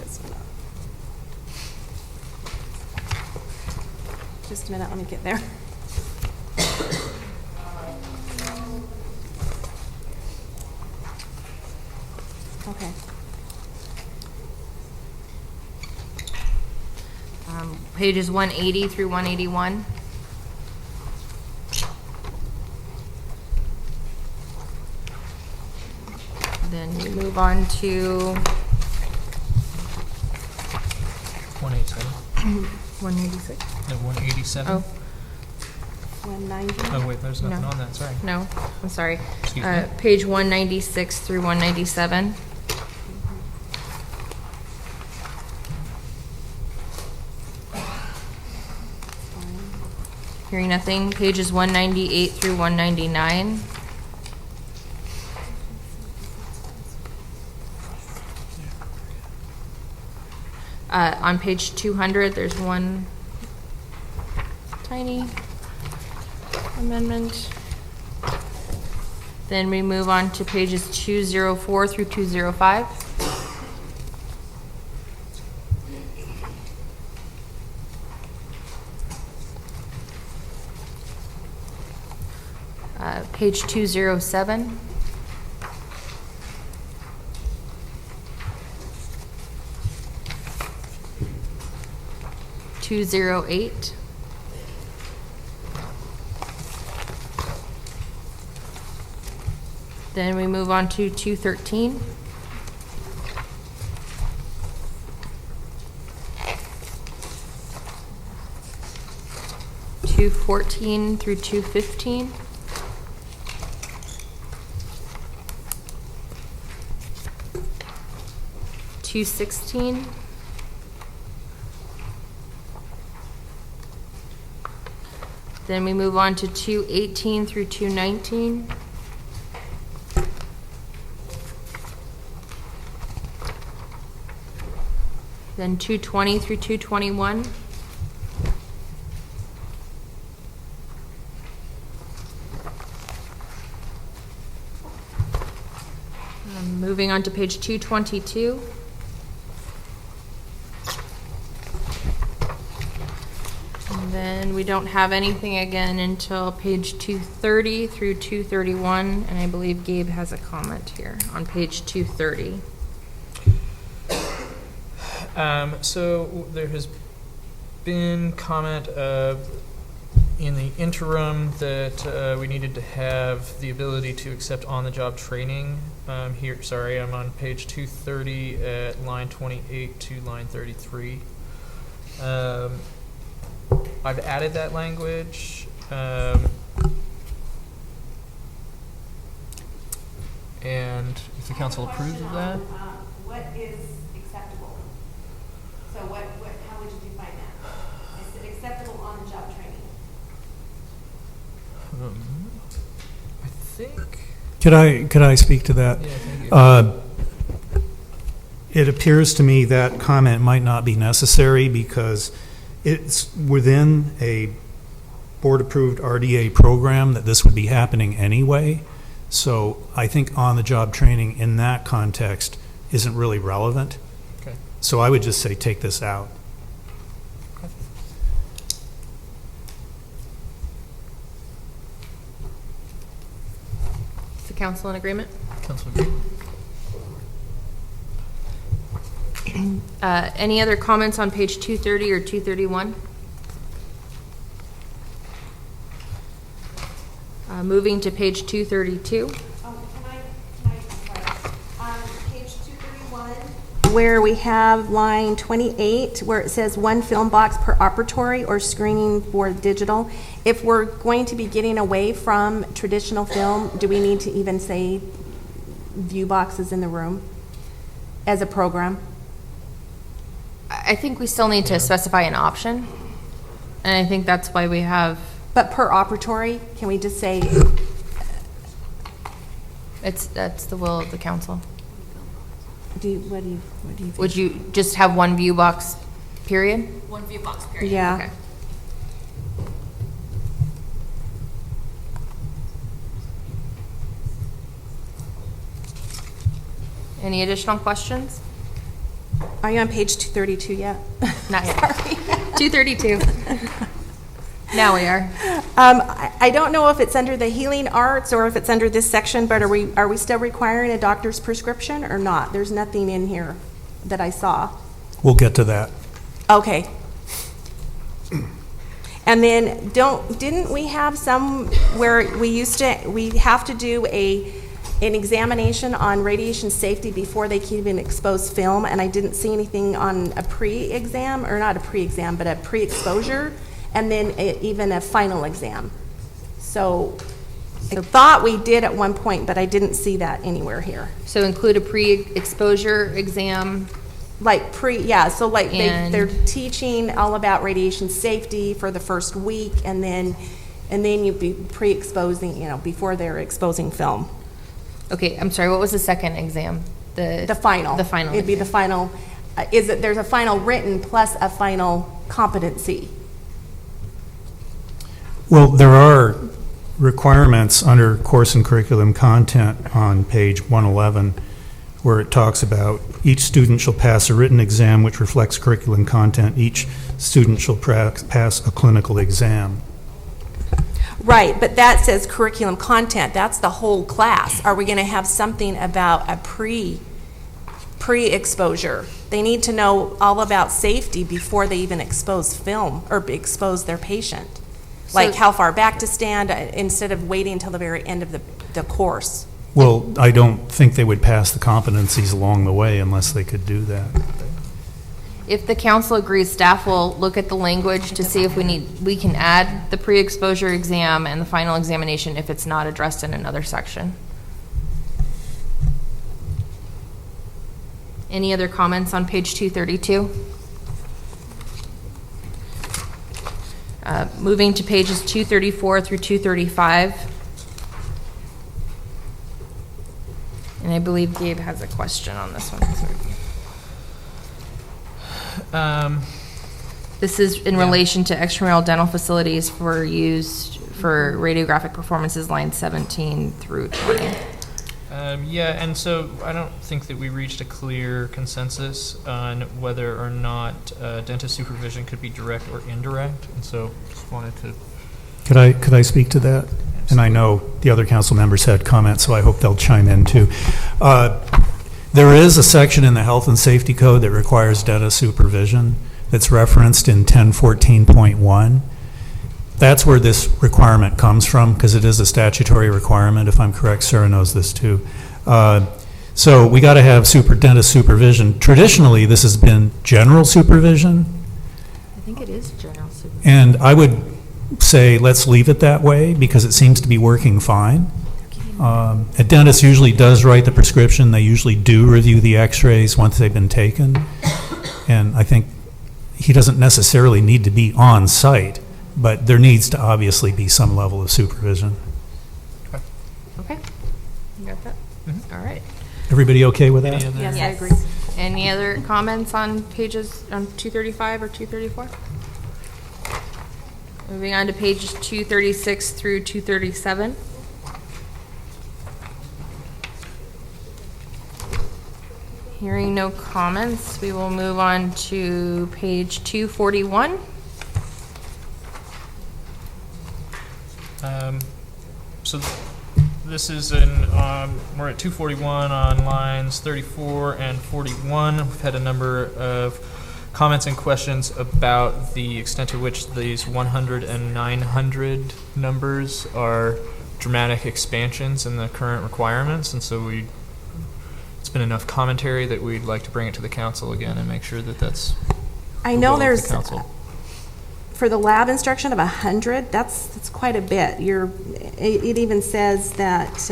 Just a minute, let me get there. Okay. Pages 180 through 181. Then we move on to 187. 186. No, 187. Oh. 190. Oh, wait, there's nothing No. on that, sorry. No, I'm sorry. Excuse me. Page 196 through 197. Hearing nothing. Pages 198 through 199. On page 200, there's one tiny amendment. Then we move on to pages 204 through 205. Page 207. (208). Then we move on to 213. (214) through 215. (216). Then we move on to 218 through 219. Then 220 through 221. Moving on to page 222. And then we don't have anything again until page 230 through 231, and I believe Gabe has a comment here on page 230. So there has been comment of in the interim that we needed to have the ability to accept on-the-job training. Here, sorry, I'm on page 230 at line 28 to line 33. I've added that language. And if the council approves of that. What is acceptable? So how would you define that? Is it acceptable on-the-job training? I think. Could I speak to that? Yeah, thank you. It appears to me that comment might not be necessary because it's within a board-approved RDA program that this would be happening anyway. So I think on-the-job training in that context isn't really relevant. Okay. So I would just say take this out. Is the council in agreement? Council agree. Any other comments on page 230 or 231? Moving to page 232. Page 231. Where we have line 28, where it says 1 film box per operatory or screening for digital. If we're going to be getting away from traditional film, do we need to even say view boxes in the room as a program? I think we still need to specify an option, and I think that's why we have. But per operatory, can we just say? That's the will of the council. What do you think? Would you just have one view box, period? One view box, period. Yeah. Okay. Any additional questions? Are you on page 232 yet? Not yet. 232. Now we are. I don't know if it's under the healing arts or if it's under this section, but are we still requiring a doctor's prescription or not? There's nothing in here that I saw. We'll get to that. Okay. And then didn't we have some where we have to do an examination on radiation safety before they can even expose film, and I didn't see anything on a pre-exam, or not a pre-exam, but a pre-exposure, and then even a final exam. So I thought we did at one point, but I didn't see that anywhere here. So include a pre-exposure exam. Like so like they're teaching all about radiation safety for the first week, and then you be pre-exposing, before they're exposing film. Okay, I'm sorry, what was the second exam? The final. The final. It'd be the final. There's a final written plus a final competency. Well, there are requirements under course and curriculum content on page 111 where it talks about each student shall pass a written exam which reflects curriculum content. Each student shall pass a clinical exam. Right, but that says curriculum content. That's the whole class. Are we going to have something about a pre-exposure? They need to know all about safety before they even expose film or expose their patient. Like how far back to stand instead of waiting until the very end of the course. Well, I don't think they would pass the competencies along the way unless they could do that. If the council agrees, staff will look at the language to see if we can add the pre-exposure exam and the final examination if it's not addressed in another section. Any other comments on page 232? Moving to pages 234 through 235. And I believe Gabe has a question on this one. This is in relation to extramural dental facilities for radiographic performances, line 17 through 20. Yeah, and so I don't think that we reached a clear consensus on whether or not dentist supervision could be direct or indirect, and so just wanted to. Could I speak to that? And I know the other council members had comments, so I hope they'll chime in too. There is a section in the Health and Safety Code that requires dentist supervision that's referenced in 1014.1. that's where this requirement comes from, because it is a statutory requirement, if I'm correct. Sarah knows this too. So we got to have superintendent supervision. Traditionally, this has been general supervision, I think it is general supervision. and I would say let's leave it that way because it seems to be working fine. A dentist usually does write the prescription. They usually do review the x-rays once they've been taken, and I think he doesn't necessarily need to be on site, but there needs to obviously be some level of supervision. Okay, you got that? All right. Everybody okay with that? Yes, I agree. Any other comments on pages, on 235 or 234? Moving on to page 236 through 237. Hearing no comments, we will move on to page 241. So this is in, we're at 241 on lines 34 and 41. We've had a number of comments and questions about the extent to which these 100 and 900 numbers are dramatic expansions in the current requirements, and so it's been enough commentary that we'd like to bring it to the council again and make sure that that's I know the there's, council. for the lab instruction of 100, that's quite a bit. It even says that,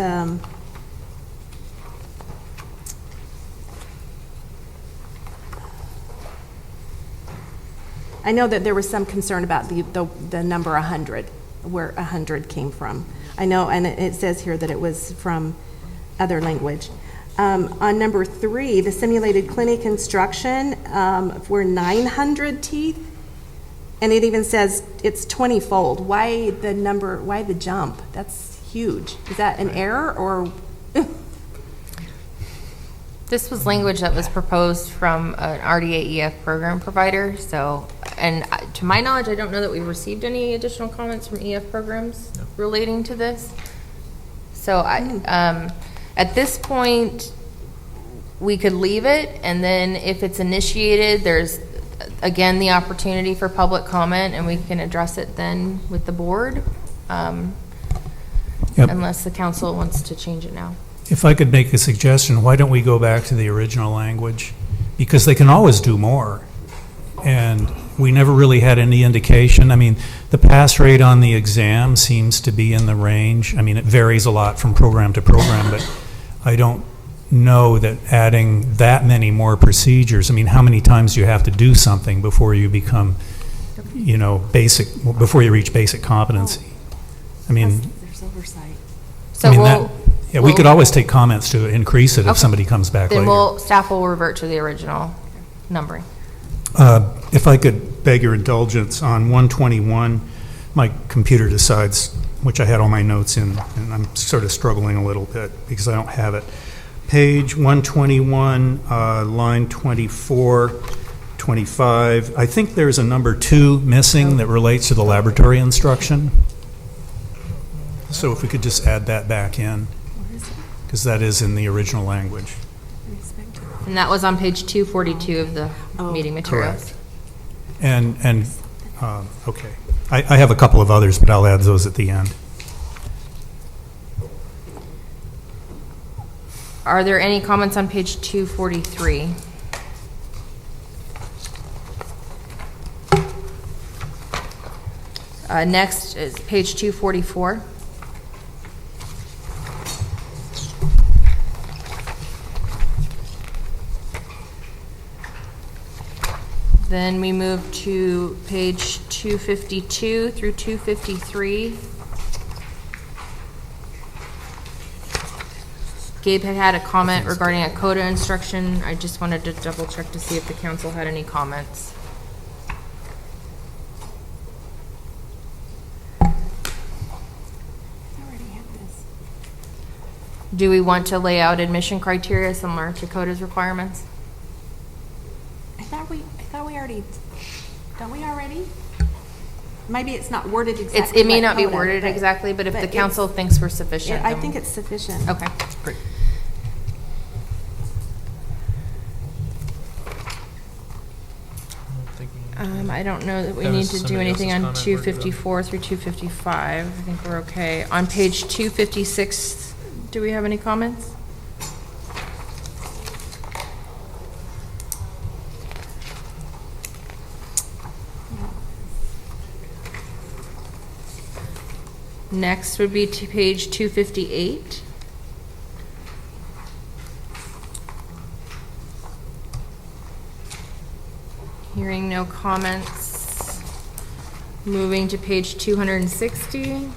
I know that there was some concern about the number 100, where 100 came from. I know, and it says here that it was from other language. On number 3, the simulated clinic instruction, we're 900 teeth, and it even says it's 20-fold. Why the jump? That's huge. Is that an error, or? This was language that was proposed from an RDA EF program provider, so, and to my knowledge, I don't know that we've received any additional comments from EF programs relating to this. So at this point, we could leave it, and then if it's initiated, there's, again, the opportunity for public comment, and we can address it then with the board, unless the council wants to change it now. If I could make a suggestion, why don't we go back to the original language? Because they can always do more. And we never really had any indication. I mean, the pass rate on the exam seems to be in the range. I mean, it varies a lot from program to program, but I don't know that adding that many more procedures, I mean, how many times do you have to do something before you become, before you reach basic competency? I mean, There's oversight. So we could always take comments to increase it if somebody comes back Then later. staff will revert to the original numbering. If I could beg your indulgence on 121, my computer decides, which I had all my notes in, and I'm sort of struggling a little bit because I don't have it. Page 121, line 24, 25. I think there's a number 2 missing that relates to the laboratory instruction. So if we could just add that back in, because that is in the original language. And that was on page 242 of the meeting materials. Correct. And okay. I have a couple of others, but I'll add those at the end. Are there any comments on page 243? Next is page 244. Then we move to page 252 through 253. Gabe had a comment regarding a CODA instruction. I just wanted to double check to see if the council had any comments. Do we want to lay out admission criteria similar to CODA's requirements? I thought we already, don't we already? Maybe it's not worded exactly. It may like not be CODA, worded exactly, but if the council thinks we're sufficient. I then- think it's sufficient. Okay, great. I don't know that we That need was to do somebody anything on else's comment. We're good. 254 through 255. I think we're okay. On page 256, do we have any comments? Next would be to page 258. Hearing no comments. Moving to page 260.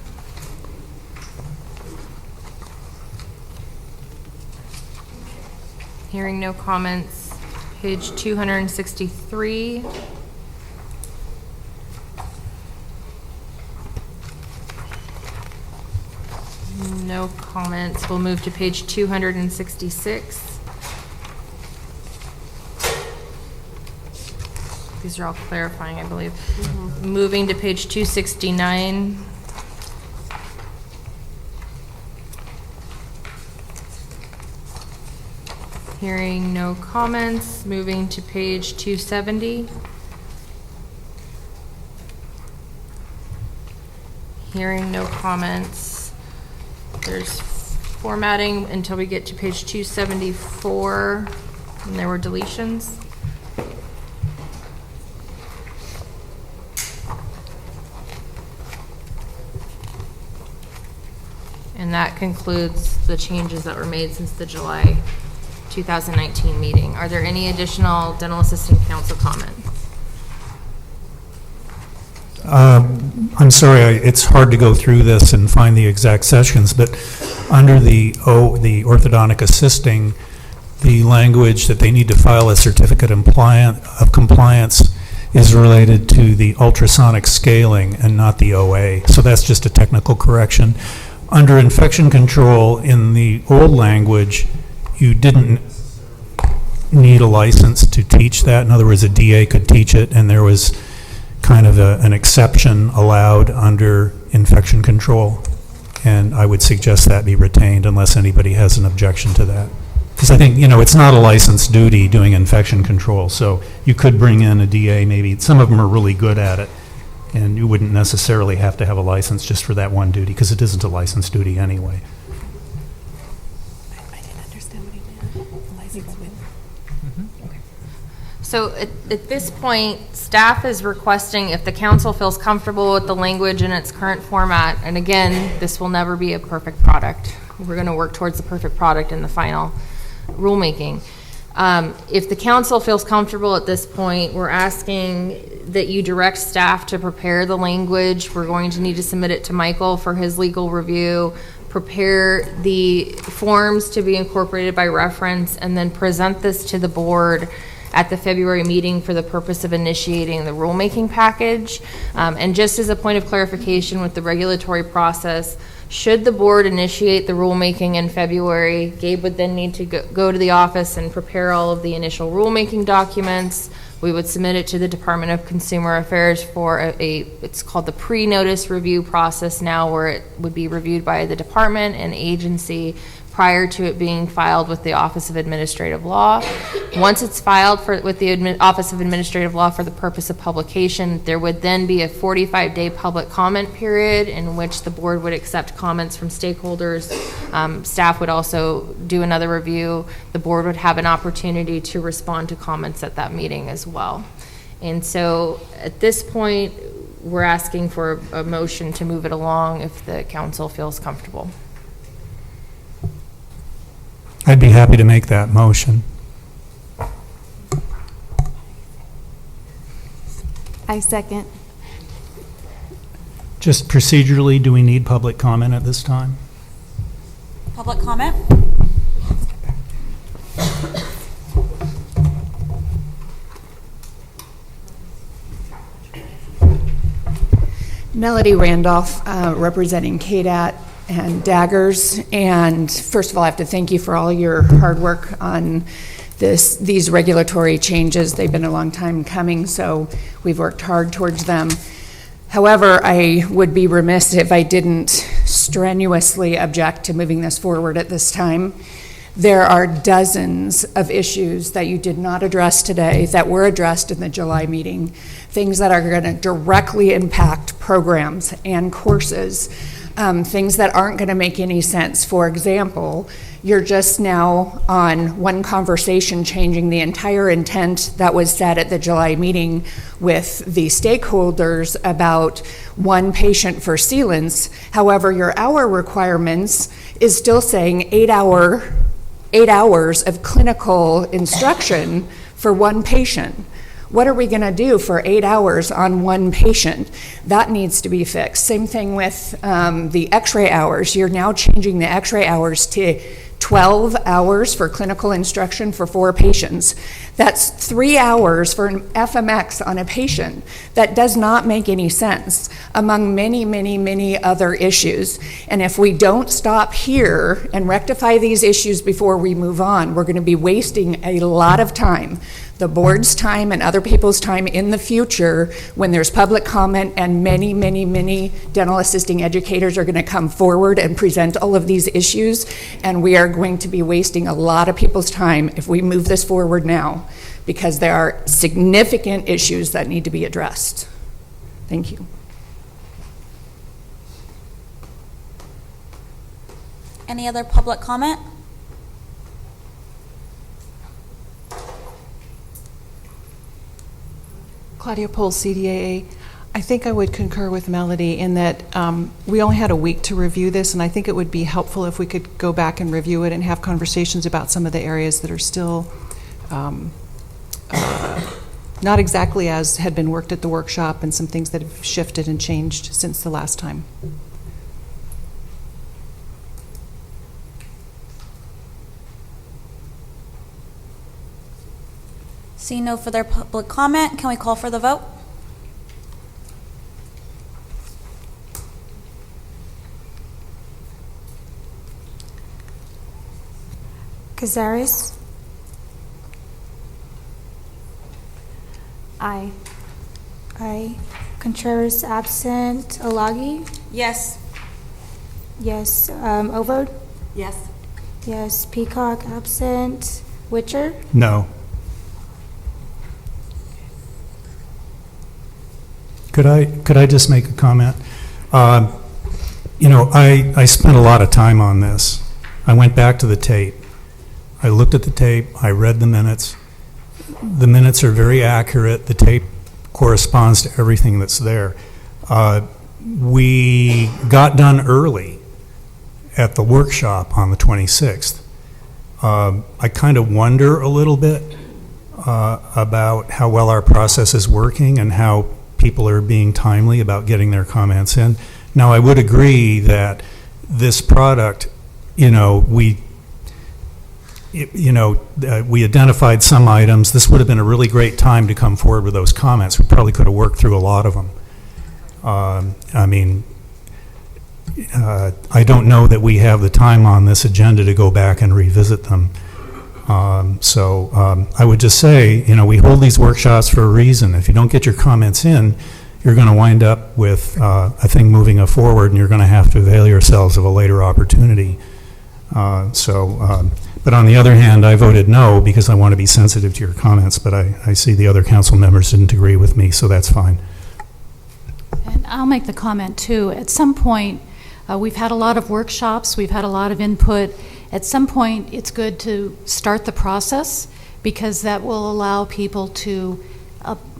Hearing no comments. Page 263. No comments. We'll move to page 266. These are all clarifying, I believe. Moving to page 269. Hearing no comments. Moving to page 270. Hearing no comments. There's formatting until we get to page 274, and there were deletions. And that concludes the changes that were made since the July 2019 meeting. Are there any additional dental assistant council comments? I'm sorry, it's hard to go through this and find the exact sessions, but under the orthodontic assisting, the language that they need to file a certificate of compliance is related to the ultrasonic scaling and not the OA. So that's just a technical correction. Under infection control, in the old language, you didn't need a license to teach that. In other words, a DA could teach it, and there was kind of an exception allowed under infection control. And I would suggest that be retained unless anybody has an objection to that. Because I think, it's not a licensed duty doing infection control. So you could bring in a DA, maybe. Some of them are really good at it. And you wouldn't necessarily have to have a license just for that one duty, because it isn't a licensed duty anyway. I didn't understand what he meant. License with. Okay. So at this point, staff is requesting if the council feels comfortable with the language in its current format, and again, this will never be a perfect product. We're going to work towards the perfect product in the final rulemaking. If the council feels comfortable at this point, we're asking that you direct staff to prepare the language. We're going to need to submit it to Michael for his legal review, prepare the forms to be incorporated by reference, and then present this to the board at the February meeting for the purpose of initiating the rulemaking package. And just as a point of clarification with the regulatory process, should the board initiate the rulemaking in February, Gabe would then need to go to the office and prepare all of the initial rulemaking documents. We would submit it to the Department of Consumer Affairs for it's called the pre-notice review process now, where it would be reviewed by the department and agency prior to it being filed with the Office of Administrative Law. Once it's filed with the Office of Administrative Law for the purpose of publication, there would then be a 45-day public comment period in which the board would accept comments from stakeholders. Staff would also do another review. The board would have an opportunity to respond to comments at that meeting as well. And so at this point, we're asking for a motion to move it along if the council feels comfortable. I'd be happy to make that motion. I second. Just procedurally, do we need public comment at this time? Public comment? Melody Randolph, representing KDAT and Daggers. And first of all, I have to thank you for all your hard work on these regulatory changes. They've been a long time coming, so we've worked hard towards them. However, I would be remiss if I didn't strenuously object to moving this forward at this time. There are dozens of issues that you did not address today that were addressed in the July meeting, things that are going to directly impact programs and courses, things that aren't going to make any sense. For example, you're just now on one conversation changing the entire intent that was said at the July meeting with the stakeholders about one patient for sealants. However, your hour requirements is still saying 8 hours of clinical instruction for one patient. What are we going to do for 8 hours on one patient? That needs to be fixed. Same thing with the x-ray hours. You're now changing the x-ray hours to 12 hours for clinical instruction for 4 patients. That's 3 hours for an FMX on a patient. That does not make any sense, among many, many, many other issues. And if we don't stop here and rectify these issues before we move on, we're going to be wasting a lot of time, the board's time and other people's time in the future when there's public comment and many, many, many dental assisting educators are going to come forward and present all of these issues, and we are going to be wasting a lot of people's time if we move this forward now, because there are significant issues that need to be addressed. Thank you. Any other public comment? Claudia Pohl, CDAA. I think I would concur with Melody in that we only had a week to review this, and I think it would be helpful if we could go back and review it and have conversations about some of the areas that are still not exactly as had been worked at the workshop, and some things that have shifted and changed since the last time. Seeing no further public comment, can we call for the vote? Cazares? Aye. Aye. Contreras absent. Olagi? Yes. Yes. Ovard? Yes. Yes. Peacock absent. Witcher? No. Could I just make a comment? You know, I spent a lot of time on this. I went back to the tape. I looked at the tape. I read the minutes. The minutes are very accurate. The tape corresponds to everything that's there. We got done early at the workshop on the 26th. I kind of wonder a little bit about how well our process is working and how people are being timely about getting their comments in. Now, I would agree that this product, you know, we identified some items. This would have been a really great time to come forward with those comments. We probably could have worked through a lot of them. I mean, I don't know that we have the time on this agenda to go back and revisit them. I would just say, you know, we hold these workshops for a reason. If you don't get your comments in, you're going to wind up with a thing moving forward, and you're going to have to avail yourselves of a later opportunity. But on the other hand, I voted no because I want to be sensitive to your comments, but I see the other council members didn't agree with me, so that's fine. And I'll make the comment too. At some point, we've had a lot of workshops, we've had a lot of input. At some point, it's good to start the process because that will allow people to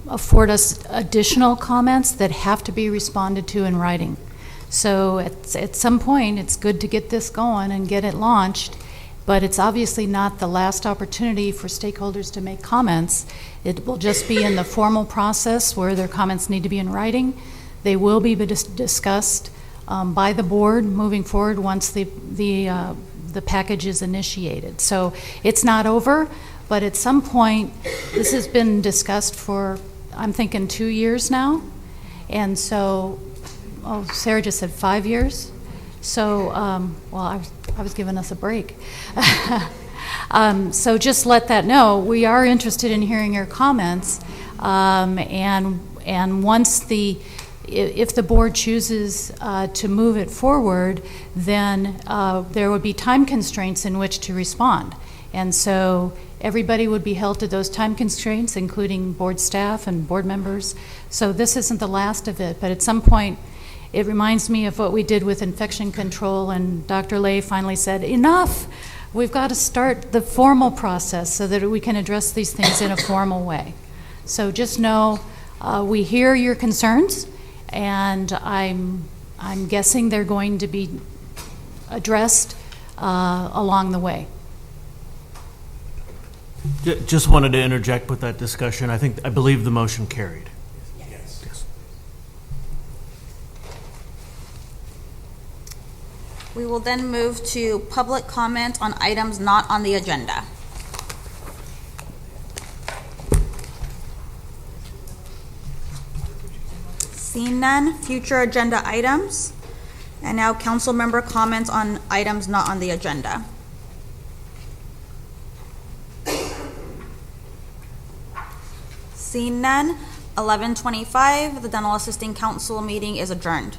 afford us additional comments that have to be responded to in writing. So at some point, it's good to get this going and get it launched, but it's obviously not the last opportunity for stakeholders to make comments. It will just be in the formal process where their comments need to be in writing. They will be discussed by the board moving forward once the package is initiated. So it's not over, but at some point, this has been discussed for, I'm thinking 2 years now. And so, Sarah just said 5 years. So, well, I was giving us a break. So just let that know. We are interested in hearing your comments. And once if the board chooses to move it forward, then there would be time constraints in which to respond. And so everybody would be held to those time constraints, including board staff and board members. So this isn't the last of it, but at some point, it reminds me of what we did with infection control, and Dr. Lay finally said, enough! We've got to start the formal process so that we can address these things in a formal way. So just know we hear your concerns, and I'm guessing they're going to be addressed along the way. Just wanted to interject with that discussion. I believe the motion carried. Yes. We will then move to public comment on items not on the agenda. Seeing none, future agenda items. And now council member comments on items not on the agenda. Seeing none, 11:25, the Dental Assisting Council meeting is adjourned.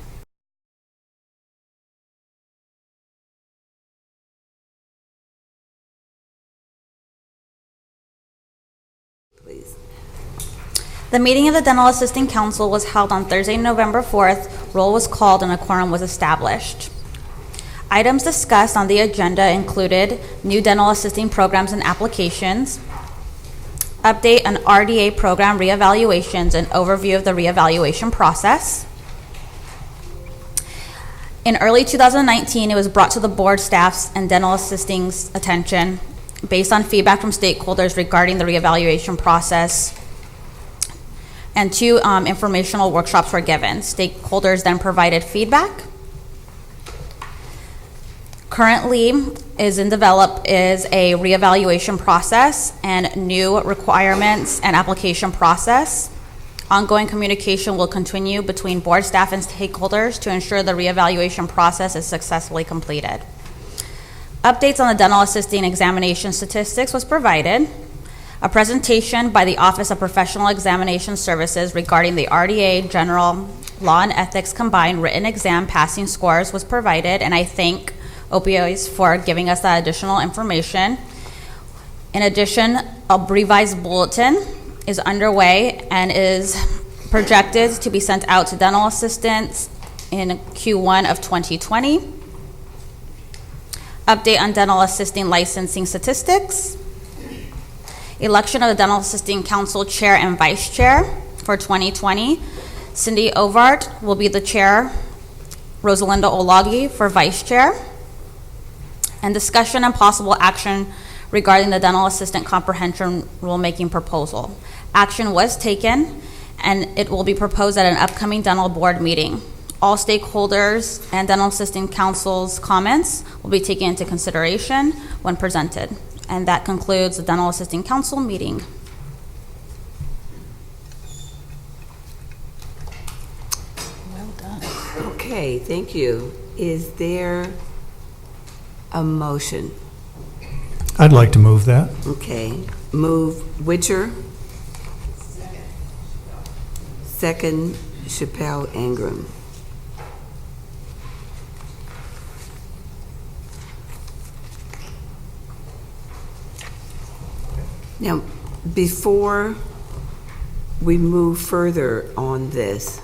Please. The meeting of the Dental Assisting Council was held on Thursday, November 4th. Roll was called and a quorum was established. Items discussed on the agenda included new dental assisting programs and applications, update on RDA program reevaluations, and overview of the reevaluation process. In early 2019, it was brought to the board staff's and dental assisting's attention based on feedback from stakeholders regarding the reevaluation process, and 2 informational workshops were given. Stakeholders then provided feedback. Currently is a reevaluation process and new requirements and application process. Ongoing communication will continue between board staff and stakeholders to ensure the reevaluation process is successfully completed. Updates on the dental assisting examination statistics was provided. A presentation by the Office of Professional Examination Services regarding the RDA General Law and Ethics Combined Written Exam passing scores was provided, and I thank Opioids for giving us that additional information. In addition, a revised bulletin is underway and is projected to be sent out to dental assistants in Q1 of 2020. Update on dental assisting licensing statistics. Election of the Dental Assisting Council Chair and Vice Chair for 2020. Cindy Ovart will be the Chair, Rosalinda Olagi for Vice Chair. And discussion and possible action regarding the dental assistant comprehension rulemaking proposal. Action was taken, and it will be proposed at an upcoming dental board meeting. All stakeholders and dental assisting council's comments will be taken into consideration when presented. And that concludes the dental assisting council meeting. Well done. Okay, thank you. Is there a motion? I'd like to move that. Okay, move Witcher. Second, Chappelle Ingram. Now, before we move further on this,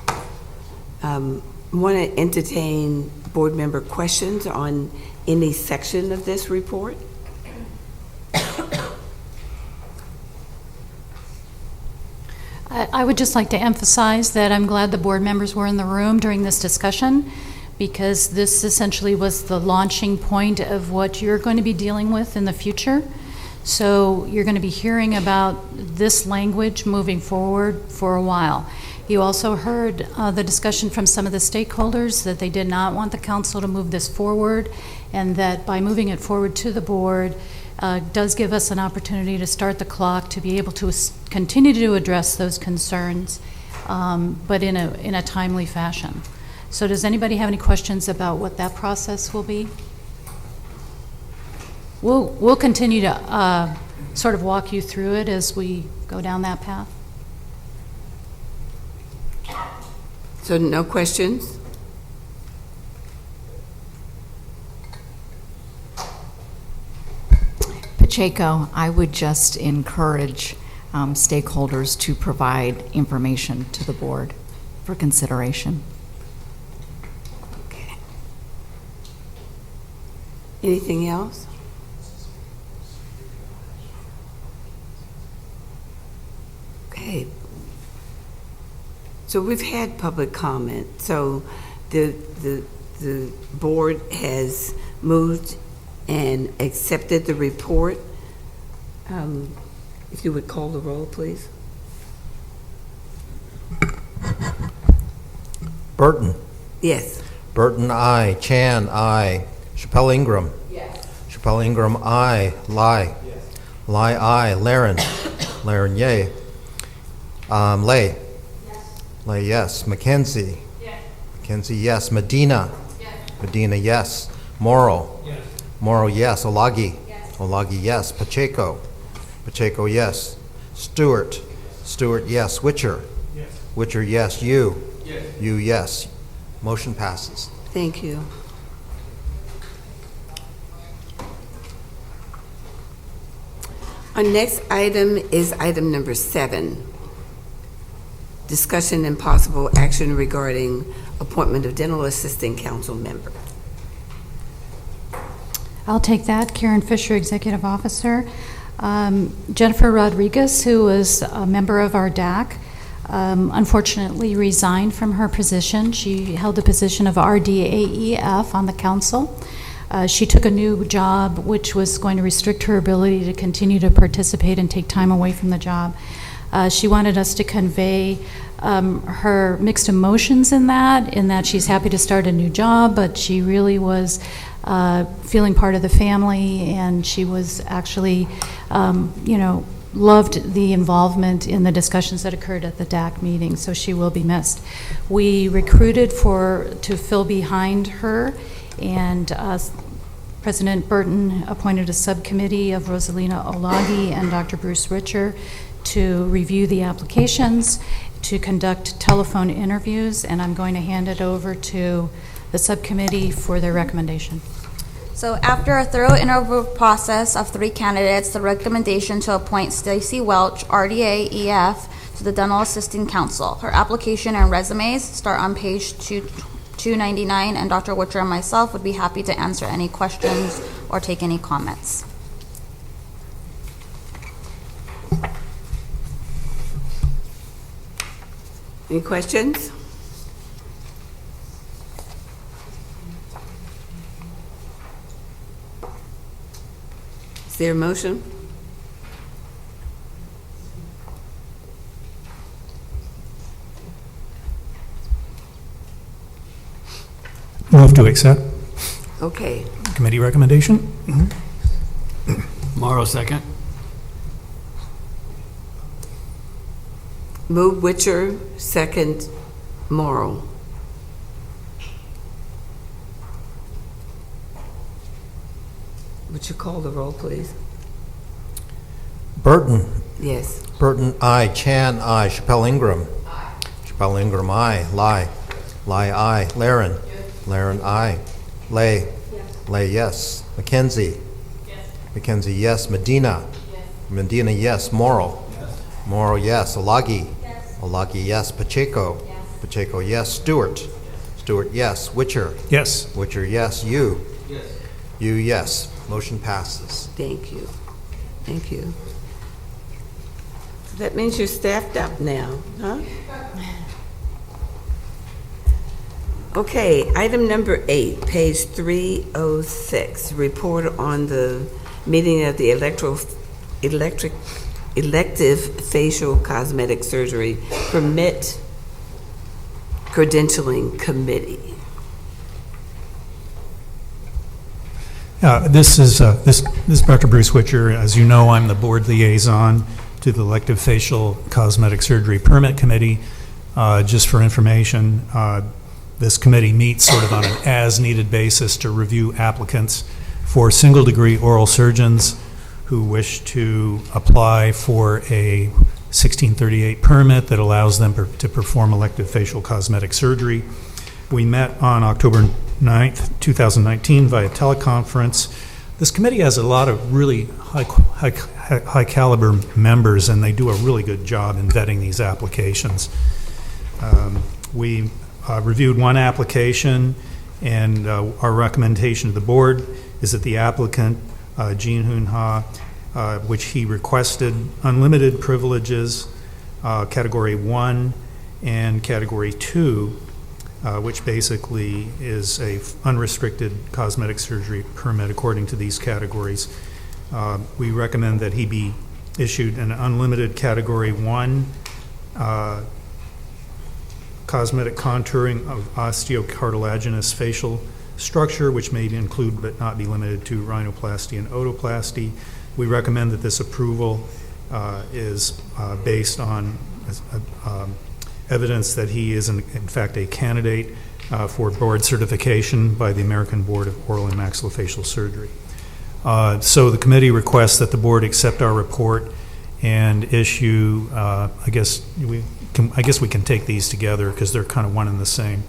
want to entertain board member questions on any section of this report? I would just like to emphasize that I'm glad the board members were in the room during this discussion, because this essentially was the launching point of what you're going to be dealing with in the future. So you're going to be hearing about this language moving forward for a while. You also heard the discussion from some of the stakeholders that they did not want the council to move this forward, and that by moving it forward to the board does give us an opportunity to start the clock to be able to continue to address those concerns, but in a timely fashion. So does anybody have any questions about what that process will be? We'll continue to sort of walk you through it as we go down that path. So no questions? Pacheco, I would just encourage stakeholders to provide information to the board for consideration. Okay. Anything else? Okay. So we've had public comment. So the board has moved and accepted the report. If you would call the roll, please. Burton. Yes. Burton, aye. Chan, aye. Chappelle Ingram. Yes. Chappelle Ingram, aye. Lai. Yes. Lai, aye. Laren. Laren, yay. Lay. Yes. Lay, yes. Mackenzie. Yes. Mackenzie, yes. Medina. Yes. Medina, yes. Morrow. Yes. Morrow, yes. Olagi. Yes. Olagi, yes. Pacheco. Pacheco, yes. Stewart. Stewart, yes. Witcher. Yes. Witcher, yes. You. Yes. You, yes. Motion passes. Thank you. Our next item is item number 7. Discussion and possible action regarding appointment of dental assistant council member. I'll take that. Karen Fisher, Executive Officer. Jennifer Rodriguez, who was a member of our DAC, unfortunately resigned from her position. She held the position of RDAEF on the council. She took a new job which was going to restrict her ability to continue to participate and take time away from the job. She wanted us to convey her mixed emotions in that she's happy to start a new job, but she really was feeling part of the family, and she was actually, loved the involvement in the discussions that occurred at the DAC meeting, so she will be missed. We recruited to fill behind her, and President Burton appointed a subcommittee of Rosalina Olagi and Dr. Bruce Richer to review the applications, to conduct telephone interviews, and I'm going to hand it over to the subcommittee for their recommendation. So after a thorough interview process of 3 candidates, the recommendation to appoint Stacy Welch, RDA EF, to the Dental Assisting Council. Her application and resumes start on page 299, and Dr. Witcher and myself would be happy to answer any questions or take any comments. Any questions? Is there a motion? Move to accept Okay. committee recommendation. Morrow, second. Move Witcher, second Morrow. Would you call the roll, please? Burton. Yes. Burton, aye. Chan, aye. Chappelle Ingram. Aye. Chappelle Ingram, aye. Lai. Lai, aye. Laren. Laren, aye. Lay. Lay, yes. Mackenzie. Mackenzie, yes. Medina. Medina, yes. Morrow. Morrow, yes. Olagi. Olagi, yes. Pacheco. Pacheco, yes. Stewart. Stewart, yes. Witcher. Yes. Witcher, yes. You. You, yes. Motion passes. Thank you. Thank you. So that means you're staffed up now, huh? Okay, item number 8, page 306, report on the meeting of the elective facial cosmetic surgery permit credentialing committee. This is Dr. Bruce Witcher. As you know, I'm the board liaison to the Elective Facial Cosmetic Surgery Permit Committee. Just for information, this committee meets sort of on an as-needed basis to review applicants for single-degree oral surgeons who wish to apply for a 1638 permit that allows them to perform elective facial cosmetic surgery. We met on October 9th, 2019 via teleconference. This committee has a lot of really high caliber members, and they do a really good job in vetting these applications. We reviewed one application, and our recommendation to the board is that the applicant, Jean Hoon Ha, which he requested unlimited privileges, Category 1 and Category 2, which basically is a unrestricted cosmetic surgery permit according to these categories. We recommend that he be issued an unlimited Category 1 cosmetic contouring of osteocartilaginous facial structure, which may include but not be limited to rhinoplasty and otoplasty. We recommend that this approval is based on evidence that he is in fact a candidate for board certification by the American Board of Oral and Maxillofacial Surgery. So the committee requests that the board accept our report and issue, I guess we can take these together because they're kind of one and the same.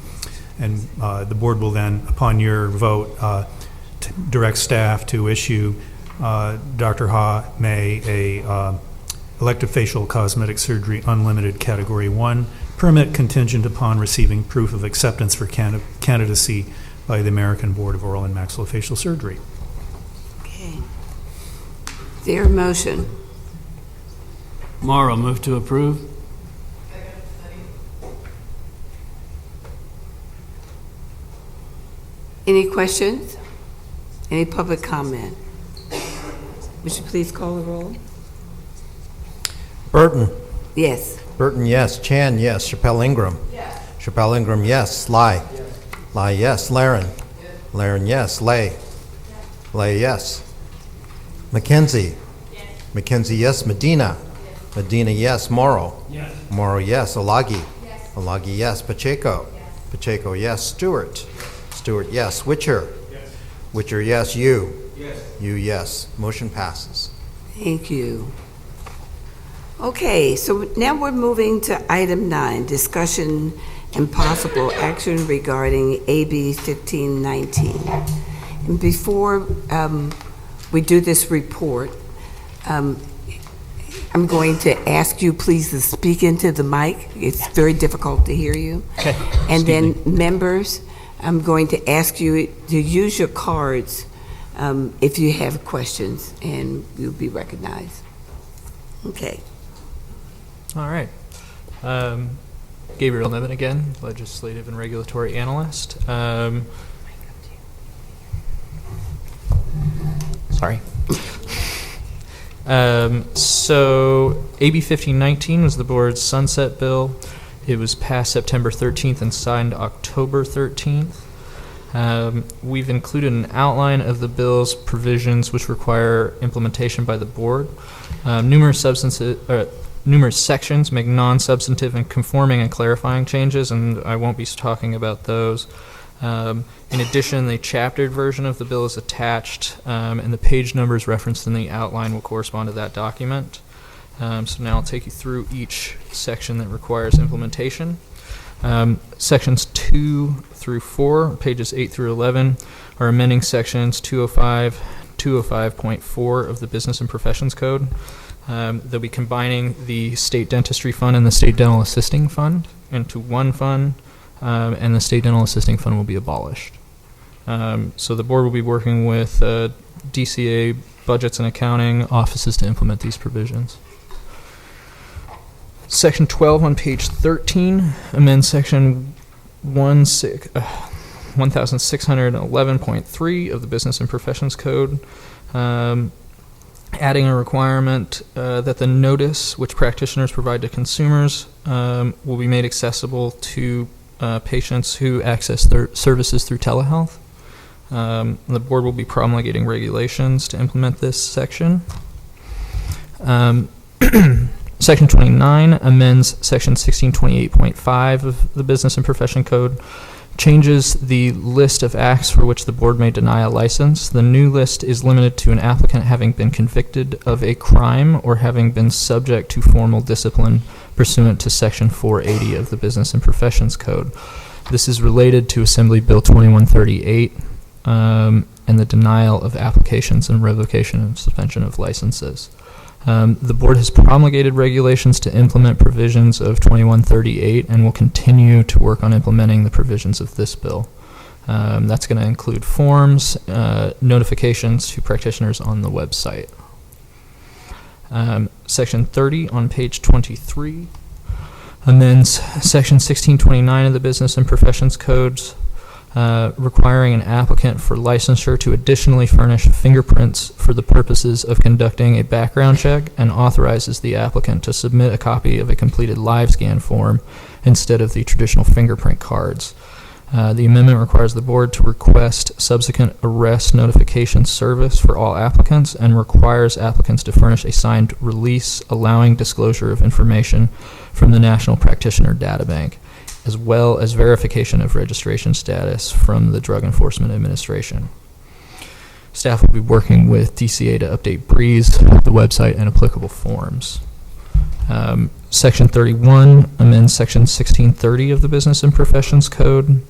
And the board will then, upon your vote, direct staff to issue Dr. Ha May a elective facial cosmetic surgery unlimited Category 1 permit contingent upon receiving proof of acceptance for candidacy by the American Board of Oral and Maxillofacial Surgery. Okay. Is there a motion? Morrow, move to approve. Any questions? Any public comment? Would you please call the roll? Burton. Yes. Burton, yes. Chan, yes. Chappelle Ingram. Yes. Chappelle Ingram, yes. Lai. Yes. Lai, yes. Laren. Yes. Laren, yes. Lay. Yes. Lay, yes. Mackenzie. Yes. Mackenzie, yes. Medina. Yes. Medina, yes. Morrow. Yes. Morrow, yes. Olagi. Yes. Olagi, yes. Pacheco. Yes. Pacheco, yes. Stewart. Stewart, yes. Witcher. Yes. Witcher, yes. You. Yes. You, yes. Motion passes. Thank you. Okay, so now we're moving to item 9, discussion and possible action regarding AB 1519. And before we do this report, I'm going to ask you please to speak into the mic. It's very difficult to hear you. Okay. And then members, I'm going to ask you to use your cards if you have questions, and you'll be recognized. Okay. All right. Gabriel Niven again, Legislative and Regulatory Analyst. Sorry. So AB 1519 was the board's sunset bill. It was passed September 13th and signed October 13th. We've included an outline of the bill's provisions which require implementation by the board. Numerous sections make non-substantive and conforming and clarifying changes, and I won't be talking about those. In addition, the chaptered version of the bill is attached, and the page numbers referenced in the outline will correspond to that document. So now I'll take you through each section that requires implementation. Sections 2 through 4, pages 8 through 11, are amending sections 205, 205.4 of the Business and Professions Code. They'll be combining the State Dentistry Fund and the State Dental Assisting Fund into one fund, and the State Dental Assisting Fund will be abolished. So the board will be working with DCA budgets and accounting offices to implement these provisions. Section 12 on page 13 amends section 1611.3 of the Business and Professions Code, adding a requirement that the notice which practitioners provide to consumers will be made accessible to patients who access their services through telehealth. The board will be promulgating regulations to implement this section. Section 29 amends section 1628.5 of the Business and Profession Code changes the list of acts for which the board may deny a license. The new list is limited to an applicant having been convicted of a crime or having been subject to formal discipline pursuant to Section 480 of the Business and Professions Code. This is related to Assembly Bill 2138 and the denial of applications and revocation and suspension of licenses. The board has promulgated regulations to implement provisions of 2138 and will continue to work on implementing the provisions of this bill. That's going to include forms, notifications to practitioners on the website. Section 30 on page 23 amends Section 1629 of the Business and Professions Codes, requiring an applicant for licensure to additionally furnish fingerprints for the purposes of conducting a background check, and authorizes the applicant to submit a copy of a completed live scan form instead of the traditional fingerprint cards. The amendment requires the board to request subsequent arrest notification service for all applicants and requires applicants to furnish a signed release allowing disclosure of information from the National Practitioner Data Bank, as well as verification of registration status from the Drug Enforcement Administration. Staff will be working with DCA to update Breeze, the website, and applicable forms. Section 31 amends Section 1630 of the Business and Professions Code,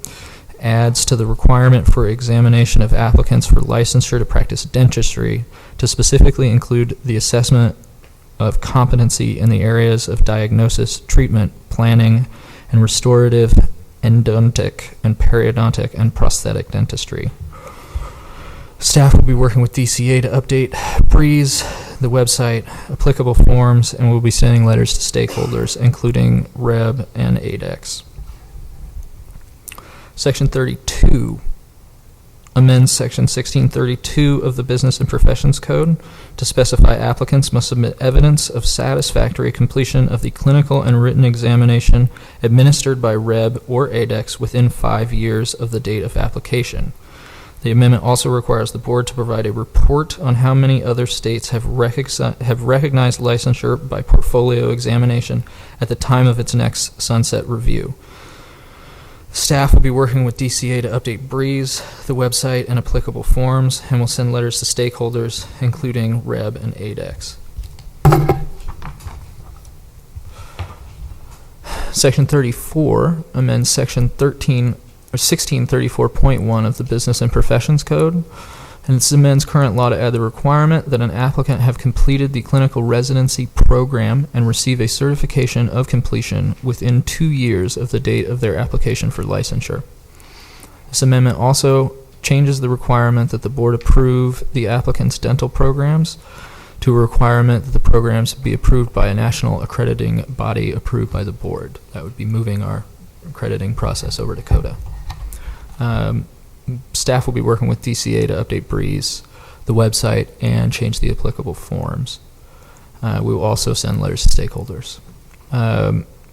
adds to the requirement for examination of applicants for licensure to practice dentistry to specifically include the assessment of competency in the areas of diagnosis, treatment, planning, and restorative, endodontic, and periodontic, and prosthetic dentistry. Staff will be working with DCA to update Breeze, the website, applicable forms, and will be sending letters to stakeholders, including REB and ADEX. Section 32 amends Section 1632 of the Business and Professions Code to specify applicants must submit evidence of satisfactory completion of the clinical and written examination administered by REB or ADEX within 5 years of the date of application. The amendment also requires the board to provide a report on how many other states have recognized licensure by portfolio examination at the time of its next sunset review. Staff will be working with DCA to update Breeze, the website, and applicable forms, and will send letters to stakeholders, including REB and ADEX. Section 34 amends Section 1634.1 of the Business and Professions Code, and it amends current law to add the requirement that an applicant have completed the clinical residency program and receive a certification of completion within 2 years of the date of their application for licensure. This amendment also changes the requirement that the board approve the applicant's dental programs to a requirement that the programs be approved by a national accrediting body approved by the board. That would be moving our accrediting process over to CODA. Staff will be working with DCA to update Breeze, the website, and change the applicable forms. We will also send letters to stakeholders.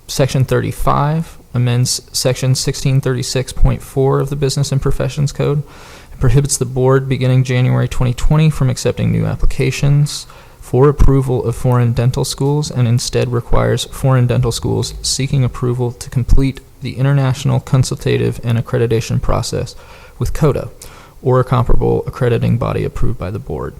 Section 35 amends Section 1636.4 of the Business and Professions Code. It prohibits the board beginning January 2020 from accepting new applications for approval of foreign dental schools, and instead requires foreign dental schools seeking approval to complete the international consultative and accreditation process with CODA or a comparable accrediting body approved by the board.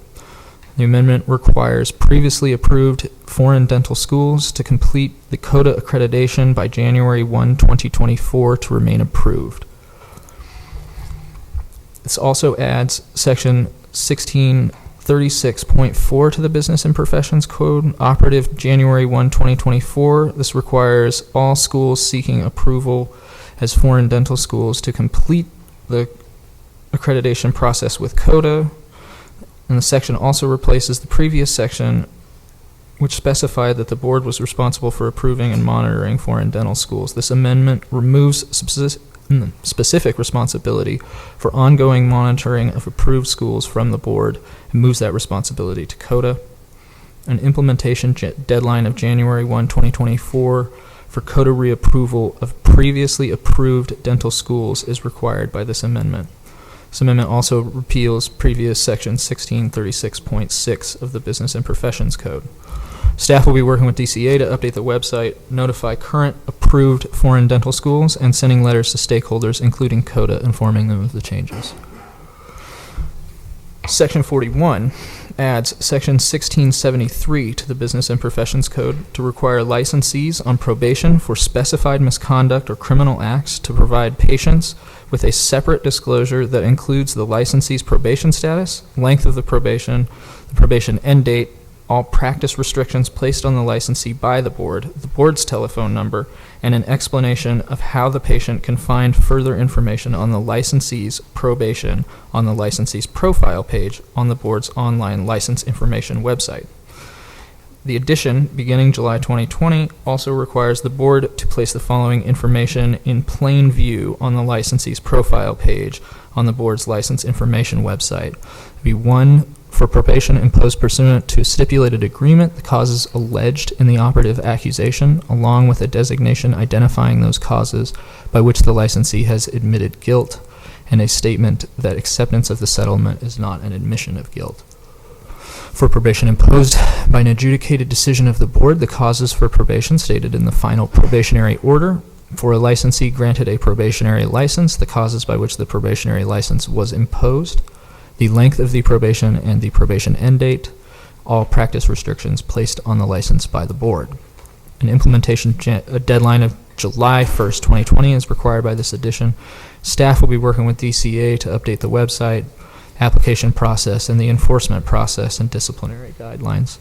The amendment requires previously approved foreign dental schools to complete the CODA accreditation by January 1, 2024 to remain approved. This also adds Section 1636.4 to the Business and Professions Code, operative January 1, 2024. This requires all schools seeking approval as foreign dental schools to complete the accreditation process with CODA, and the section also replaces the previous section which specified that the board was responsible for approving and monitoring foreign dental schools. This amendment removes specific responsibility for ongoing monitoring of approved schools from the board and moves that responsibility to CODA. An implementation deadline of January 1, 2024 for CODA reapproval of previously approved dental schools is required by this amendment. This amendment also repeals previous Section 1636.6 of the Business and Professions Code. Staff will be working with DCA to update the website, notify current approved approved foreign dental schools and sending letters to stakeholders, including CODA, informing them of the changes. Section 41 adds Section 1673 to the Business and Professions Code to require licensees on probation for specified misconduct or criminal acts to provide patients with a separate disclosure that includes the licensee's probation status, length of the probation end date, all practice restrictions placed on the licensee by the board's telephone number, and an explanation of how the patient can find further information on the licensee's probation on the licensee's profile page on the board's online license information website. The addition, beginning July 2020, also requires the board to place the following information in plain view on the licensee's profile page on the board's license information website. One, for probation imposed pursuant to a stipulated agreement, the causes alleged in the operative accusation, along with a designation identifying those causes by which the licensee has admitted guilt, and a statement that acceptance of the settlement is not an admission of guilt. For probation imposed by an adjudicated decision of the board, the causes for probation stated in the final probationary order. For a licensee granted a probationary license, the causes by which the probationary license was imposed, the length of the probation and the probation end date, all practice restrictions placed on the license by the board. An implementation deadline of July 1st, 2020 is required by this addition. Staff will be working with DCA to update the website, application process, and the enforcement process and disciplinary guidelines.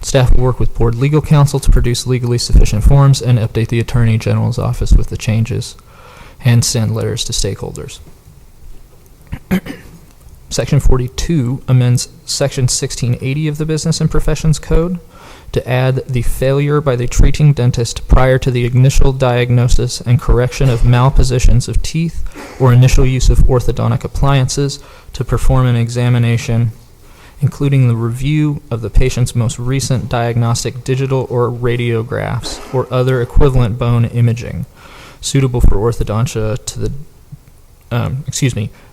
Staff will work with board legal counsel to produce legally sufficient forms and update the Attorney General's office with the changes and send letters to stakeholders. Section 42 amends Section 1680 of the Business and Professions Code to add the failure by the treating dentist prior to the initial diagnosis and correction of malpositions of teeth or initial use of orthodontic appliances to perform an examination, including the review of the patient's most recent diagnostic digital or radiographs or other equivalent bone imaging suitable for orthodontia to the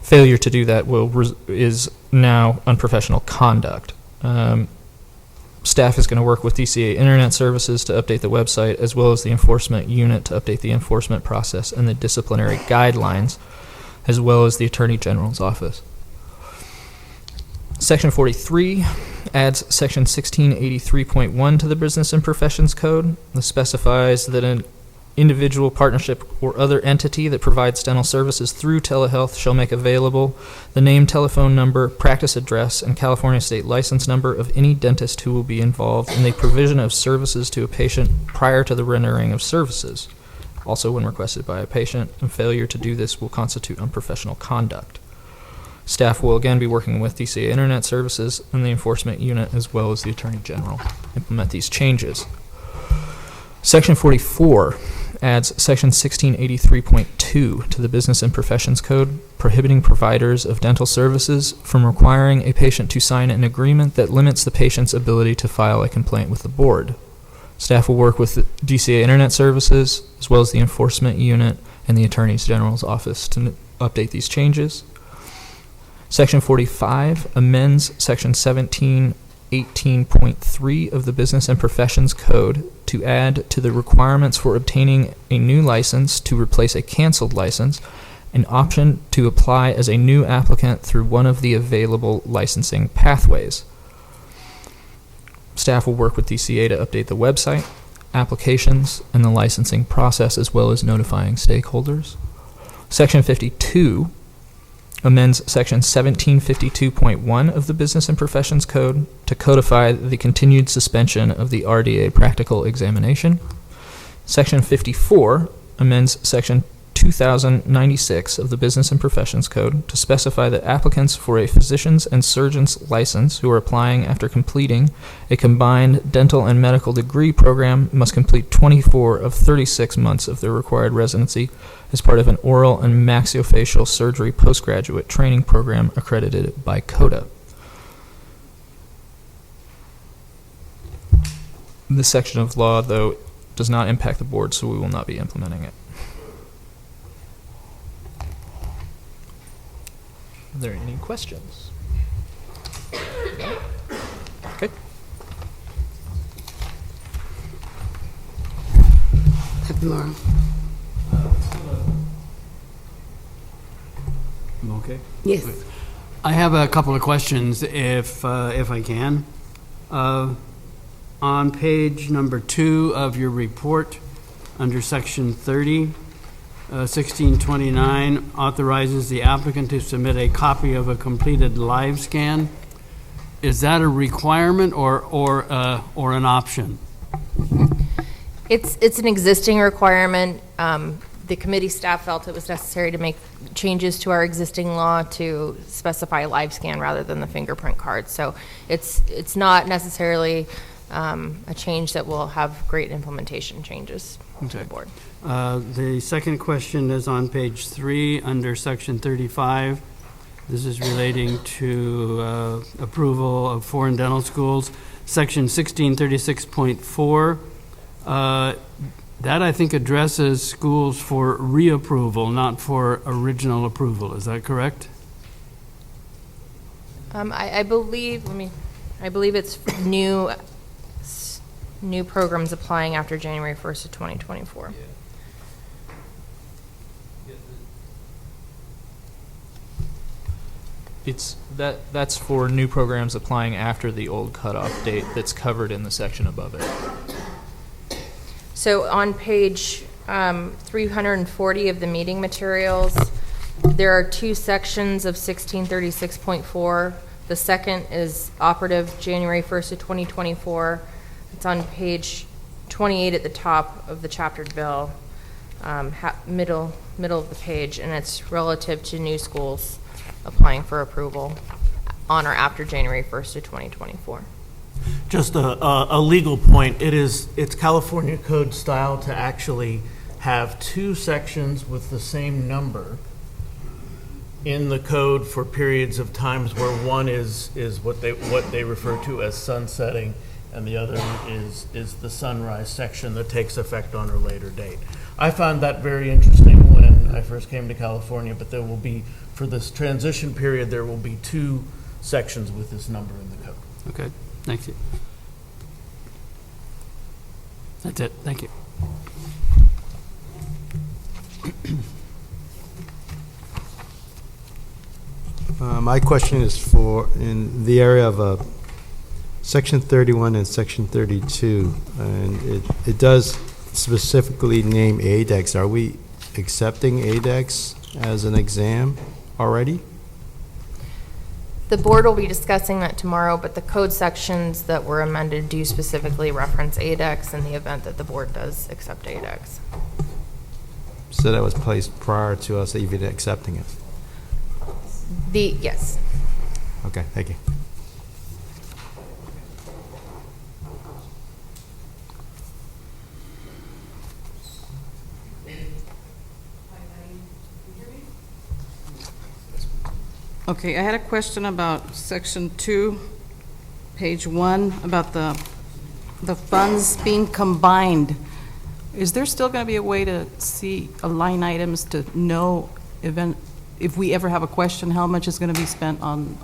failure to do that is now unprofessional conduct. Staff is going to work with DCA Internet Services to update the website, as well as the enforcement unit to update the enforcement process and the disciplinary guidelines, as well as the Attorney General's office. Section 43 adds Section 1683.1 to the Business and Professions Code. This specifies that an individual, partnership, or other entity that provides dental services through telehealth shall make available the name, telephone number, practice address, and California state license number of any dentist who will be involved in the provision of services to a patient prior to the rendering of services, also when requested by a patient, and failure to do this will constitute unprofessional conduct. Staff will again be working with DCA Internet Services and the enforcement unit, as well as the Attorney General, to implement these changes. Section 44 adds Section 1683.2 to the Business and Professions Code, prohibiting providers of dental services from requiring a patient to sign an agreement that limits the patient's ability to file a complaint with the board. Staff will work with the DCA Internet Services, as well as the enforcement unit and the Attorney General's office to update these changes. Section 45 amends Section 1718.3 of the Business and Professions Code to add to the requirements for obtaining a new license to replace a canceled license an option to apply as a new applicant through one of the available licensing pathways. Staff will work with DCA to update the website, applications, and the licensing process, as well as notifying stakeholders. Section 52 amends Section 1752.1 of the Business and Professions Code to codify the continued suspension of the RDA practical examination. Section 54 amends Section 2096 of the Business and Professions Code to specify that applicants for a physician's and surgeon's license who are applying after completing a combined dental and medical degree program must complete 24 of 36 months of their required residency as part of an oral and maxillofacial surgery postgraduate training program accredited by CODA. This section of law, though, does not impact the board, so we will not be implementing it. Are there any questions? Okay. Admiral. Okay? Yes. I have a couple of questions, if I can. On page number 2 of your report, under section 30, 1629 authorizes the applicant to submit a copy of a completed live scan. Is that a requirement or an option? It's an existing requirement. The committee staff felt it was necessary to make changes to our existing law to specify live scan rather than the fingerprint card. So it's not necessarily a change that will have great implementation changes to the board. The second question is on page 3 under section 35. This is relating to approval of foreign dental schools. Section 1636.4. That, I think, addresses schools for reapproval, not for original approval. Is that correct? I believe it's new programs applying after January 1st of 2024. That's for new programs applying after the old cutoff date that's covered in the section above it. So on page 340 of the meeting materials, there are 2 sections of 1636.4. The second is operative January 1st of 2024. It's on page 28 at the top of the chaptered bill, middle of the page, and it's relative to new schools applying for approval on or after January 1st of 2024. Just a legal point, it's California code style to actually have 2 sections with the same number in the code for periods of times where one is what they refer to as sunsetting, and the other is the sunrise section that takes effect on a later date. I found that very interesting when I first came to California, but there will be, for this transition period, there will be 2 sections with this number in the code. Okay, thank you. That's it, thank you. My question is for, in the area of Section 31 and Section 32, and it does specifically name ADEX. Are we accepting ADEX as an exam already? The board will be discussing that tomorrow, but the code sections that were amended do specifically reference ADEX in the event that the board does accept ADEX. So that was placed prior to us even accepting it? Yes. Okay, thank you. Okay, I had a question about section 2, page 1, about the funds being combined. Is there still going to be a way to see line items to know if we ever have a question, how much is going to be spent on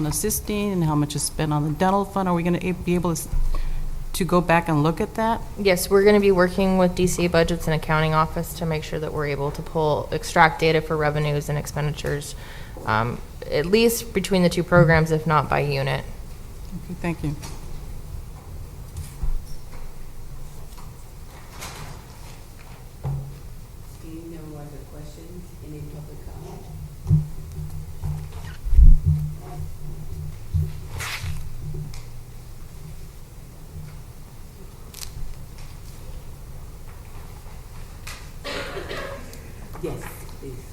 assisting and how much is spent on the dental fund? Are we going to be able to go back and look at that? Yes, we're going to be working with DCA Budgets and Accounting Office to make sure that we're able to extract data for revenues and expenditures, at least between the 2 programs, if not by unit. Okay, thank you. Any other questions? Any public comment? Yes, please.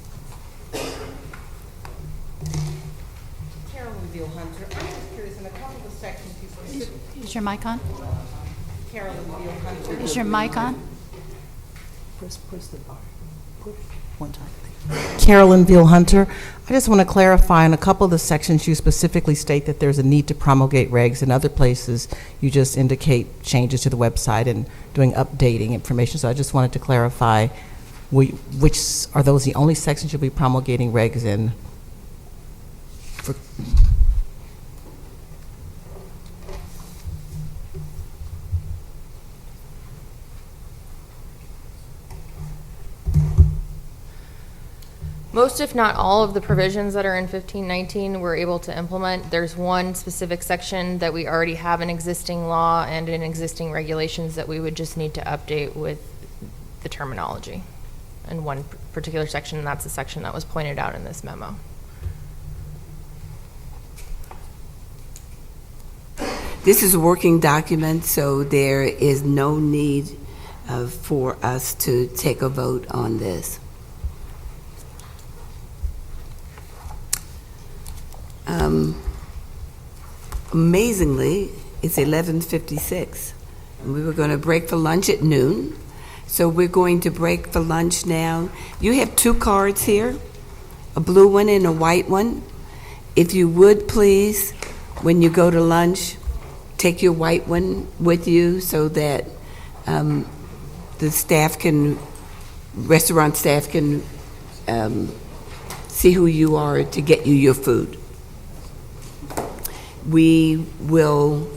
Carolyn Veal Hunter. I'm just curious, in a couple of sections you specifically... Is your mic on? Carolyn Veal Hunter. Is your mic on? Press the bar. Push one time. Carolyn Veal Hunter. I just want to clarify, in a couple of the sections you specifically state that there's a need to promulgate regs. In other places, you just indicate changes to the website and doing updating information. So I just wanted to clarify, which are those the only sections you'll be promulgating regs in? Most, if not all, of the provisions that are in 1519 we're able to implement. There's one specific section that we already have in existing law and in existing regulations that we would just need to update with the terminology. And one particular section, and that's the section that was pointed out in this memo. This is a working document, so there is no need for us to take a vote on this. Amazingly, it's 11:56, and we were going to break for lunch at noon, so we're going to break for lunch now. You have two cards here, a blue one and a white one. If you would, please, when you go to lunch, take your white one with you so that the staff can, restaurant staff can see who you are to get you your food. We will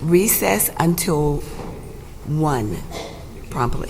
recess until 1 promptly.